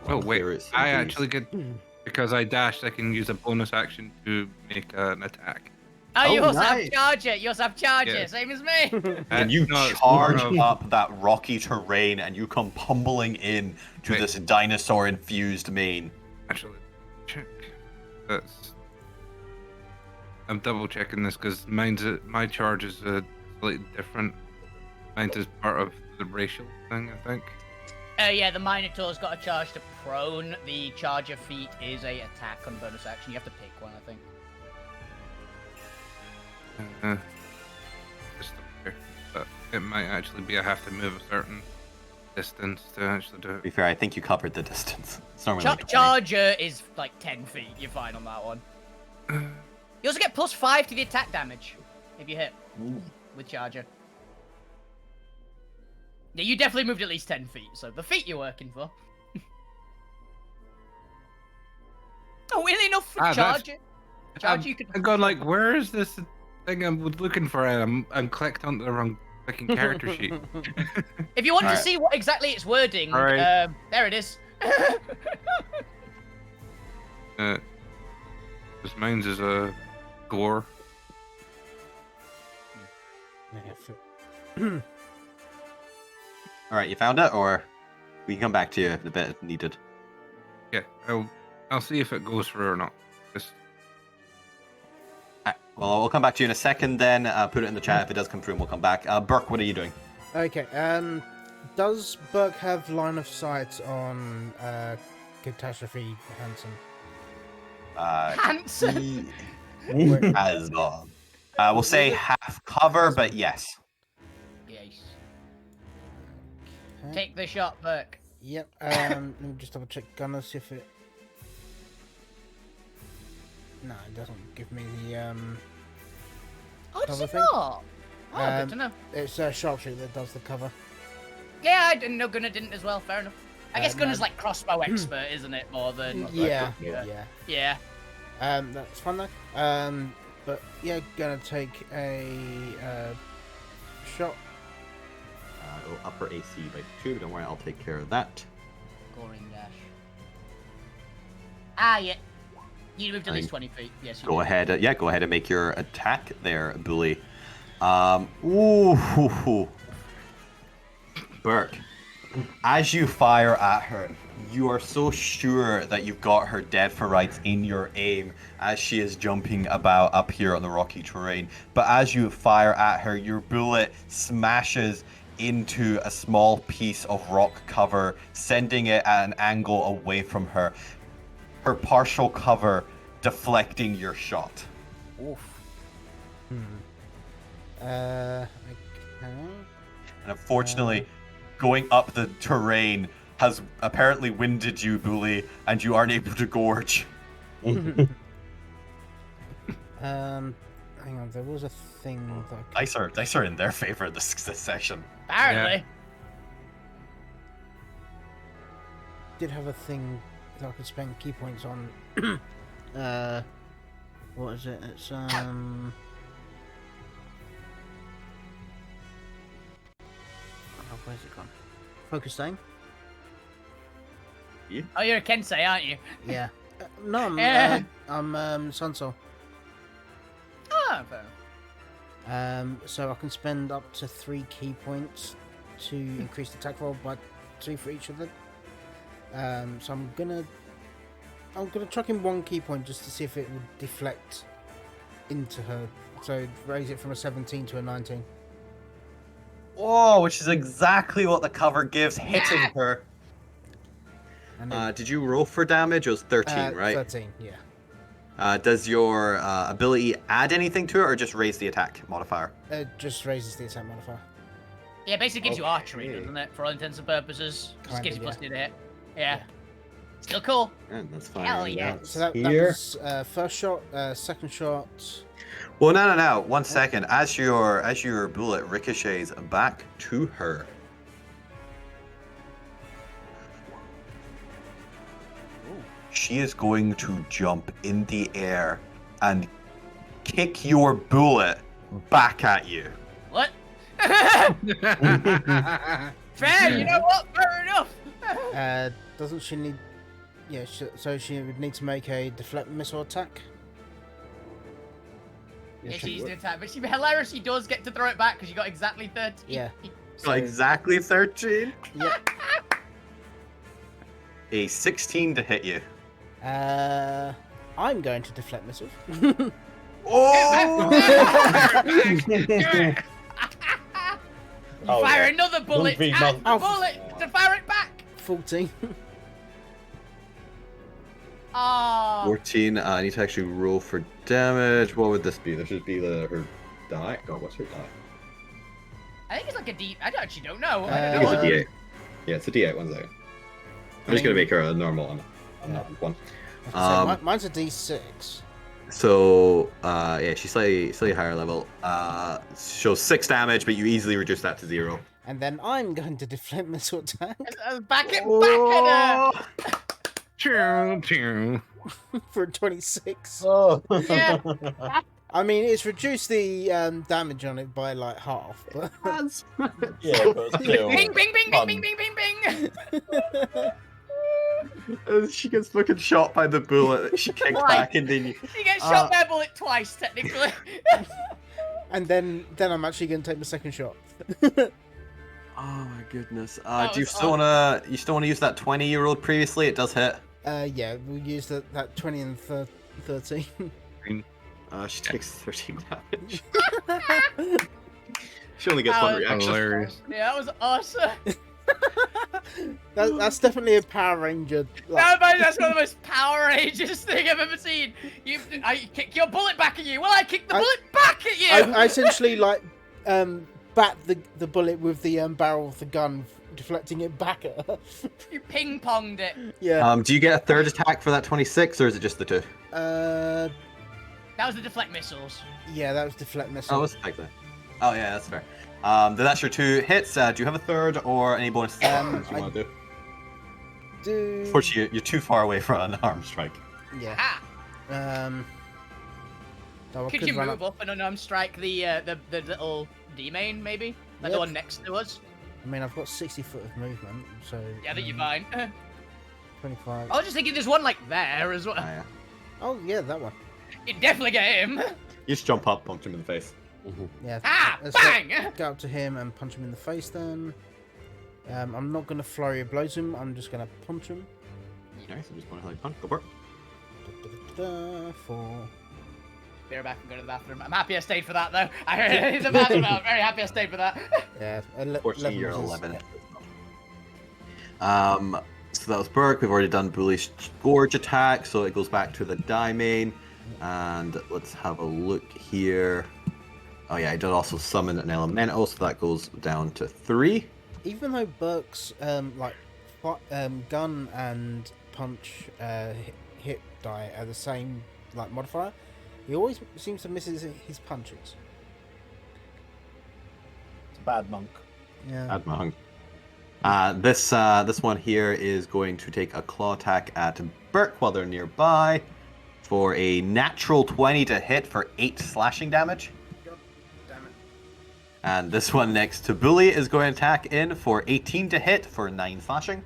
Oh wait, there is I indeed. actually get because I dashed. I can use a bonus action to make an attack. Oh, you Oh, also nice. have charger. You also have charger, Yeah. same as me. And you No, it's more charge of- up that rocky terrain and you come pummeling in to Wait. this dinosaur-infused main. Actually, check. That's. I'm double checking this because my charge is slightly different. Mine is part of the racial thing, I think. Yeah, the Minotaur's got a charge to prone. The charger feat is a attack on bonus action. You have to pick one, I think. Just up here. But it might actually be I have to move a certain distance to actually do To it. be fair, I think you covered the distance. It's normally like 20. Charger is like 10 feet. You're fine on that one. You also get +5 to the attack damage if you hit with charger. Yeah, you definitely moved at least 10 feet, so the feet you're working for. Oh, really enough for that's- charger? Charger, you could. I'm going like, where is this thing I'm looking for? I'm clicked onto the wrong fucking character sheet. If you want to Alright. see what exactly it's wording, Alright. there it is. This mine's is a gore. All right, you found it, or we can come back to you if the bit is needed. Yeah, I'll see if it goes through or not. Just Well, we'll come back to you in a second then. Put it in the chat if it does come through and we'll come back. Burke, what are you doing? Okay, does Burke have line of sight on Catastrophe Hansen? Hanson. He has gone. We'll say half cover, but yes. Yes. Okay. Take the shot, Burke. Yep. Let me just double check Gunner, see if it. No, it doesn't give me the Oh, does Cover it thing? not? Oh, good to know. It's Sharpshooter that does the cover. Yeah, I didn't know Gunnar didn't as well. Fair enough. I guess no. Gunner's like crossbow expert, isn't it? More than. Yeah, Yeah. yeah. Yeah. That's fun though. But yeah, gonna take a shot. Go upper AC by 2. Don't worry, I'll take care of that. Goring dash. Ah, yeah. You moved at least Fine. 20 feet. Yes, you Go did. ahead. Yeah, go ahead and make your attack there, Bully. Ooh. Burke, as you fire at her, you are so sure that you've got her dead for rights in your aim as she is jumping about up here on the rocky terrain. But as you fire at her, your bullet smashes into a small piece of rock cover, sending it at an angle away from her. Her partial cover deflecting your shot. Oof. Okay. And unfortunately, going up the terrain has apparently winded you, Bully, and you aren't able to gorge. Hang on, there was a thing that I Dice are in their favor this section. Apparently. did have a thing that I could spend key points on. What is it? It's oh, where's it gone? Focus staying? Oh, you're a Kensei, aren't you? Yeah. No, Eh. I'm Sunsoul. Oh, fair enough. So I can spend up to 3 key points to increase the attack roll by 2 for each of them. So I'm gonna chuck in 1 key point just to see if it would deflect into her. So raise it from a 17 to a 19. Oh, which is exactly what the cover gives, hitting her. And then, Did you roll for damage? It was 13, right? 13, yeah. Does your ability add anything to it, or just raise the attack modifier? It just raises the attack modifier. Yeah, it basically gives you archery, Okay. doesn't it? For all intents and purposes. Just Kinda, gives you plus yeah. 2 to hit. Yeah. Yeah. Still cool. And that's fine. Hell yeah. That's So that here. was first shot, second shot. Well, no. 1 second. As your bullet ricochets back to her, she is going to jump in the air and kick your bullet back at you. What? Fair, you know what? Fair enough. Doesn't she need? Yeah, so she would need to make a deflect missile attack. Yeah, she's the attack, but she'd be hilarious. She does get to throw it back because you got exactly 13. Yeah. So exactly 13. Yeah. A 16 to hit you. I'm going to deflect missile. Oh! Oh, Fire yeah. another bullet Hungry at monk. the bullet to fire it back. 14. Ah. 14. I need to actually roll for damage. What would this be? This should be her die. God, what's her die? I think it's like a D. I actually don't know. I I think don't it's know. a D8. Yeah, it's a D8. 1 second. I'm just gonna make her a normal one. One. Mine's a D6. So, yeah, she's slightly higher level. Shows 6 damage, but you easily reduce that to 0. And then I'm going to deflect missile attack Back at her. Choo, choo. for 26. Oh. Yeah. I mean, it's reduced the damage on it by like half, but Yeah, but still. Bing, bing, bing, bing, Fun. bing, bing, bing, bing. She gets fucking shot by the bullet. She kicks Why? back, and then you. You get shot by a bullet twice, technically. and then I'm actually going to take the second shot. Oh my goodness. That Do you was still wanna use that 20 you rolled previously? It does hit. Yeah, we'll use that 20 and 13. She takes 13 damage. She only gets That one was reaction. Hilarious. Yeah, that was awesome. That's definitely a Power Ranger. That's one of the most Power Rangers thing I've ever seen. I kick your bullet back at you. Well, I kick the bullet back at you. I essentially like bat the bullet with the barrel of the gun, deflecting it back at her. You ping ponged it. Yeah. Do you get a third attack for that 26, or is it just the 2? That was the deflect missiles. Yeah, that was deflect missile. Oh, it's like that. Oh yeah, that's fair. Then that's your 2 hits. Do you have a third or any bonus actions you want to do? Unfortunately, you're too far away from an arm strike. Yeah. Ha! Oh, I Could you move up and unarmed strike the little D-main, maybe? Like the Yep. one next to us? I mean, I've got 60 foot of movement, so. Yeah, that you're fine. 25. I was just thinking there's one like there as well. Oh, yeah. Oh yeah, that one. You'd definitely get him. You just jump up, punch him in the face. Yeah. Ah, let's bang! Go up to him and punch him in the face. Then. I'm not gonna flurry of blows him. I'm just gonna punch him. Nice. I'm just going to punch. Go for it. For. Be right back and go to the bathroom. I'm happy I stayed for that though. I heard it in the bathroom. I'm very happy I stayed for that. Yeah. Fortunately, you're was- 11. So that was Burke. We've already done Bullish Gorge attack, so it goes back to the die main. And let's have a look here. Oh yeah, I did also summon an elemental, so that goes down to 3. Even though Burke's gun and punch hit die are the same like modifier, he always seems to miss his punches. It's a bad monk. Yeah. Admong. This one here is going to take a claw attack at Burke while they're nearby for a natural 20 to hit for 8 slashing damage. Damn it. And this one next to Bully is going to attack in for 18 to hit for 9 slashing.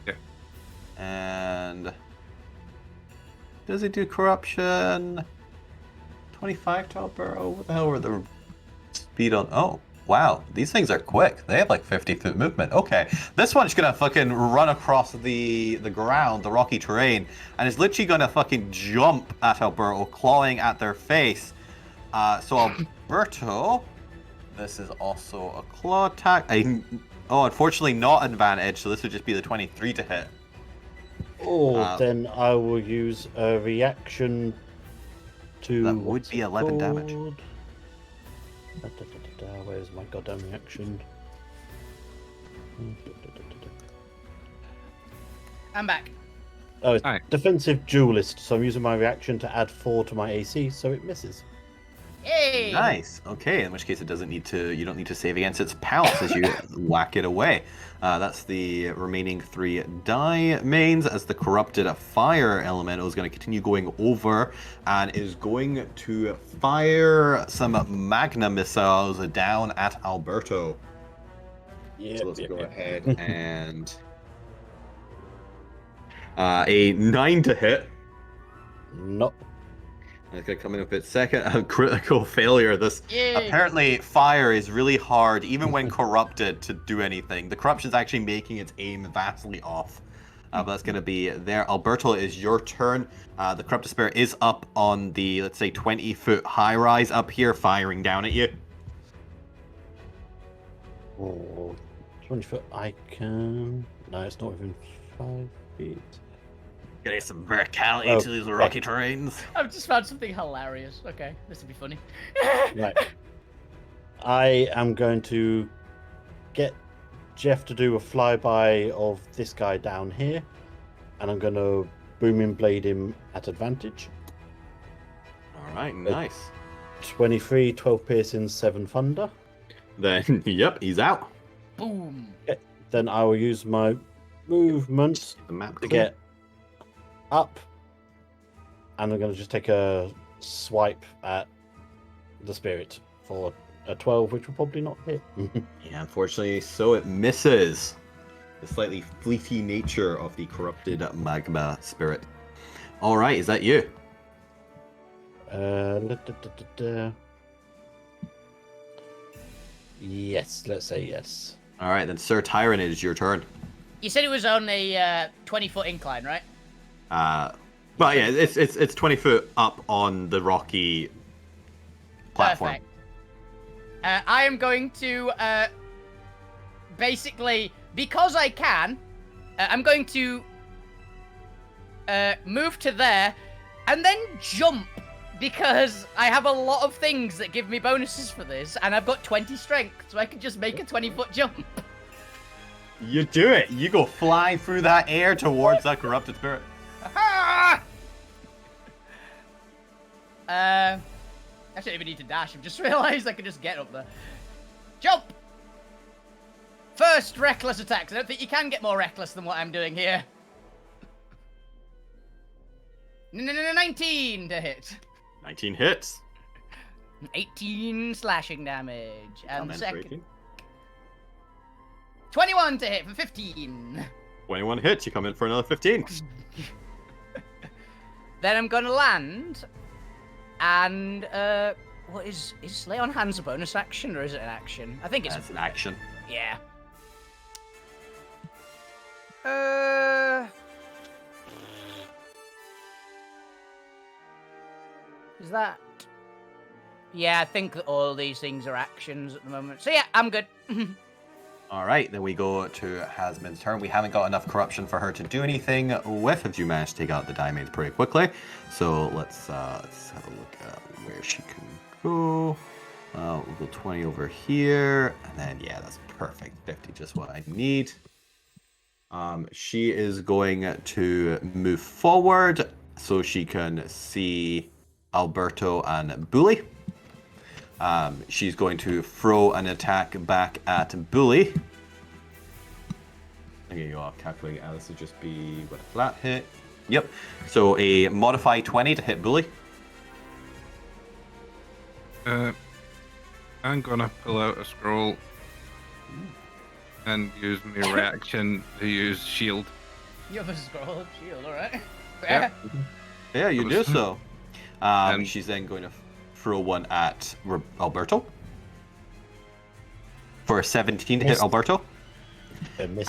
Yeah. And does he do corruption? 25 to Alberto? What the hell were the speed on? Oh, wow. These things are quick. They have like 50-foot movement. Okay. This one's gonna fucking run across the ground, the rocky terrain, and is literally gonna fucking jump at Alberto, clawing at their face. So Alberto, this is also a claw attack. Unfortunately not advantage, so this would just be the 23 to hit. Oh, then I will use a reaction to. That would be 11 damage. called? Where's my goddamn reaction? I'm back. Oh, it's Hi. defensive duelist, so I'm using my reaction to add 4 to my AC, so it misses. Hey! Nice. Okay, in which case it doesn't need to. You don't need to save against its pounce as you whack it away. That's the remaining 3 die mains. As the corrupted fire elemental is going to continue going over and is going to fire some magna missiles down at Alberto. Yeah. So let's go ahead and a 9 to hit. Nope. It's gonna come in with its second critical failure. This Yay. apparently fire is really hard, even when corrupted, to do anything. The corruption is actually making its aim vastly off. But that's gonna be there. Alberto, it is your turn. The corrupted spirit is up on the, let's say, 20-foot high rise up here, firing down at you. Oh, 20 foot. I can. No, it's not even 5 feet. Getting some verticality Oh, to these rocky terrains. I've just found something hilarious. Okay, this will be funny. Right. I am going to get Jeff to do a flyby of this guy down here, and I'm going to booming blade him at advantage. All right, nice. 23, 12 piercing, 7 thunder. Then, yep, he's out. Boom. Then I will use my movement The map to clear. get up, and I'm going to just take a swipe at the spirit for a 12, which will probably not hit. Yeah, unfortunately, so it misses. The slightly fleety nature of the corrupted magma spirit. All right, is that you? Yes, let's say yes. All right, then, Sir Tyrant, it is your turn. You said it was on a 20-foot incline, right? Well, yeah, it's 20 foot up on the rocky platform. Perfect. I am going to basically, because I can, I'm going to move to there and then jump, because I have a lot of things that give me bonuses for this, and I've got 20 strength, so I can just make a 20-foot jump. You do it. You go flying through that air towards that corrupted spirit. I don't even need to dash. I've just realised I can just get up there. Jump! First reckless attacks. I don't think you can get more reckless than what I'm doing here. 19 to hit. 19 hits. 18 slashing damage. And the second. Breaking. 21 to hit for 15. 21 hits. You come in for another 15. Then I'm gonna land. And, what is Lay on Hands a bonus action, or is it an action? I think it's That's an action. Yeah. Is that? Yeah, I think that all these things are actions at the moment. So yeah, I'm good. All right, then we go to Hasmin's turn. We haven't got enough corruption for her to do anything with. If you manage to take out the diamonds pretty quickly, so let's have a look at where she can go. We'll go 20 over here, and then yeah, that's perfect. 50, just what I need. She is going to move forward so she can see Alberto and Bully. She's going to throw an attack back at Bully. Okay, you are calculating Alice to just be with a flat hit. Yep. So a modify 20 to hit Bully. I'm gonna pull out a scroll and use my reaction to use shield. You have a scroll of shield, alright? Yeah. Yeah, you do so. And- She's then going to throw one at Alberto. For a 17 to hit Miss. Alberto. A miss.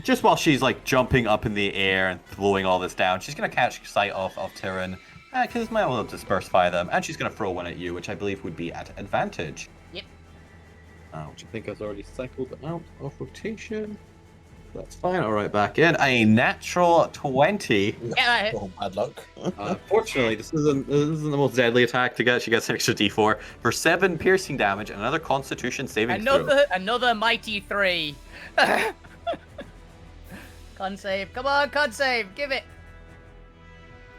Just while she's like jumping up in the air and throwing all this down, she's going to catch sight of Tyrion, because it might well dispersify them, and she's going to throw one at you, which I believe would be at advantage. Yep. Which I think has already cycled out of rotation. That's fine. All right, back in. A natural 20. Yeah, that hit. Oh, bad luck. Fortunately, this isn't the most deadly attack to get. She gets an extra D4 for 7 piercing damage and another Constitution saving throw. Another mighty 3. Con save. Come on, con save. Give it.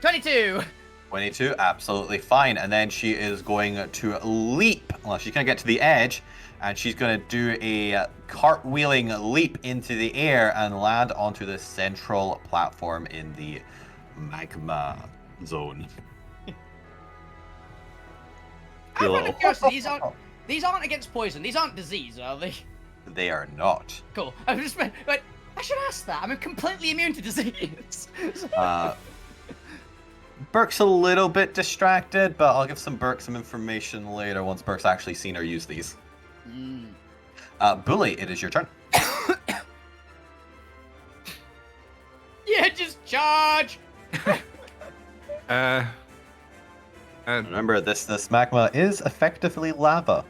22. 22, absolutely fine. And then she is going to leap. Well, she's going to get to the edge, and she's going to do a cartwheeling leap into the air and land onto the central platform in the magma zone. I'm out of curiosity, these aren't against poison. These aren't disease, are they? They are not. Cool. I should ask that. I'm completely immune to disease. Burke's a little bit distracted, but I'll give Burke some information later once Burke's actually seen her use these. Bully, it is your turn. Yeah, just charge. Remember, this magma is effectively lava.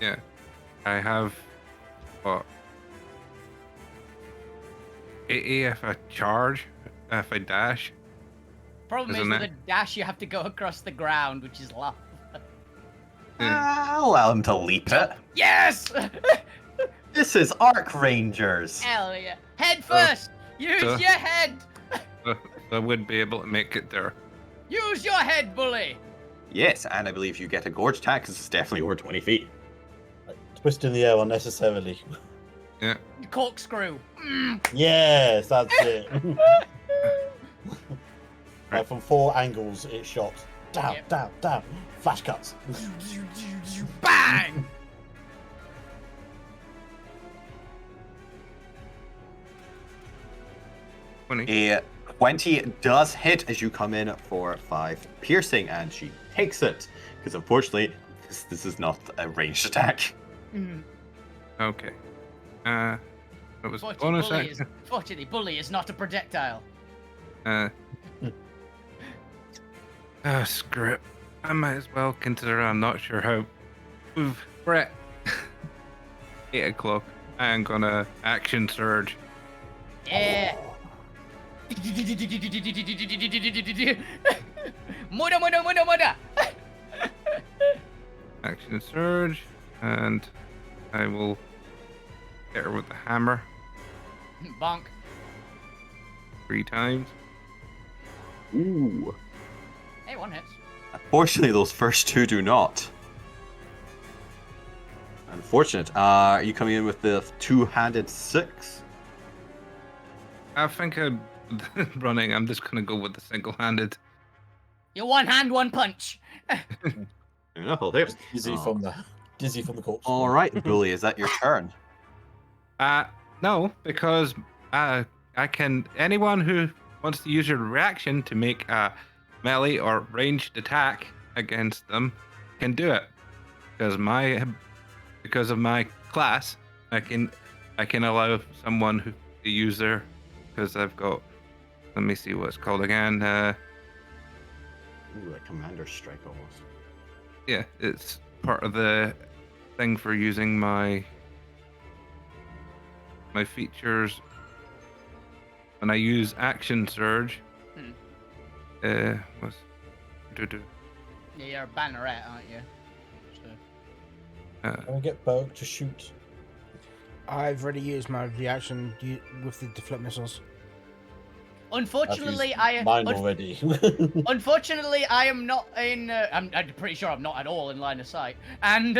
Yeah, I have what? 80 if I charge, if I dash. Problem is Isn't with it? a dash, you have to go across the ground, which is lava. I'll allow him to leap it. Yes! This is Arcrangers. Hell yeah. Head first! Use your head! I would be able to make it there. Use your head, Bully! Yes, and I believe you get a gorge attack because it's definitely over 20 feet. Twist in the air unnecessarily. Yeah. Corkscrew. Yes, that's it. Like from 4 angles, it shot. Down, Yep. down, down. Flash cuts. Bang! A 20 does hit as you come in for 5 piercing, and she takes it. Because unfortunately, this is not a ranged attack. Okay. It was bonus action. Fortunately, Bully is not a projectile. Screw it. I might as well consider I'm not sure how. We're at 8 o'clock. I'm gonna action surge. Yeah. Muda. Action surge, and I will hit her with the hammer Bonk. 3 times. Ooh. Hey, one hits. Unfortunately, those first 2 do not. Unfortunate. Are you coming in with the 2-handed 6? I think I'm running. I'm just gonna go with the single-handed. You're one hand, one punch. Enough, I'll take it. Dizzy from the corpse. All right, Bully, is that your turn? No, because I can. Anyone who wants to use your reaction to make a melee or ranged attack against them can do it. Because of my class, I can allow someone to use their. Because I've got. Let me see what it's called again. Ooh, a commander strike almost. Yeah, it's part of the thing for using my features. When I use action surge, what's Yeah, you're a banneret, aren't you? So. Can we get Burke to shoot? I've already used my reaction with the deflect missiles. Unfortunately, Mine already. Unfortunately, I am not in. I'm pretty sure I'm not at all in line of sight, and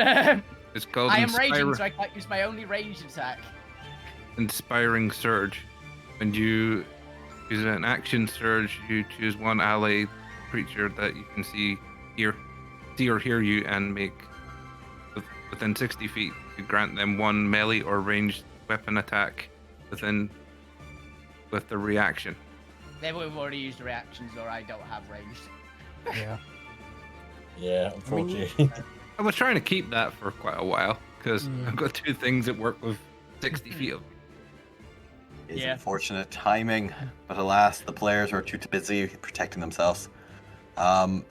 it's called I am raging, so I can't use my only ranged attack. Inspiring Surge. When you use an action surge, you choose one ally creature that you can see or hear you, and make within 60 feet. You grant them one melee or ranged weapon attack with the reaction. They've already used reactions, or I don't have ranged. Yeah. Yeah, unfortunately. I was trying to keep that for quite a while because I've got 2 things that work with 60 feet of. It's Yeah. unfortunate timing, but alas, the players are too busy protecting themselves. All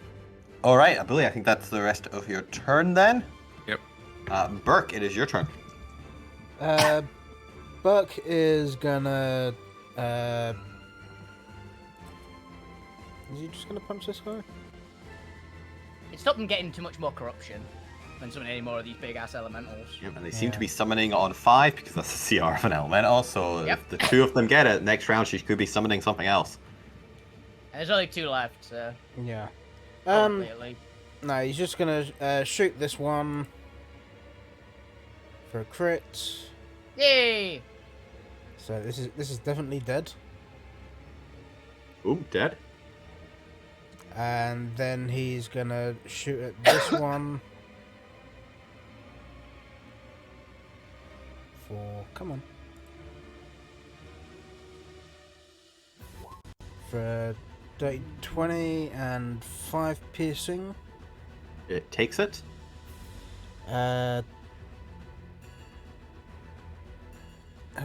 right, Billy, I think that's the rest of your turn then. Yep. Burke, it is your turn. Burke is gonna. Is he just gonna punch this guy? It stopped them getting too much more corruption when summoning any more of these big ass elementals. Yep, and they seem to be summoning on 5 because that's the CR of an elemental. So Yep. if the 2 of them get it, next round she could be summoning something else. And there's only 2 left, so. Yeah. Clearly. No, he's just gonna shoot this one for a crit. Yay! So this is definitely dead. Ooh, dead. And then he's gonna shoot at this one come on. For dirty 20 and 5 piercing. It takes it. How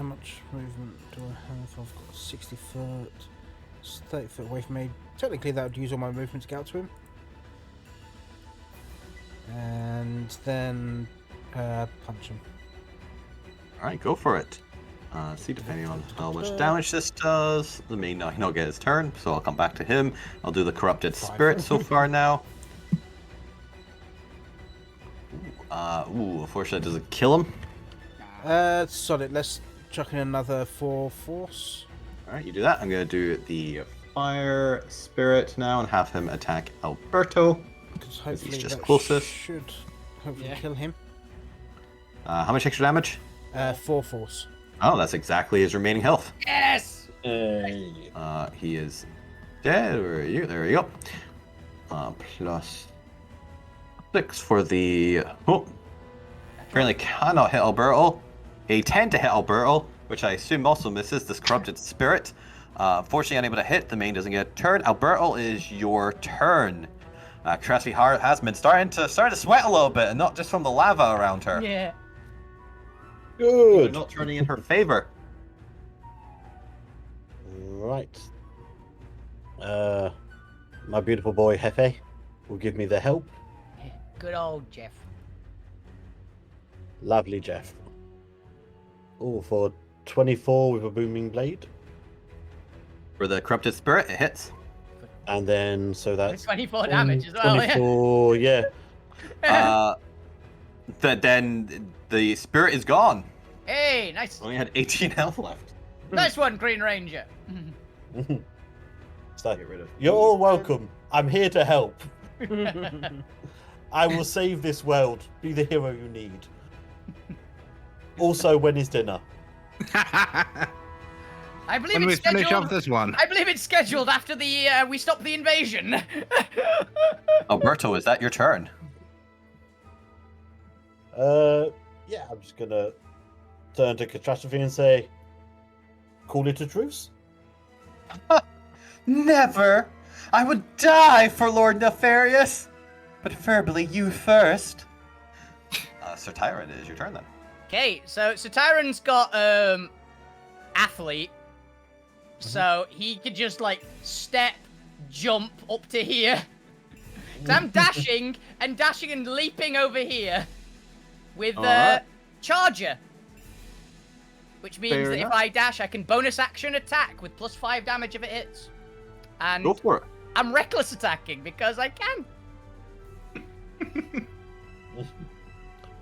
much movement do I have? I've got 60 foot. It's 30 foot away from me. Technically, that would use all my movement to get out to him. And then punch him. Alright, go for it. See, depending on how much damage this does. Let me he'll get his turn, so I'll come back to him. I'll do the Corrupted 5. Spirit so far now. Unfortunately, it doesn't kill him. Solid. Let's chuck in another 4 force. Alright, you do that. I'm going to do the Fire Spirit now and have him attack Alberto. Because hopefully just that closest. should hopefully Yeah. kill him. How much extra damage? 4 force. Oh, that's exactly his remaining health. Yes! He is dead. Where are you? There you go. Plus 6 for the... Oh, apparently cannot hit Alberto. A 10 to hit Alberto, which I assume also misses this Corrupted Spirit. Unfortunately, unable to hit. The main doesn't get a turn. Alberto, is your turn. Catastrophe Heart has been starting to sweat a little bit, and not just from the lava around her. Yeah. Good. Not turning in her favor. Right. My beautiful boy Hefe will give me the help. Good old Jeff. Lovely Jeff. Oh, for 24 with a booming blade. For the Corrupted Spirit, it hits. And then, so that's 24 damage as well, yeah. 24, yeah. Then the spirit is gone. Hey, nice. Only had 18 health left. Nice one, Green Ranger. So, Get rid of. you're all welcome. I'm here to help. I will save this world. Be the hero you need. Also, when is dinner? I believe When we it's finish scheduled. off this one. I believe it's scheduled after the we stop the invasion. Alberto, is that your turn? Yeah, I'm just gonna turn to Catastrophe and say, call it a truce. Never! I would die for Lord Nefarious! But preferably you first. Sir Tyrant, it is your turn then. Okay, so Tyron's got athlete, so he could just like step, jump up to here. So I'm dashing and leaping over here with Alright. charger, which means Fair that enough. if I dash, I can bonus action attack with +5 damage if it hits, and Go for it. I'm reckless attacking because I can.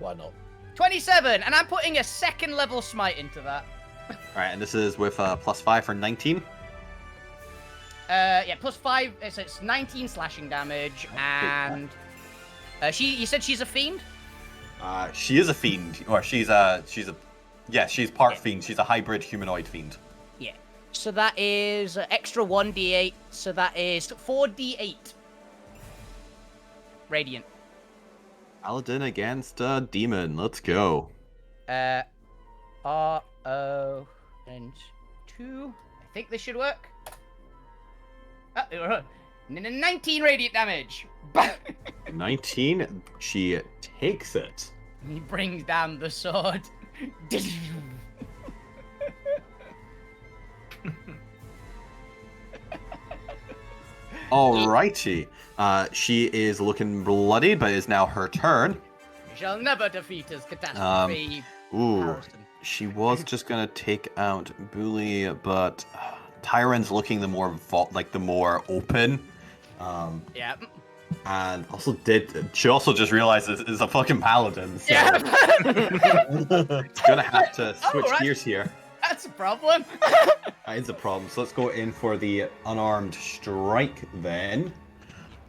Why not? 27, and I'm putting a 2nd level smite into that. Alright, and this is with +5 for 19. Yeah, +5, so it's 19 slashing damage, and you said she's a fiend? She is a fiend, or she's part fiend. She's a hybrid humanoid fiend. Yeah. So that is extra 1d8, so that is 4d8. Radiant. Paladin against a demon. Let's go. R-O and 2. I think this should work. 19 radiant damage. 19. She takes it. He brings down the sword. Alrighty. She is looking bloodied, but it's now her turn. You shall never defeat his catastrophe. Ooh. Harrison. She was just gonna take out Bully, but Tyrant's looking the more open. Yeah. And also she also just realized this is a fucking paladin, so Yeah. it's gonna have to switch Alright. gears here. That's a problem. That is a problem. So let's go in for the unarmed strike then.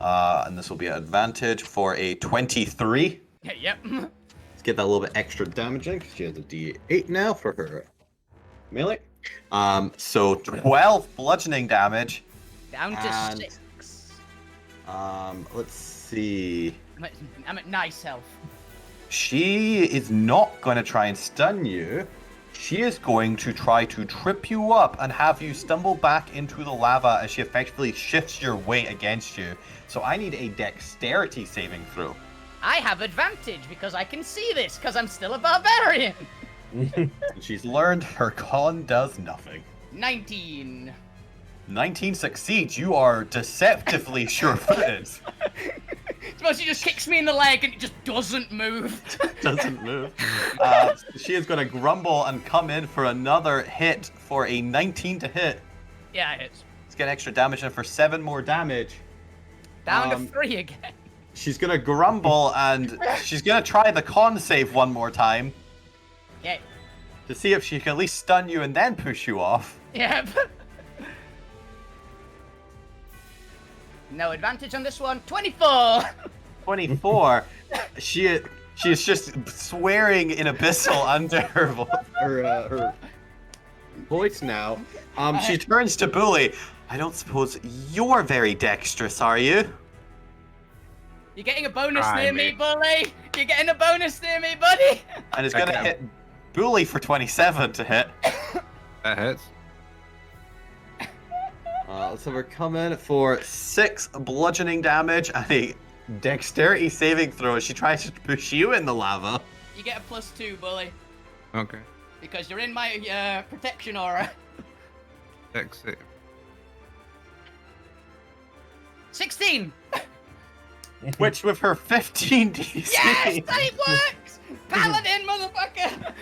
And this will be an advantage for a 23. Yep. Let's get that a little bit extra damage in, because she has a D8 now for her melee. So 12 bludgeoning damage. Down to And- 6. Let's see. I'm at nice health. She is not going to try and stun you. She is going to try to trip you up and have you stumble back into the lava as she effectively shifts your weight against you. So I need a dexterity saving throw. I have advantage because I can see this because I'm still a barbarian. She's learned her con does nothing. 19. 19 succeeds. You are deceptively sure-footed. Suppose she just kicks me in the leg and it just doesn't move. Doesn't move. She is going to grumble and come in for another hit for a 19 to hit. Yeah, it hits. Let's get extra damage in for 7 more damage. Down to 3 again. She's going to grumble and she's going to try the con save one more time Yeah. to see if she can at least stun you and then push you off. Yep. No advantage on this one. 24. 24. She is just swearing in abyssal under her Voice now. She turns to Bully. I don't suppose you're very dexterous, are you? You're getting a bonus Try near me. me, bully. You're getting a bonus near me, buddy. And is going to Okay. hit Bully for 27 to hit. That hits. Let's have her come in for 6 bludgeoning damage and a dexterity saving throw as she tries to push you in the lava. You get a +2, bully, Okay. because you're in my protection aura. Dex save. 16. Which with her 15 DC Yes, that works. Paladin, motherfucker.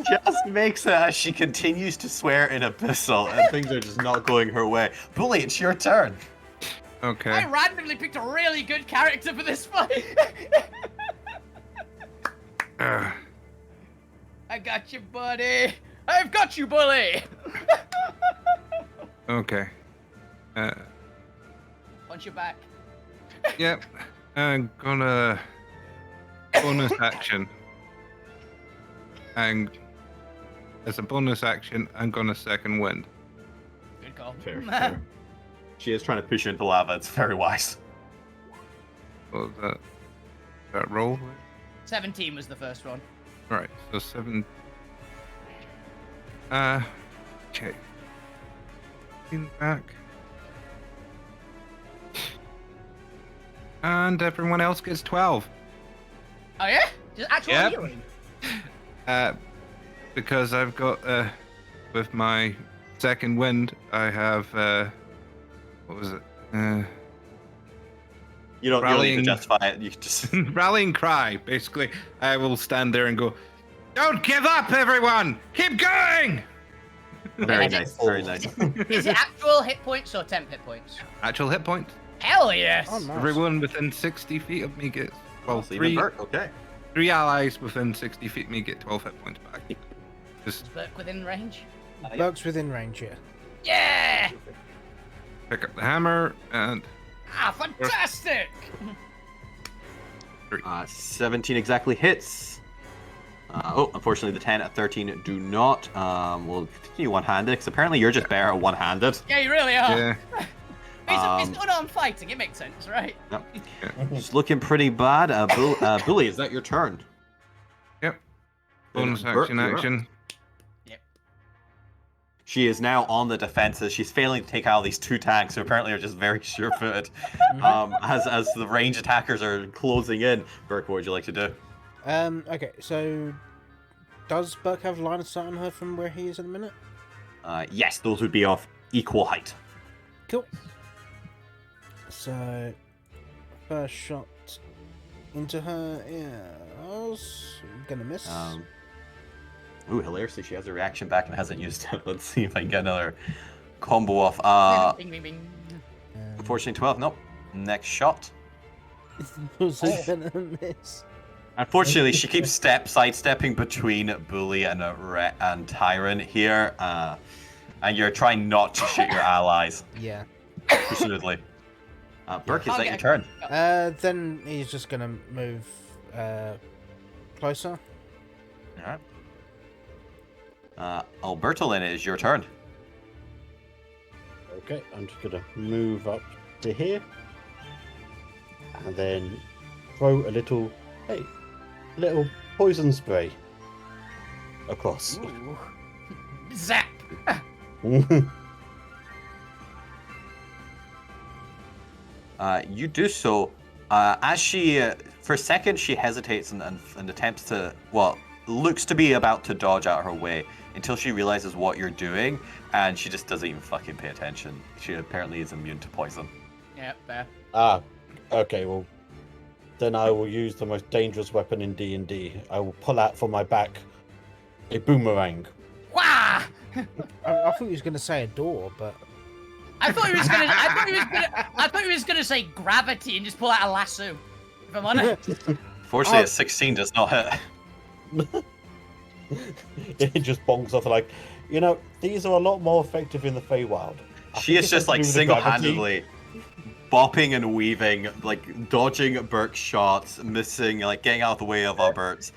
just makes it as she continues to swear in abyssal and things are just not going her way. Bully, it's your turn. Okay. I randomly picked a really good character for this fight. Ugh. I got you, buddy. I've got you, bully. Okay. Punch your back. Yep. I'm gonna bonus action. And as a bonus action, I'm gonna second wind. Good call. Fair. She is trying to push you into lava. It's very wise. What was that roll? 17 was the first one. Right. So 7. Okay. Back. And everyone else gets 12. Oh yeah? Just actual Yep. healing. Because I've got with my second wind, I have what was it? You don't need Rallying- to justify it. You just Rallying cry. Basically, I will stand there and go, "Don't give up, everyone! Keep going!" very nice. Very nice. Is it actual hit points or temp hit points? Actual hit points. Hell yes. Oh, nice. Everyone within 60 feet of me gets well, So even three Bert, okay. allies within 60 feet of me get 12 hit points back. Just Is Burke within range? Bugs within range, yeah. Yeah! pick up the hammer and Ah, fantastic! 17 exactly hits. Unfortunately, the 10 at 13 do not. We'll continue one-handed, because apparently you're just better at one-handed. Yeah, you really are. yeah. It's unarmed fighting, it makes sense, right? It's looking pretty bad. Bully, is that your turn? Yep. Bonus Bert, action, you're up. action. She is now on the defenses. She's failing to take out these 2 tanks, who apparently are just very sure-footed. As the range attackers are closing in. Burke, what would you like to do? Okay, so does Burke have line of sight on her from where he is at the minute? Yes, those would be of equal height. Cool. So, first shot into her ears. Gonna miss. Ooh, hilariously, she has a reaction back and hasn't used it. Let's see if I can get another combo off. Bing, bing, bing. Unfortunately, 12. Nope. Next shot. Was it gonna miss? Unfortunately, she keeps sidestepping between Bully and Tyrant here. And you're trying not to shoot your allies, Yeah. presumably. Burke, is I'll that get your a- turn? Then he's just gonna move closer. Alright. Alberto, then it is your turn. Okay, I'm just gonna move up to here, and then throw a little poison spray across. Ooh. Zap! You do so. As she, for a second, she hesitates and attempts to, looks to be about to dodge out her way until she realizes what you're doing, and she just doesn't even fucking pay attention. She apparently is immune to poison. Yeah, fair. Okay, well, then I will use the most dangerous weapon in D&D. I will pull out from my back a boomerang. Wah! I thought he was gonna say a door, but I thought he was gonna say gravity and just pull out a lasso. If I'm honest. Fortunately, Oh. a 16 does not hit. It just bongs off like, these are a lot more effective in the Feywild. She is just like single-handedly bopping and weaving, like dodging Burke's shots, missing, like getting out of the way of Albert's.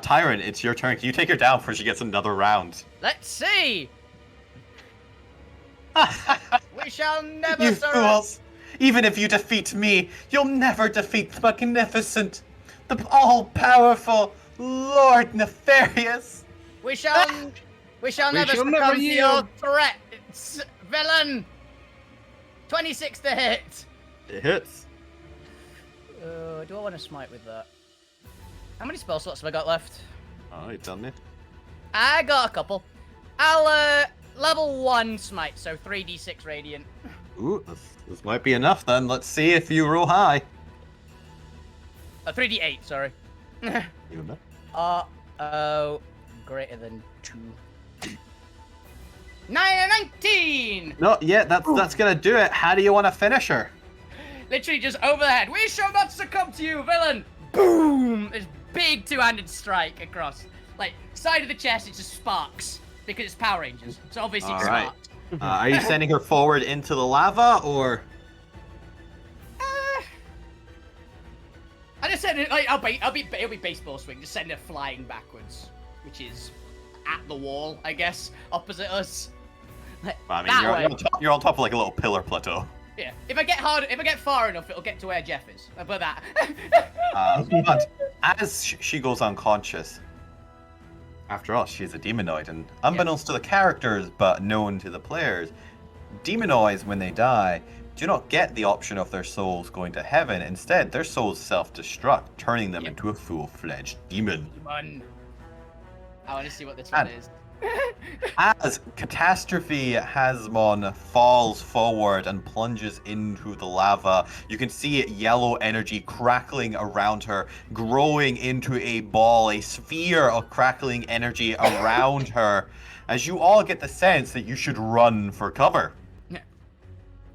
Tyrant, it's your turn. Can you take her down before she gets another round? Let's see. We shall never You surrender. fools! Even if you defeat me, you'll never defeat the magnificent, the all-powerful Lord Nefarious. We shall never shall never succumb to your yield. threats, villain. 26 to hit. It hits. Do I want to smite with that? How many spell slots have I got left? Oh, you tell me. I got a couple. I'll level 1 smite, so 3d6 radiant. Ooh, this might be enough then. Let's see if you roll high. 3d8, sorry. Even better. Greater than 2. 9 and 19! No, yeah, that's gonna do it. How do you want to finish her? Literally just over the head. We shall not succumb to you, villain! Boom! This big two-handed strike across. Like, side of the chest, it just sparks. Because it's Power Rangers. So obviously it All right. sparks. Are you sending her forward into the lava, or? I just said, like, it'll be baseball swing. Just send her flying backwards. Which is at the wall, I guess, opposite us. Like, I mean, that you're way. on top of like a little pillar plateau. Yeah. If I get far enough, it'll get to where Jeff is. How about that? But as she goes unconscious, after all, she's a demonoid, and unbeknownst to the characters, but known to the players, demonoids, when they die, do not get the option of their souls going to heaven. Instead, their souls self-destruct, turning them into a full-fledged demon. Demon. I want to see what this one is. As Catastrophe Hasmon falls forward and plunges into the lava, you can see yellow energy crackling around her, growing into a ball, a sphere of crackling energy around her, as you all get the sense that you should run for cover.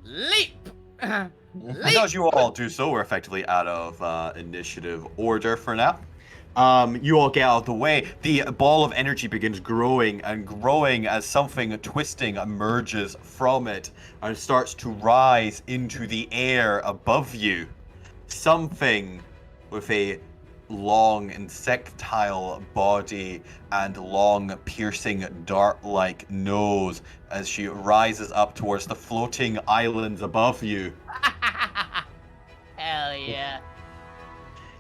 Leap! And as you all do so, we're effectively out of initiative order for now. You all get out of the way. The ball of energy begins growing and growing as something twisting emerges from it and starts to rise into the air above you. Something with a long insectile body and long piercing dart-like nose as she rises up towards the floating islands above you. Hell yeah.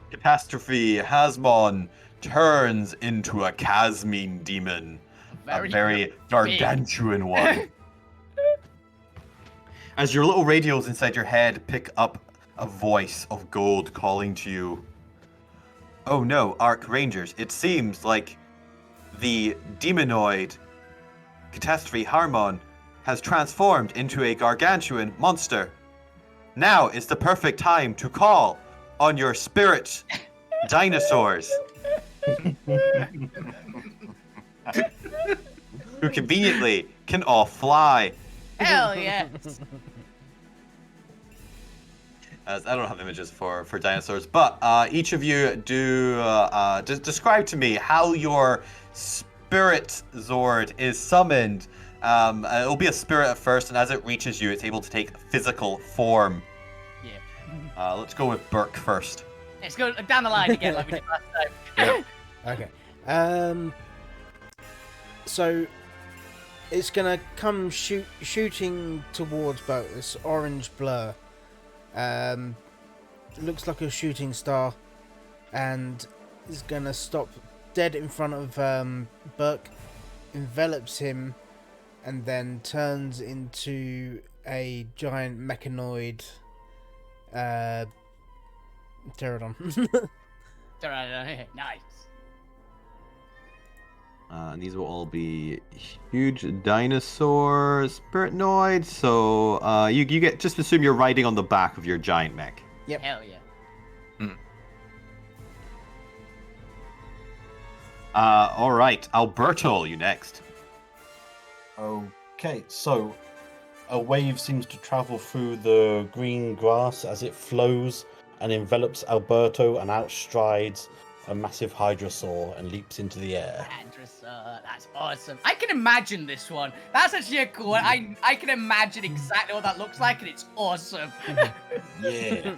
Catastrophe Hasmon turns into a Casmine demon. A very gargantuan one. As your little radios inside your head pick up a voice of gold calling to you. Oh no, Arcrangers, it seems like the demonoid Catastrophe Harmon has transformed into a gargantuan monster. Now is the perfect time to call on your spirit dinosaurs. Who conveniently can all fly. Hell yes. As I don't have images for dinosaurs, but each of you do describe to me how your spirit Zord is summoned. It'll be a spirit at first, and as it reaches you, it's able to take physical form. Yeah. Let's go with Burke first. Let's go down the line again like we did last time. Okay. So it's gonna come shooting towards Burke. This orange blur. Looks like a shooting star, and is gonna stop dead in front of Burke, envelops him, and then turns into a giant mechanoid pterodon. Nice. And these will all be huge dinosaur spiritnoids. So you get, just assume you're riding on the back of your giant mech. Yep. Hell yeah. All right, Alberto, you next. Okay, so a wave seems to travel through the green grass as it flows and envelops Alberto and outstrides a massive Hydrasaur and leaps into the air. Hydrasaur, that's awesome. I can imagine this one. That's actually a cool one. I can imagine exactly what that looks like, and it's awesome. Yeah.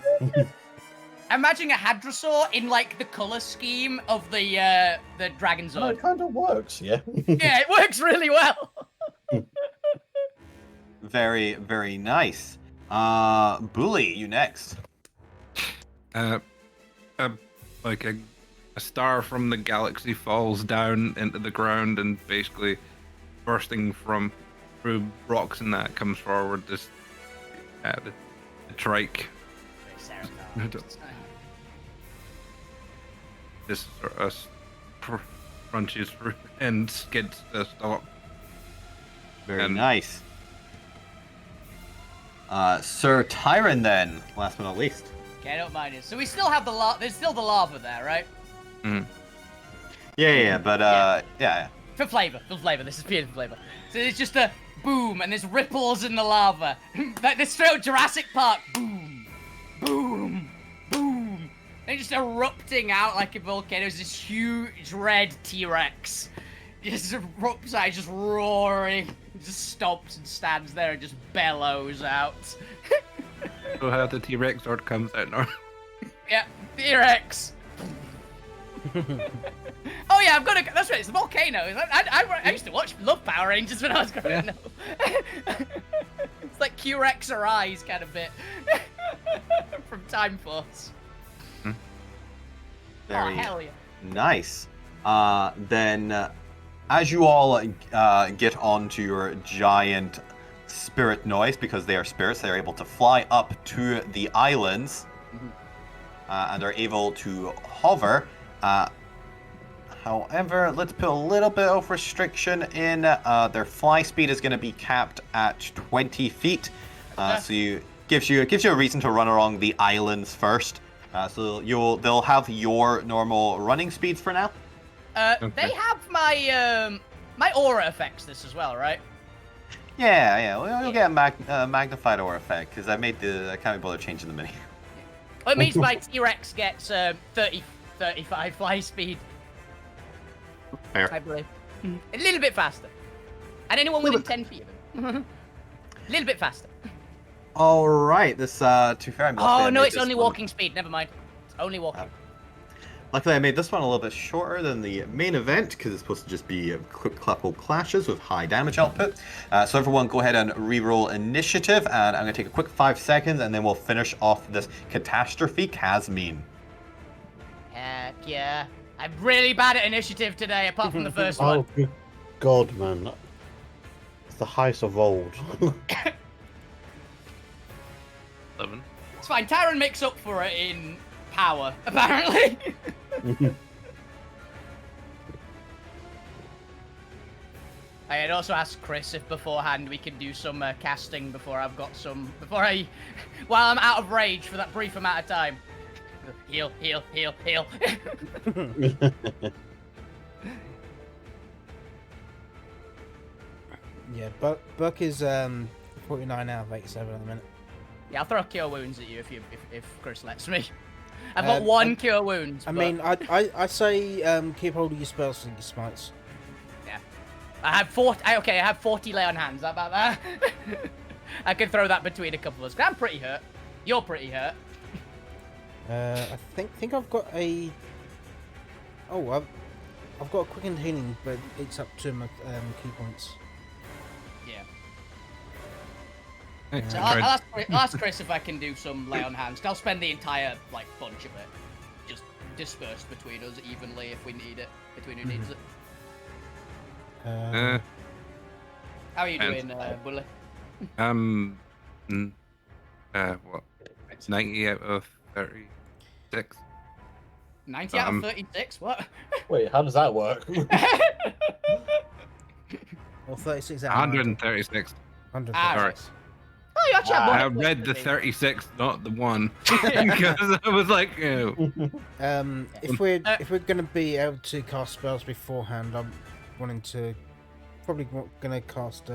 Imagine a Hadrosaur in like the color scheme of the Dragon No, Zone. it kind of works, yeah. Yeah, it works really well. Very, very nice. Bully, you next. Like a star from the galaxy falls down into the ground and basically bursting from through rocks and that comes forward. This the trike. This sort of crunches through and skids to stop. Very nice. Sir Tyron, then, last but not least. Okay, I don't mind it. So we still have there's still the lava there, right? Yeah. For flavor, this is pure flavor. So it's just a boom, and there's ripples in the lava. Like this straight out Jurassic Park. Boom, boom, boom. And just erupting out like a volcano. It's this huge red T-Rex. Just erupts out, just roaring. Just stops and stands there and just bellows out. So how the T-Rex sword comes out now. Yeah, T-Rex. Oh yeah, that's right, it's the volcano. I used to love Power Rangers when I was growing up. It's like Q-Rex or Eyes kind of bit. From Time Force. Very hell yeah. nice. Then, as you all get onto your giant spirit noise, because they are spirits, they are able to fly up to the islands and are able to hover. However, let's put a little bit of restriction in. Their fly speed is going to be capped at 20 feet. So gives you a reason to run along the islands first. So they'll have your normal running speeds for now. Okay. They have my my aura affects this as well, right? Yeah. You'll get a magnified aura effect because I can't be bothered changing the menu. Well, it means my T-Rex gets 35 fly speed. Fair. I believe. A little bit faster. And anyone within 10 feet of him. A little bit faster. All right, this to be fair, Oh no, it's only walking speed. Never mind. It's only walking. Luckily, I made this one a little bit shorter than the main event because it's supposed to just be quick couple clashes with high damage output. So everyone, go ahead and re-roll initiative, and I'm gonna take a quick 5 seconds, and then we'll finish off this catastrophe Kazmine. Heck yeah. I'm really bad at initiative today, apart from the first one. Oh, good God, man. It's the highest of old. 11. It's fine. Tyron makes up for it in power, apparently. I had also asked Chris if beforehand we can do some casting while I'm out of rage for that brief amount of time. Heal. Yeah, Buck is 49 out of 87 at the minute. Yeah, I'll throw cure wounds at you if Chris lets me. I've got one cure wounds. I mean, I say keep hold of your spells and your smites. Yeah. I have 40. Okay, I have 40 lay on hands. How about that? I can throw that between a couple of us. I'm pretty hurt. You're pretty hurt. I think I've got a. Oh, I've got a quickened healing, but it's up to my key points. Yeah. Hey, So I tried- I'll ask Chris if I can do some lay on hands. I'll spend the entire like bunch of it, just dispersed between us evenly if we need it. Between who needs it. How are you and- doing, Bully? What? 90 out of 36. 90 out of 36. What? Wait, how does that work? Or 36 out of 90. 136. 136. right. Oh, you actually have more I hit points read the than me. 36, not the 1. Because I was like, oh. If we're gonna be able to cast spells beforehand, I'm probably gonna cast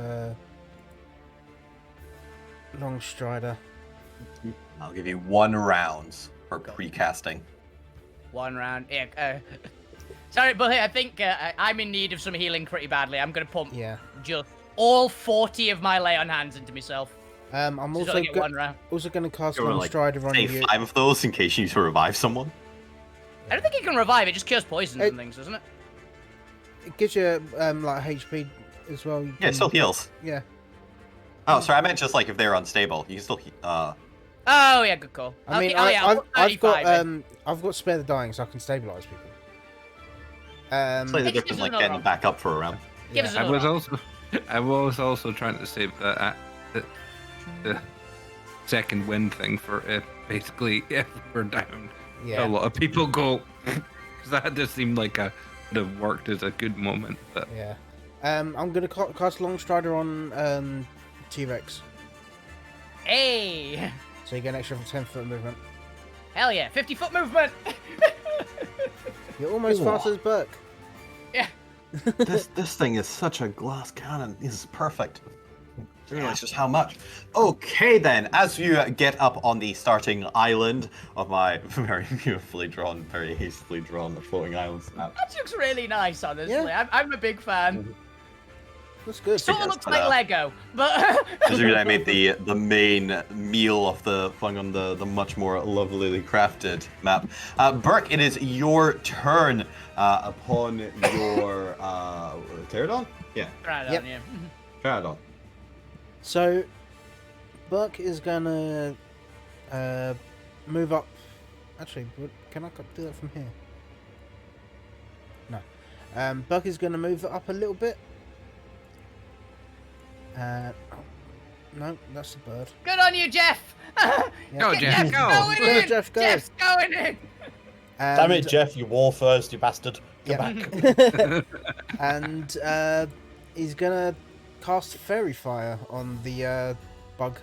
Long Strider. I'll give you 1 round for pre-casting. 1 round. Yeah. Sorry, Bully. I think I'm in need of some healing pretty badly. I'm gonna pump Yeah. just all 40 of my lay on hands into myself. I'm So also I get 1 round. gonna cast You wanna, Long like, Strider on Save you. 5 of those in case you need to revive someone. I don't think it can revive. It just cures poisons and things, doesn't it? It gives you like HP as well. You Yeah, it can- still heals. Yeah. Oh, sorry, I meant just like if they're unstable, you can still Oh yeah, good call. I mean, Okay, I've got 35 then. I've got Spare the Dying, so I can stabilize people. slightly It gives different, us like another getting them back up for a round. Give us yeah. another I was also trying to save the second win thing for basically if we're down. Yeah. A lot of people go because that just seemed like would have worked as a good moment. But Yeah. I'm gonna cast Long Strider on T-Rex, Hey! so you get an extra 10-foot movement. Hell yeah, 50-foot movement! You're almost Ooh. fast as Burke. Yeah. This thing is such a glass cannon. This is perfect. I realize just how much. Okay then, as you get up on the starting island of my very beautifully drawn, very hastily drawn floating islands map. That looks really nice, honestly. Yeah. I'm a big fan. That's good. Sort of Yes, looks but, like Lego, but... As you I made the main meal of the fun on the much more lovelily crafted map. Burke, it is your turn upon your Pterodon? Yeah, Right Yep. on, yeah. Pterodon. So, Burke is gonna move up. Actually, can I do that from here? No. Burke is gonna move up a little bit. No, that's the bird. Good on you, Jeff! Go, Jeff, go! Going Go, in! Jeff, go. Jeff's going in! Damn it, Jeff, you war first, you bastard. Go back. And he's gonna cast Fairy Fire on the bug.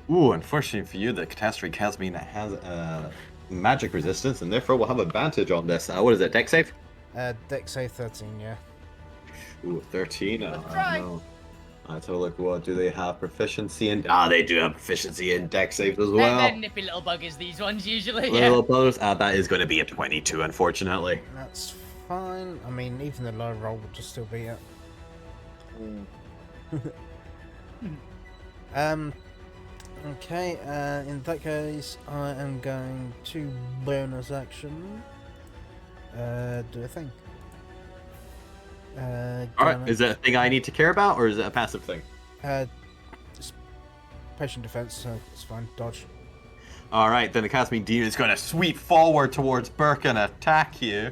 Ooh, unfortunately for you, the catastrophe has magic resistance, and therefore will have advantage on this. What is it, dex save? Dex save 13, yeah. Ooh, 13. try. No. Let's have a look. What do they have proficiency in? They do have proficiency in dex saves as They're well. nippy little buggers, these ones, usually. Little bonus. That is going to be a 22, unfortunately. That's fine. I mean, even the low roll would just still be it. Okay, in that case, I am going to bonus action. Do a thing. Alright, is it a thing I need to care about, or is it a passive thing? It's patient defense, so it's fine. Dodge. Alright, then the Casting Dino is going to sweep forward towards Burke and attack you.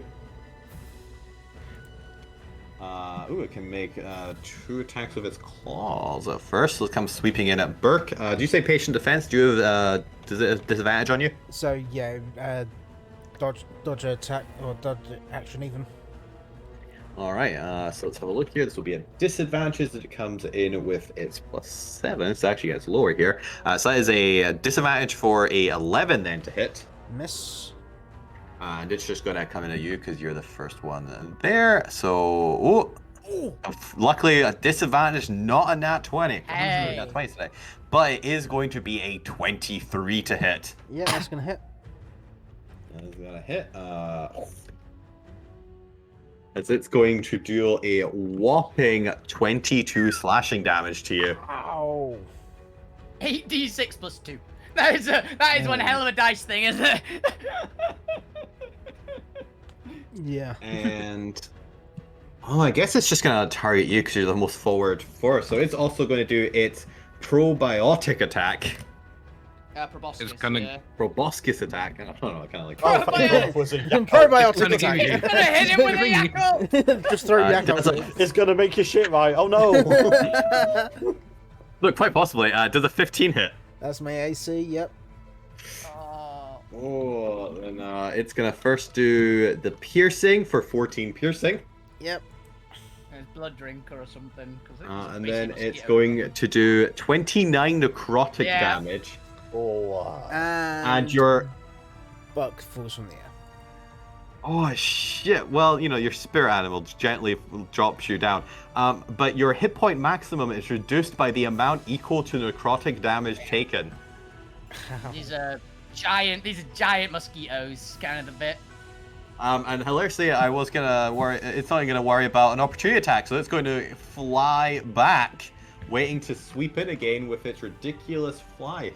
It can make 2 attacks with its claws at first. Let's come sweeping in at Burke. Do you say patient defense? Do you have does it have disadvantage on you? So yeah, dodge attack or dodge action even. Alright, so let's have a look here. This will be a disadvantage that it comes in with its +7. So actually gets lower here. So that is a disadvantage for a 11 then to hit. Miss. And it's just going to come in at you because you're the first one there. So, luckily a disadvantage, not a nat 20. Hey. Nat 20 today. But it is going to be a 23 to hit. Yeah, that's gonna hit. That is going to hit. As it's going to deal a whopping 22 slashing damage to you. Ow. 8d6 plus 2. That is one hell of a dice thing, isn't it? Yeah. And I guess it's just gonna target you because you're the most forward first. So it's also going to do its probiotic attack, Proboscis. It's gonna- Yeah. proboscis attack. I don't know, kind of like. Oh, thank God, was a yakult. Probiotic Gonna give attack. you- Gonna hit him with a yackle! Just throw It does Yakko. It's gonna make your shit right. Oh no! Look, quite possibly. Does a 15 hit? That's my AC. Yep. Oh. Oh, then it's gonna first do the piercing for 14 piercing, Yep. It's blood drinker or something. and then it's going to do 29 necrotic Yeah. damage, Oh, and your buck falls from the air. oh shit. Well, your spirit animal gently drops you down, but your hit point maximum is reduced by the amount equal to necrotic damage taken. These are giant mosquitoes, kind of the bit. And hilariously, I was gonna worry. It's not gonna worry about an opportunity attack, so it's going to fly back, waiting to sweep in again with its ridiculous fly.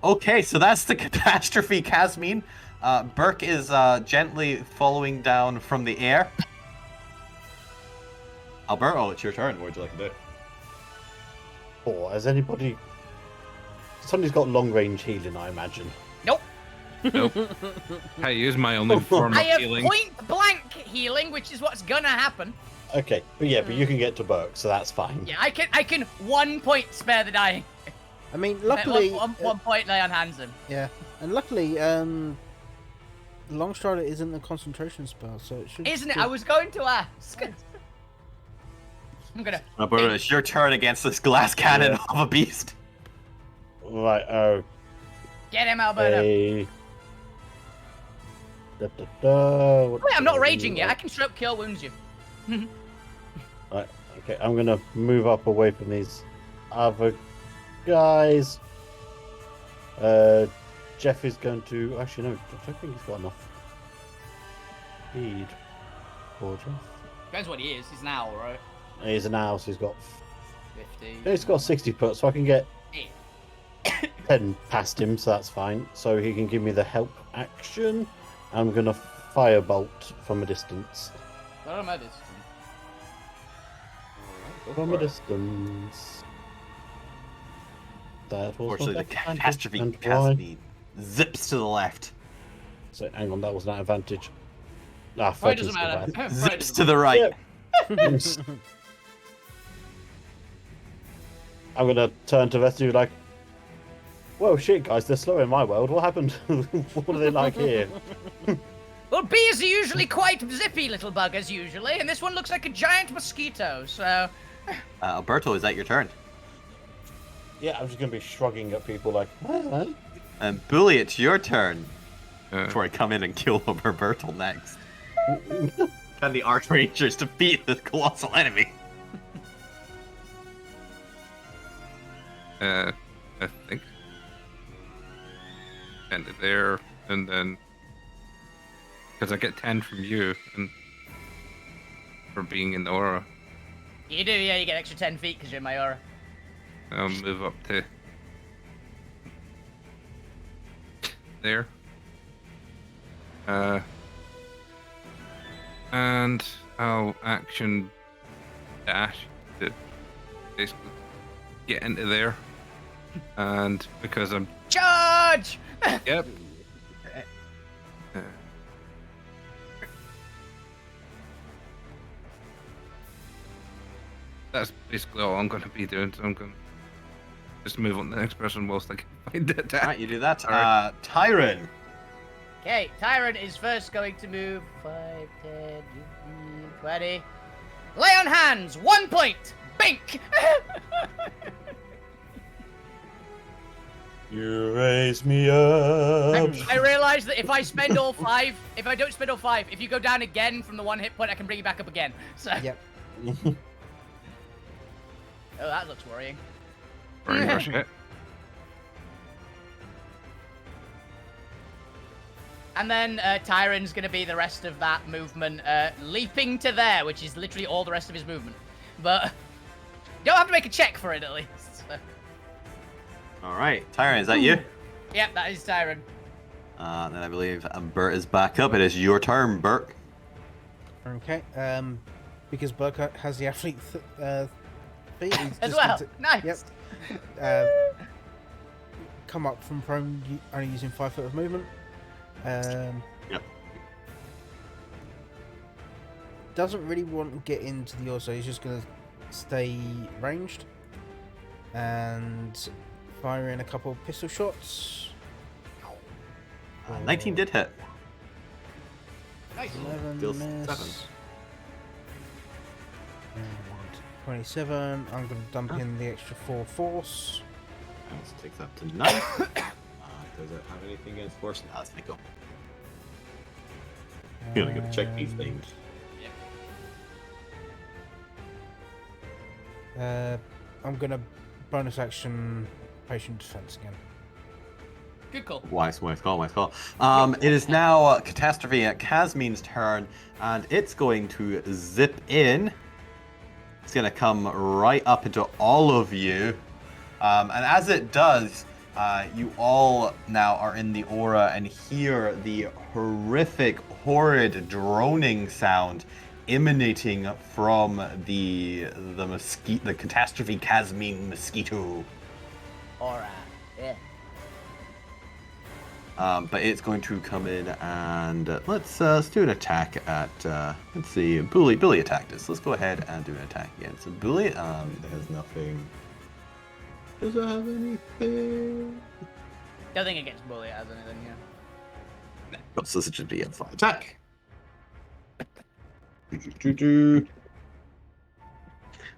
Okay, so that's the catastrophe, Casmine. Burke is gently following down from the air. Alberto, it's your turn. What would you like to do? oh, has anybody? Somebody's got long range healing, I imagine. Nope. Nope. I use my only form of I have healing. point blank healing, which is what's gonna happen. Okay, but you can get to Burke, so that's fine. Yeah, I can 1 point spare the dying. I mean, luckily, one point lay on hands him. yeah, and luckily, Long Strider isn't a concentration spell, so it should. Isn't it? I was going to ask. I'm gonna. Alberto, it's your turn against this glass cannon of a beast. Right. Oh. Get him, Alberto. Okay. What Wait, I'm not do I raging do? yet. I can straight up cure wounds you. Right, okay, I'm gonna move up away from these other guys. Jeff is going to. Actually, no, I don't think he's got enough speed. Poor Jeff. Depends what he is. He's an owl, right? He's an owl, so he's got. 50. He's got 60 foot, so I can get Yeah. 10 past him, so that's fine. So he can give me the help action. I'm gonna firebolt from a distance. I don't know this. From a distance. That was Unfortunately, the not advantage, catastrophe and why? Casmine zips to the left, So hang on, that was an advantage. Ah, Probably 13 doesn't still matter. bad. Probably zips doesn't to the right. I'm gonna turn to the rest of you like, whoa, shit, guys, they're slow in my world. What happened? What are they like here? Well, bees are usually quite zippy little buggers, usually, and this one looks like a giant mosquito, so... Alberto, is that your turn? Yeah, I'm just gonna be shrugging at people like, "Huh?" And Bully, it's your turn. Uh, Before I come in and kill Alberto next. Can the Arcrangers defeat this colossal enemy? I think. And there, and then because I get 10 from you and for being in the aura, You do, yeah, you get extra 10 feet because you're in my aura. I'll move up to there. And I'll action dash to basically get into there. And because I'm Charge! yep. That's basically all I'm going to be doing. So I'm going to just move on to the next person whilst I can find it. Alright, you do that. Alright. Tyron. Okay, Tyrant is first going to move 5, 10, 20. Lay on hands, 1 point! Bink! You raise me up. I realize that if I spend all 5, if I don't spend all 5, if you go down again from the 1 hit point, I can bring you back up again. So. Yep. Oh, that looks worrying. Very much it. And then Tyron's going to be the rest of that movement, leaping to there, which is literally all the rest of his movement. But you don't have to make a check for it, at least. So. All right, Tyron, is that you? Yep, that is Tyron. Then I believe Bert is back up. It is your turn, Bert. Okay. Because Burke has the athlete feat. He's As just well. going Nice. Yep. Come up from prone, only using 5 foot of movement. Yep. Doesn't really want to get into the also. He's just going to stay ranged and fire in a couple of pistol shots. 19 did hit. Nice. 11 Deals miss. 7. And 27. I'm going to dump in the extra 4 force. That takes up to 9. Does it have anything against force? No, let's make go. You're only gonna check these things. I'm going to bonus action patient defense again. Good call. Wise call. It is now Catastrophe at Casmin's turn, and it's going to zip in. It's going to come right up into all of you. And as it does, you all now are in the aura and hear the horrific, horrid droning sound emanating from the Catastrophe Casmin mosquito. Alright. Yeah. But it's going to come in and let's do an attack at let's see, Bully attacked us. Let's go ahead and do an attack against Bully. It has nothing. Does it have anything? Don't think against Bully it has anything, yeah. No, so this should be a fly attack.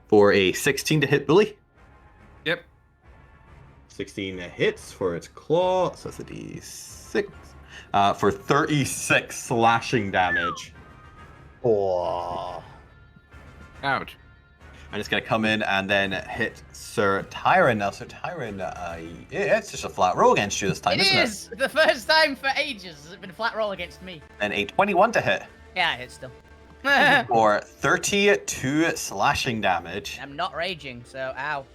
For a 16 to hit Bully. Yep. 16 hits for its claw, so that's a d6. For 36 slashing damage. Oh. Ouch. I'm just going to come in and then hit Sir Tyron now. Sir Tyron, it's just a flat roll against you this time, isn't it? It is! The first time for ages has it been a flat roll against me. And a 21 to hit. Yeah, it hits still. For 32 slashing damage. I'm not raging, so ow.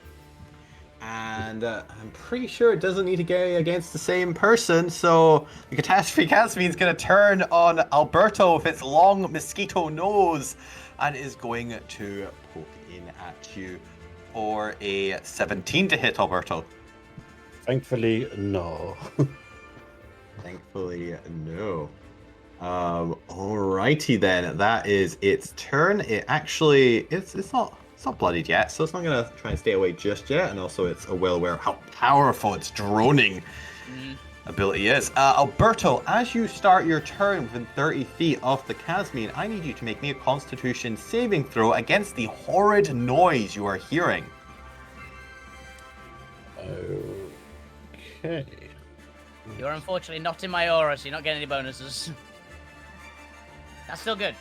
And I'm pretty sure it doesn't need to go against the same person, so the Catastrophe Casmin's going to turn on Alberto with its long mosquito nose and is going to poke in at you for a 17 to hit, Alberto. Thankfully, no. Thankfully, no. Alrighty then, that is its turn. It actually, it's not bloodied yet, so it's not gonna try and stay away just yet. And also, it's well aware of how powerful its droning ability is. Alberto, as you start your turn within 30 feet of the Casmin, I need you to make me a Constitution saving throw against the horrid noise you are hearing. Okay. You're unfortunately not in my aura, so you're not getting any bonuses. That's still good.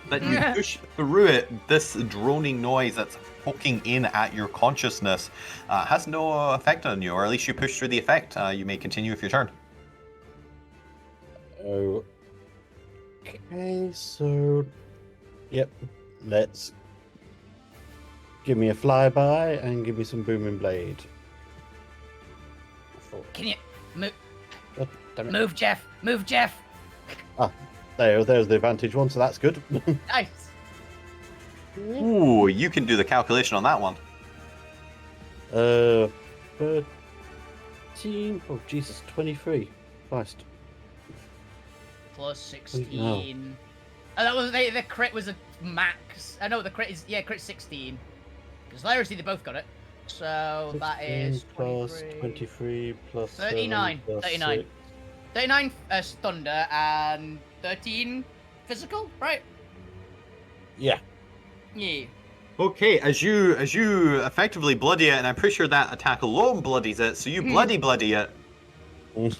That you push through it, this droning noise that's poking in at your consciousness has no effect on you, or at least you push through the effect. You may continue with your turn. Okay, so... Yep, let's... Give me a flyby and give me some booming blade. Can you move? Oh, damn it. Move, Jeff. Move, Jeff. There's the advantage one, so that's good. Nice. Ooh, you can do the calculation on that one. 13... Oh, Jesus, 23. Christ. Plus 16. Oh, that was the crit was a max. I know the crit is crit 16. Because Larry, they both got it. So that is plus 23 plus 39. 7 plus 39. 6. 39 thunder and 13 physical, right? Yeah. Yeah. Okay, as you effectively bloody it, and I'm pretty sure that attack alone bloodies it, so you bloody it. Mm.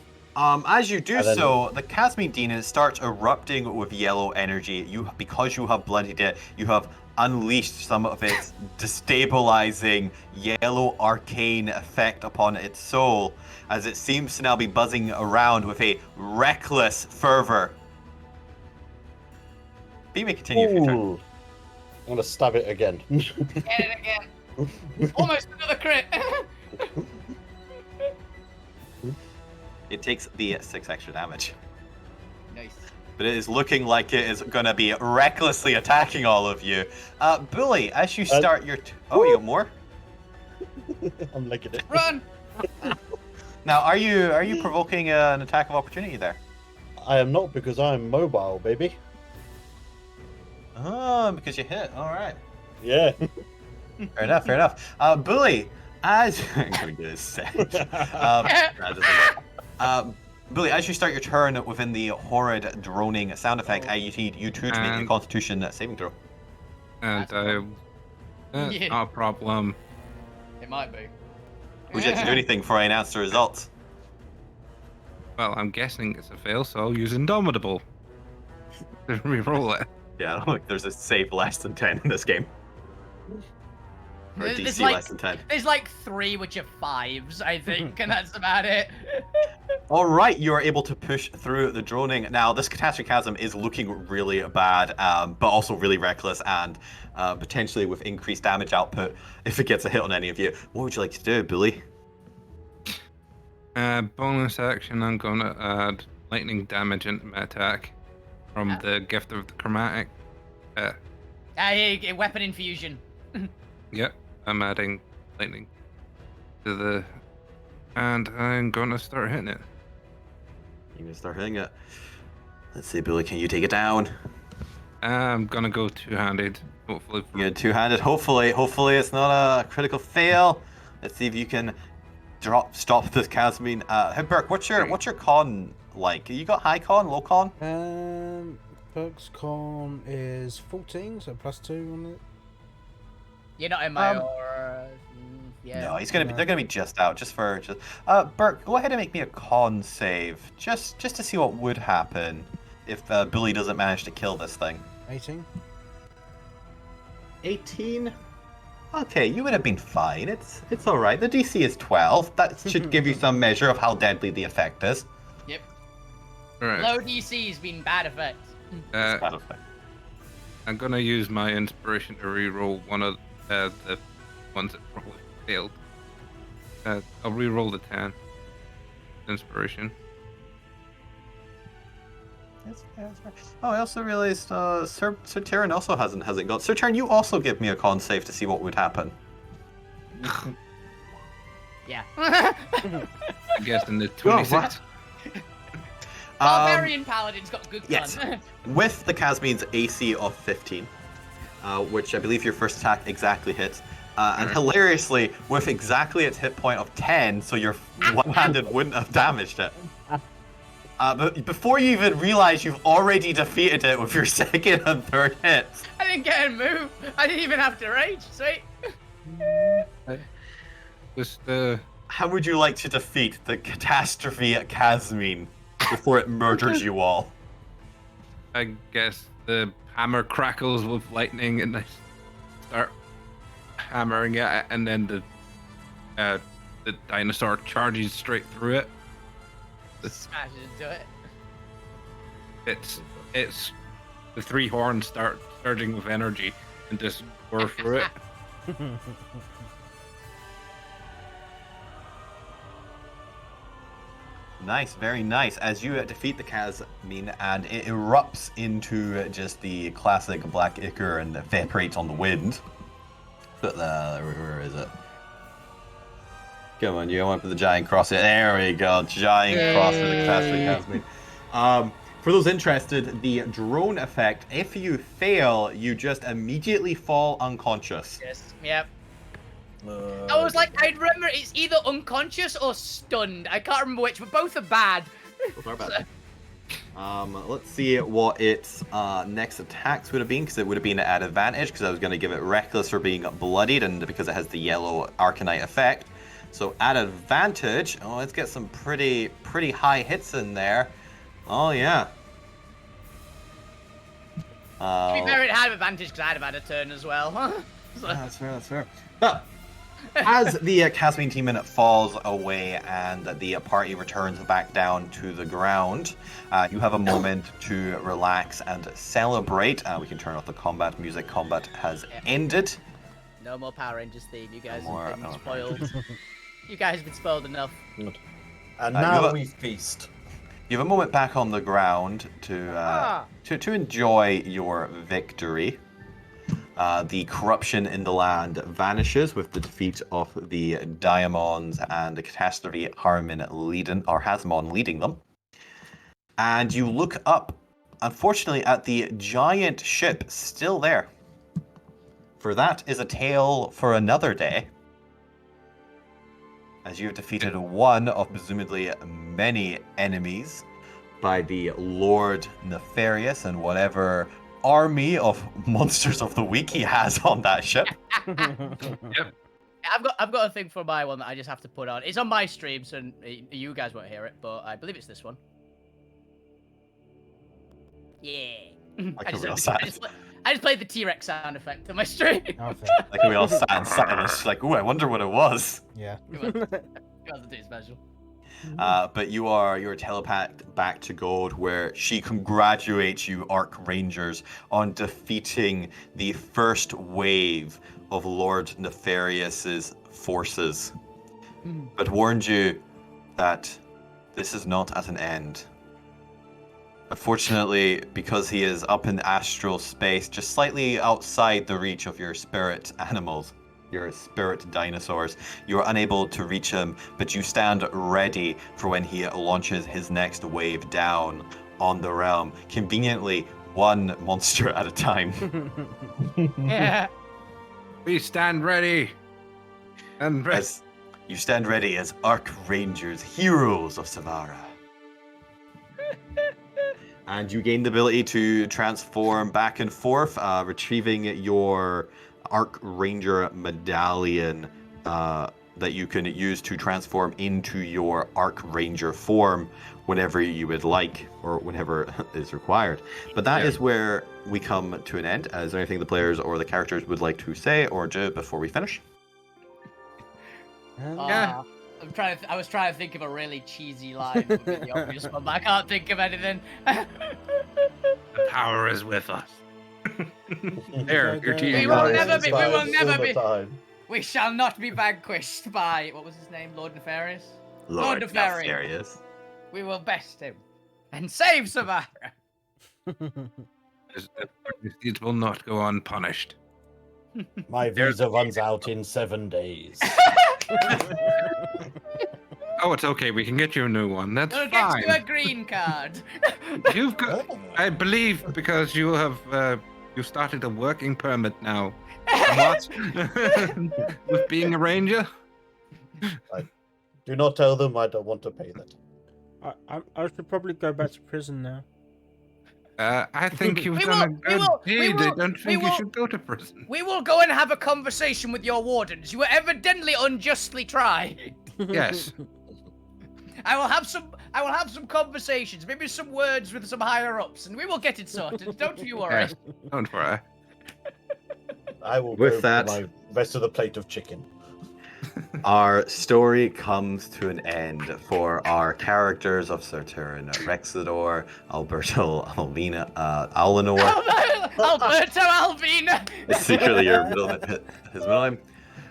As you do And then- so, the Casmin Demon starts erupting with yellow energy. Because you have bloodied it, you have unleashed some of its destabilizing yellow arcane effect upon its soul, as it seems to now be buzzing around with a reckless fervor. But you may continue if you turn. Ooh. I'm gonna stab it again. Get it again. Almost another crit. It takes the 6 extra damage. Nice. But it is looking like it is going to be recklessly attacking all of you. Bully, as you start your... Oh, you got more? I'm liking it. Run! Now, are you provoking an attack of opportunity there? I am not because I'm mobile, baby. Oh, because you hit. All right. Yeah. Fair enough, fair enough. Bully, as... I'm going to get this set. Bully, as you start your turn within the horrid droning sound effect, I need you two to make a Constitution saving throw. And that's Yeah. not a problem. It might be. Would you like to do anything before I announce the results? Well, I'm guessing it's a fail, so I'll use Indomitable to reroll it. Yeah, I don't think there's a save less than 10 in this game. Or a There's DC like- less than 10. There's like 3 which are 5s, I think, and that's about it. All right, you are able to push through the droning. Now, this catastrophe chasm is looking really bad, but also really reckless and potentially with increased damage output if it gets a hit on any of you. What would you like to do, Bully? Bonus action, I'm going to add lightning damage into my attack from the gift of the chromatic. Weapon infusion. Yep, I'm adding lightning to the... And I'm going to start hitting it. You're going to start hitting it. Let's see, Bully, can you take it down? I'm going to go two-handed, hopefully. You're two-handed. Hopefully it's not a critical fail. Let's see if you can stop this chasm. Hey, Burke, what's your con like? You got high con, low con? Perk's con is 14, so +2 on it. You're not in my aura. Yeah. No, they're gonna be just out, just. Burke, go ahead and make me a con save, just to see what would happen if Bully doesn't manage to kill this thing. 18. 18. Okay, you would have been fine. It's all right. The DC is 12. That should give you some measure of how deadly the effect is. Yep. Alright, Low DC's been bad effect. Bad effect. I'm going to use my inspiration to reroll one of the ones that probably failed. I'll reroll the 10. Inspiration. That's fair. Oh, I also realized Sir Tyrion also hasn't got. Sir Tyrion, you also give me a con save to see what would happen. Yeah. I guess in the 26. Barbarian Paladin's got good yes. gun. With the Casmine's AC of 15, which I believe your first attack exactly hits, and hilariously, with exactly its hit point of 10, so your one-handed wouldn't have damaged it. But before you even realize you've already defeated it with your second and third hits. I didn't get a move. I didn't even have to rage. Sweet. Just, How would you like to defeat the catastrophe at Casmine before it murders you all? I guess the hammer crackles with lightning and I start hammering at it, and then the dinosaur charges straight through it. Smash into it. It's the 3 horns start surging with energy and just pour through it. Nice, very nice. As you defeat the Casmine and it erupts into just the classic black ichor and evaporates on the wind. But where is it? Come on, you want to put the giant cross here. There we go, giant cross for the catastrophe Casmine. For those interested, the drone effect, if you fail, you just immediately fall unconscious. Yes. Yep. I was like, I remember it's either unconscious or stunned. I can't remember which, but both are bad. Both are bad. Let's see what its next attacks would have been, because it would have been at advantage, because I was going to give it reckless for being bloodied, and because it has the yellow Arcanite effect. So at advantage, let's get some pretty high hits in there. Oh yeah. To be fair, it had advantage because I'd have had a turn as well. So- That's fair. But as the Casmine demon falls away and the party returns back down to the ground, you have a moment to relax and celebrate. We can turn off the combat music. Combat has ended. No more Power Rangers theme. You guys No more have been Power spoiled. You guys have been spoiled enough. And you now have we feast. You have a moment back on the ground to enjoy your victory. The corruption in the land vanishes with the defeat of the Diamonds and the catastrophe Hasmon leading them. And you look up, unfortunately, at the giant ship still there. For that is a tale for another day. As you have defeated one of presumably many enemies by the Lord Nefarious and whatever army of monsters of the week he has on that ship. Yep. I've got a thing for my one that I just have to put on. It's on my stream, so you guys won't hear it, but I believe it's this one. Yeah. Like a real sad. I just played the T-Rex sound effect on my stream. Okay. Like we all sat in silence, like, ooh, I wonder what it was. Yeah. It wasn't too special. But you're telepathed back to Gold, where she congratulates you, Arcrangers, on defeating the first wave of Lord Nefarious's forces, but warned you that this is not at an end. Unfortunately, because he is up in astral space, just slightly outside the reach of your spirit animals, your spirit dinosaurs, you are unable to reach him, but you stand ready for when he launches his next wave down on the realm, conveniently one monster at a time. Yeah. We stand ready. And As you stand ready as Arcrangers, heroes of Savara. And you gain the ability to transform back and forth, retrieving your Arcranger medallion that you can use to transform into your Arcranger form whenever you would like, or whenever is required. But that is where we come to an end. Is there anything the players or the characters would like to say or do before we finish? Yeah. I was trying to think of a really cheesy line, would be the obvious one, but I can't think of anything. the power is with us. There, your tea. We will never be. We will never be. Time. We shall not be vanquished by, what was his name, Lord Nefarious? Lord Nefarious. We will best him and save Savara. These will not go unpunished. My visa runs out in 7 days. Oh, it's okay. We can get you a new one. That's We'll get fine. you a green card. You've got, I believe, because you have you started a working permit now. What? With being a ranger? Do not tell them I don't want to pay that. I should probably go back to prison now. I think you've We done will- a we good will- deed. we I will- don't we think you will- should go to prison. We will go and have a conversation with your wardens. You were evidently unjustly tried. Yes. I will have some conversations, maybe some words with some higher ups, and we will get it sorted. Don't you worry. Yes. Don't worry. I will With go that- for my rest of the plate of chicken. Our story comes to an end for our characters of Saturn, Rexidor, Alberto, Alvina, Alinor. Alberto Alvina. It's secretly your his middle name.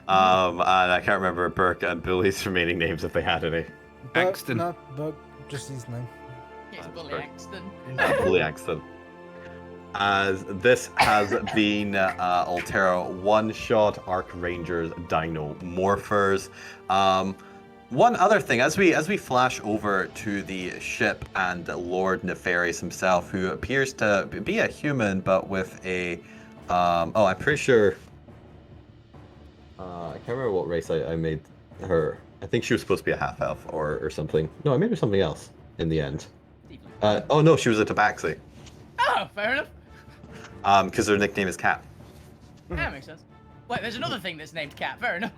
And I can't remember Burke and Billy's remaining names if they had any. Axton. No, but just his name. Yes, Bully Axton. Billy Axton. As this has been Alterra one-shot Arcrangers Dino Morphers. One other thing, as we flash over to the ship and Lord Nefarious himself, who appears to be a human, but with a I'm pretty sure. I can't remember what race I made her. I think she was supposed to be a half elf or something. No, I made her something else in the end. Oh no, she was a tabaxi. Oh, fair enough. Because her nickname is Cat. That makes sense. Wait, there's another thing that's named Cat. Fair enough.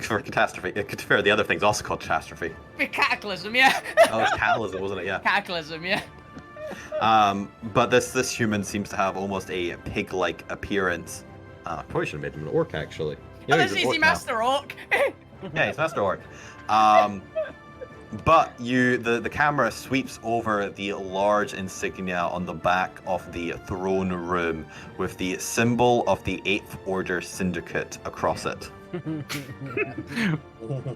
For catastrophe. To be fair, the other thing's also called catastrophe. Cataclysm, yeah. Oh, it's catalysm, wasn't it? Yeah. Cataclysm, yeah. But this human seems to have almost a pig-like appearance. Probably should have made him an orc, actually. Oh, he's there's an Easy orc now. Master Orc. Yeah, he's Master Orc. But the camera sweeps over the large insignia on the back of the throne room with the symbol of the 8th Order Syndicate across it. We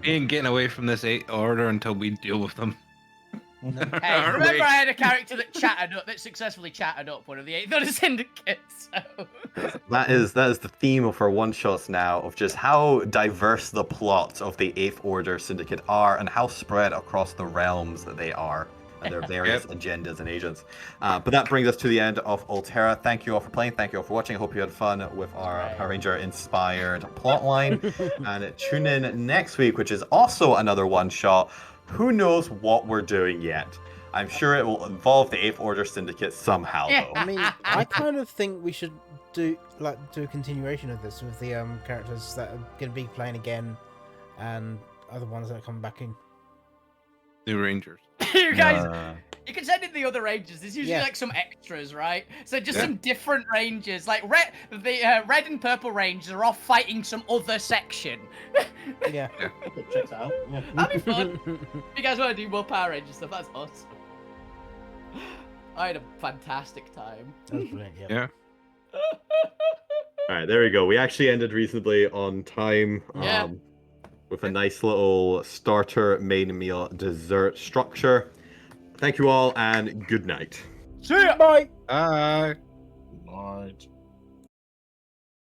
ain't getting away from this 8th order until we deal with them. Hey, Aren't remember we? I had a character that successfully chatted up one of the 8th Order syndicates. So. That is the theme of our one-shots now, of just how diverse the plots of the 8th Order Syndicate are and how spread across the realms that they are and their various agendas and agents. But that brings us to the end of Alterra. Thank you all for playing. Thank you all for watching. I hope you had fun with our Power Ranger-inspired plotline. And tune in next week, which is also another one-shot. Who knows what we're doing yet? I'm sure it will involve the 8th Order Syndicate somehow, though. I mean, I kind of think we should do a continuation of this with the characters that are going to be playing again, and other ones that are coming back in. New Rangers. You guys, you can send in the other Rangers. There's usually like some extras, right? So just some different Rangers, like red and purple Rangers are off fighting some other section. Yeah. Checks out. Yeah. That'd be fun. If you guys want to do more Power Ranger stuff, that's awesome. I had a fantastic time. That was brilliant, Yeah. All right, there we go. We actually ended reasonably on time. Yeah. With a nice little starter, main meal, dessert structure. Thank you all, and good night. See ya! Bye. Bye. Right.